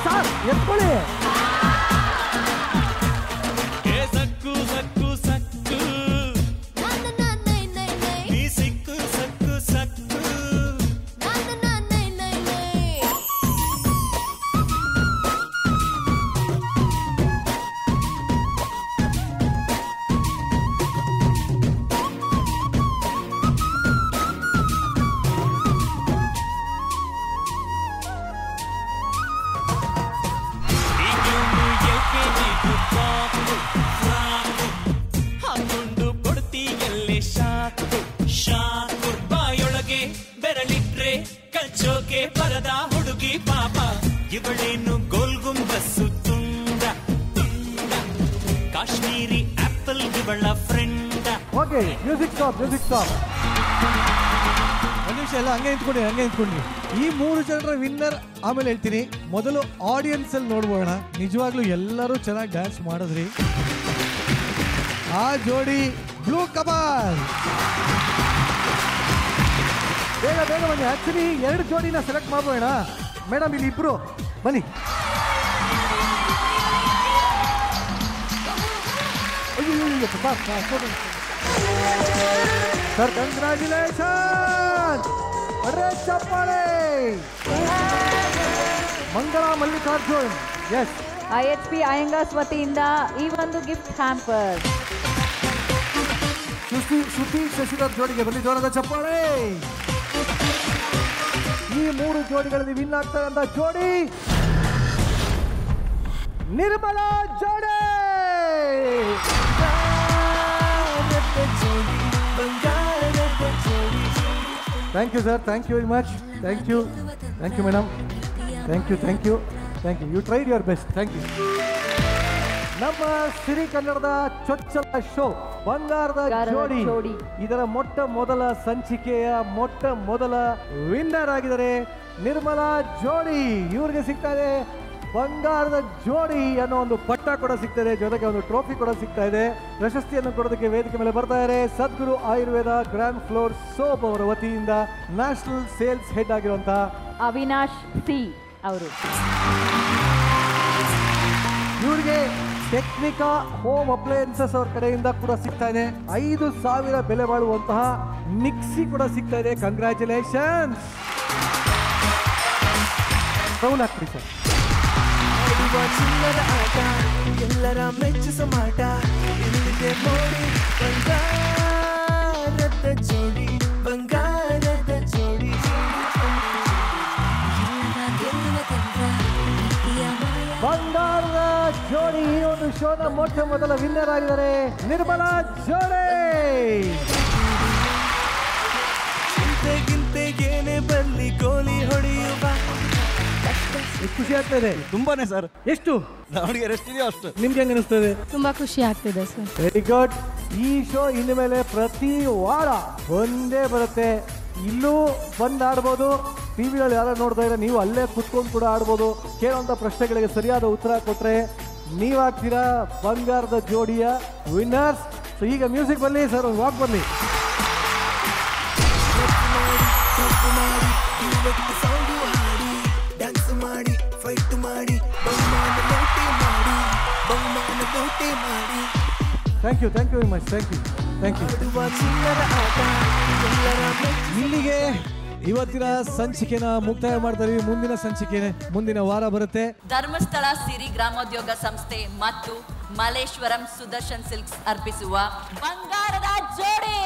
ಸರ್ ಎತ್ಕೊಳ್ಳಿ. ಸಕ್ಕು ಸಕ್ಕು ಸಕ್ಕು ಕಂಡ್ರೆ ಕಚ್ಚೋಕೆ ಬರದ ಹುಡುಗಿ ಪಾಪ ಇವಳೇನು ಗೋಲ್ಗುಂಬಸ್ಸು ತುಂಡ ತುಂಡ ಕಾಶ್ಮೀರಿ ಆಪಲ್ ಇವಳ ಫ್ರೆಂಡ. ಓಕೆ ಮ್ಯೂಸಿಕ್ ಸ್ಟಾಪ್ ಒಂದು ನಿಮಿಷ ಎಲ್ಲ ಹಂಗೆ ನಿಂತ್ಕೊಂಡ್ರಿ. ಈ 3 ಜನರ ವಿನ್ನರ್ ಆಮೇಲೆ ಹೇಳ್ತೀನಿ. ಮೊದಲು ಆಡಿಯನ್ಸ್ ಅಲ್ಲಿ ನೋಡ್ಬೋಣ. ನಿಜವಾಗ್ಲೂ ಎಲ್ಲರೂ ಚೆನ್ನಾಗಿ ಡ್ಯಾನ್ಸ್ ಮಾಡಿದ್ರಿ. ಆ ಜೋಡಿ ಬ್ಲೂ ಕಬಾಲ್ ಬೇಗ ಬನ್ನಿ. ಆಕ್ಚುಲಿ 2 ಜೋಡಿನ ಸೆಲೆಕ್ಟ್ ಮಾಡ್ಬೋಣ. ಮೇಡಮ್ ಇಲ್ಲಿ ಇಬ್ರು ಬನ್ನಿ. Sir congratulation. ಚಪ್ಪಾಳೆ. ಮಂಗಳ ಮಲ್ಲಿಕಾರ್ಜುನ್. ಎಸ್ IHP ಅಯ್ಯಂಗಾರ್ಸ್ ವತಿಯಿಂದ ಈ ಒಂದು ಗಿಫ್ಟ್ ಹ್ಯಾಂಪರ್. ಶ್ರುತಿ ಶಶಿಧರ್ ಜೋಡಿಗೆ ಬನ್ನಿ ಜೋರದ ಚಪ್ಪಾಳೆ. ಈ 3 ಜೋಡಿಗಳಲ್ಲಿ ವಿನ್ ಆಗ್ತಾರಂತ ಜೋಡಿ ನಿರ್ಮಲಾ ಜೋಡಿ. Thank you sir, thank you very much. Thank you madam. Thank you. You tried your best. Thank you. ನಮ್ಮ ಸಿರಿ ಕನ್ನಡದ ಚೊಚ್ಚಲ ಶೋ ಬಂಗಾರದ ಜೋಡಿ ಇದರ ಮೊದಲ ಸಂಚಿಕೆಯ ಮೊದಲ ವಿನ್ನರ್ ಆಗಿದ್ದಾರೆ ನಿರ್ಮಲಾ ಜೋಡಿ. ಇವ್ರಿಗೆ ಸಿಗ್ತಾ ಇದೆ ಬಂಗಾರದ ಜೋಡಿ ಅನ್ನೋ ಒಂದು ಪಟ್ಟ ಕೂಡ ಸಿಗ್ತಾ ಇದೆ, ಜೊತೆಗೆ ಒಂದು ಟ್ರೋಫಿ ಕೂಡ ಸಿಗ್ತಾ ಇದೆ. ಪ್ರಶಸ್ತಿಯನ್ನು ಕೊಡೋದಕ್ಕೆ ವೇದಿಕೆ ಮೇಲೆ ಬರ್ತಾ ಇದ್ದಾರೆ ಸದ್ಗುರು ಆಯುರ್ವೇದ ಗ್ರ್ಯಾಂಡ್ ಫ್ಲೋರ್ ಸೋಪ್ ಅವರ ವತಿಯಿಂದ ನ್ಯಾಷನಲ್ ಸೇಲ್ಸ್ ಹೆಡ್ ಆಗಿರುವಂತಹ ಅವಿನಾಶ್ ಸಿ ಅವರು. ಇವ್ರಿಗೆ ಟೆಕ್ನಿಕಾ ಹೋಮ್ ಅಪ್ಲಯನ್ಸಸ್ ಅವ್ರ ಕಡೆಯಿಂದ ಕೂಡ ಸಿಗ್ತಾ ಇದೆ. 5,000 ಬೆಲೆ ಬಾಳುವಂತಹ ಮಿಕ್ಸಿ ಕೂಡ ಸಿಗ್ತಾ ಇದೆ. ಕಂಗ್ರ್ಯಾಚುಲೇಷನ್ಸ್. ಸೌಲ್ ಹಾಕ್ರಿ ಸರ್. ಚಿಲ್ಲರ ಆಟ ಎಲ್ಲರ ಮೆಚ್ಚಿಸೋ ಮಾಟ ಇಲ್ಲಿದೆ ನೋಡಿ ಬಂಗಾರದ ಜೋಡಿ ಬಂಗಾರದ ಜೋಡಿ. ಬಂಗಾರದ ಜೋಡಿ ಈ ಒಂದು ಶೋನ ಮೊದಲ ವಿನ್ನರ್ ಆಗಿದ್ದಾರೆ ನಿರ್ಮಲಾ ಜೋಡಿ. ಚಿಂತೆಗಿಂತೆಗೇನೆ ಬಲ್ಲಿ ಗೋಲಿ ಹೊಡೆಯುವ. ಎಷ್ಟು ಖುಷಿ ಆಗ್ತಾ ಇದೆ? ತುಂಬಾನೇ ಸರ್. ಎಷ್ಟು ಅವರಿಗೆ ರೆಸ್ಟ್ ಇದೆಯೋ ಅಷ್ಟು. ನಿಮ್ಗೆ ಹೆಂಗ ಅನಿಸ್ತದೆ? ತುಂಬಾ ಖುಷಿ ಆಗ್ತಿದೆ ಸರ್. Very good. ಈ ಶೋ ಇನ್ನು ಮೇಲೆ ಪ್ರತಿ ವಾರ ಒಂದೇ ಬರುತ್ತೆ. ಇಲ್ಲೂ ಬಂದು ಆಡ್ಬೋದು. ಟಿವಿಯಲ್ಲಿ ಯಾರು ನೋಡ್ತಾ ಇದ್ರೆ ನೀವು ಅಲ್ಲೇ ಕುತ್ಕೊಂಡು ಕೂಡ ಆಡ್ಬೋದು. ಕೇಳುವಂಥ ಪ್ರಶ್ನೆಗಳಿಗೆ ಸರಿಯಾದ ಉತ್ತರ ಕೊಟ್ಟರೆ ನೀವಾಗ್ತೀರಾ ಬಂಗಾರದ ಜೋಡಿಯ ವಿನ್ನರ್ಸ್. ಸೊ ಈಗ ಮ್ಯೂಸಿಕ್ ಬರಲಿ ಸರ್, ಒಂದು ವಾಕ್ ಬರಲಿ. Thank you very much. Thank you. ಇಲ್ಲಿಗೆ ಇವತ್ತಿನ ಸಂಚಿಕೆನ ಮುಕ್ತಾಯ ಮಾಡ್ತಾ ಇದೀವಿ. ಮುಂದಿನ ವಾರ ಬರುತ್ತೆ. ಧರ್ಮಸ್ಥಳ ಸಿರಿ ಗ್ರಾಮೋದ್ಯೋಗ ಸಂಸ್ಥೆ ಮತ್ತು ಮಲ್ಲೇಶ್ವರಂ ಸುದರ್ಶನ್ ಸಿಲ್ಕ್ಸ್ ಅರ್ಪಿಸುವ ಬಂಗಾರದ ಜೋಡಿ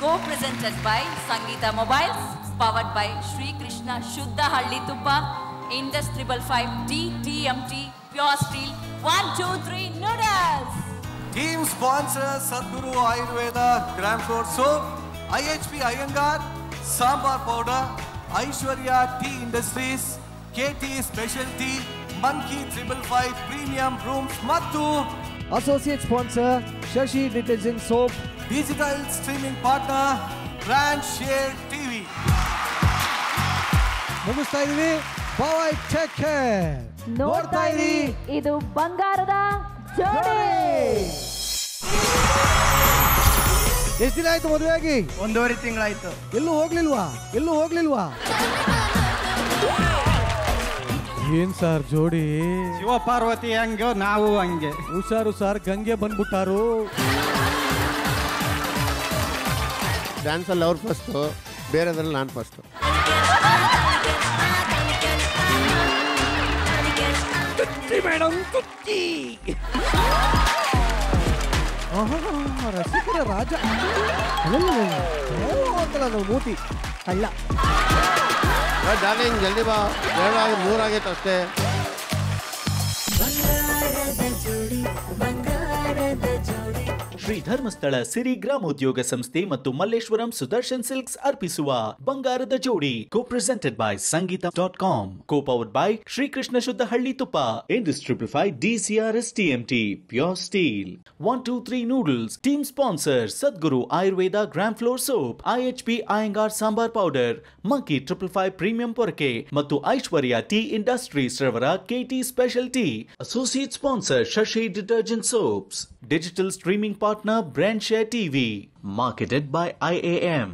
co presented by Sangeetha mobiles, powered by Srikrishna ಶುದ್ಧ ಹಳ್ಳಿ ತುಪ್ಪ, Indus 555 TMT pure steel 1 2 3 noodles. Team sponsor Sadguru Ayurveda grand floor soap, IHP Iyengar sambar powder, Aishwarya tea industries, KT specialty, monkey 555 premium rooms ಮತ್ತು associate sponsor Shashi detergent soap, digital streaming partner brand share TV. ಮುಗಿಸ್ತಾ ಇದೀವಿ. Bye, take care. ನೋಡ್ತಾ ಇರಿ ಇದು ಬಂಗಾರದ ಜೋಡಿ. ಎಷ್ಟು ದಿನ ಆಯ್ತು ಮದುವೆ ಆಗಿ? 1.5 ತಿಂಗಳಾಯ್ತು. ಎಲ್ಲೂ ಹೋಗ್ಲಿಲ್ವಾ? ಏನ್ ಸರ್ ಜೋಡಿ? ಶಿವ ಪಾರ್ವತಿ ಹಂಗೆ ನಾವು ಹಂಗೆ. ಹುಷಾರು ಸರ್, ಗಂಗೆ ಬಂದ್ಬಿಟ್ಟಾರು. ಡ್ಯಾನ್ಸಲ್ಲಿ ಅವ್ರು ಫಸ್ಟು, ಬೇರೆದ್ರಲ್ಲಿ ನಾನು ಫಸ್ಟು. ಮೇಡಮ್ ತುತ್ತಿ ರಸಿಕರ ರಾಜ ಮೂತಿ ಅಲ್ಲ. ಡಾರ್ಲಿಂಗ್ ಜಲ್ದಿ ಬಾ, 2 ಆಗೈತೆ ಅಷ್ಟೇ. ಶ್ರೀ ಧರ್ಮಸ್ಥಳ ಸಿರಿ ಗ್ರಾಮೋದ್ಯೋಗ ಸಂಸ್ಥೆ ಮತ್ತು ಮಲ್ಲೇಶ್ವರಂ ಸುದರ್ಶನ್ ಸಿಲ್ಕ್ಸ್ ಅರ್ಪಿಸುವ ಬಂಗಾರದ ಜೋಡಿ co-presented by Sangeeta.com, co-powered by Shrikrishna ಶುದ್ಧ ಹಳ್ಳಿ ತುಪ್ಪ, Industry 5 DCRS TMT Pure Steel, 123 Noodles, team sponsor Sadguru Ayurveda Gram Floor Soap, IHP Iyengar Sambar Powder, Monkey 555 Premium Porke ಮತ್ತು ಐಶ್ವರ್ಯ ಟಿ ಇಂಡಸ್ಟ್ರೀಸ್ ರವರ KT Special Tea. Associate sponsor Shashi Detergent Soaps. Digital streaming partner Brandshare TV. Marketed by IAM.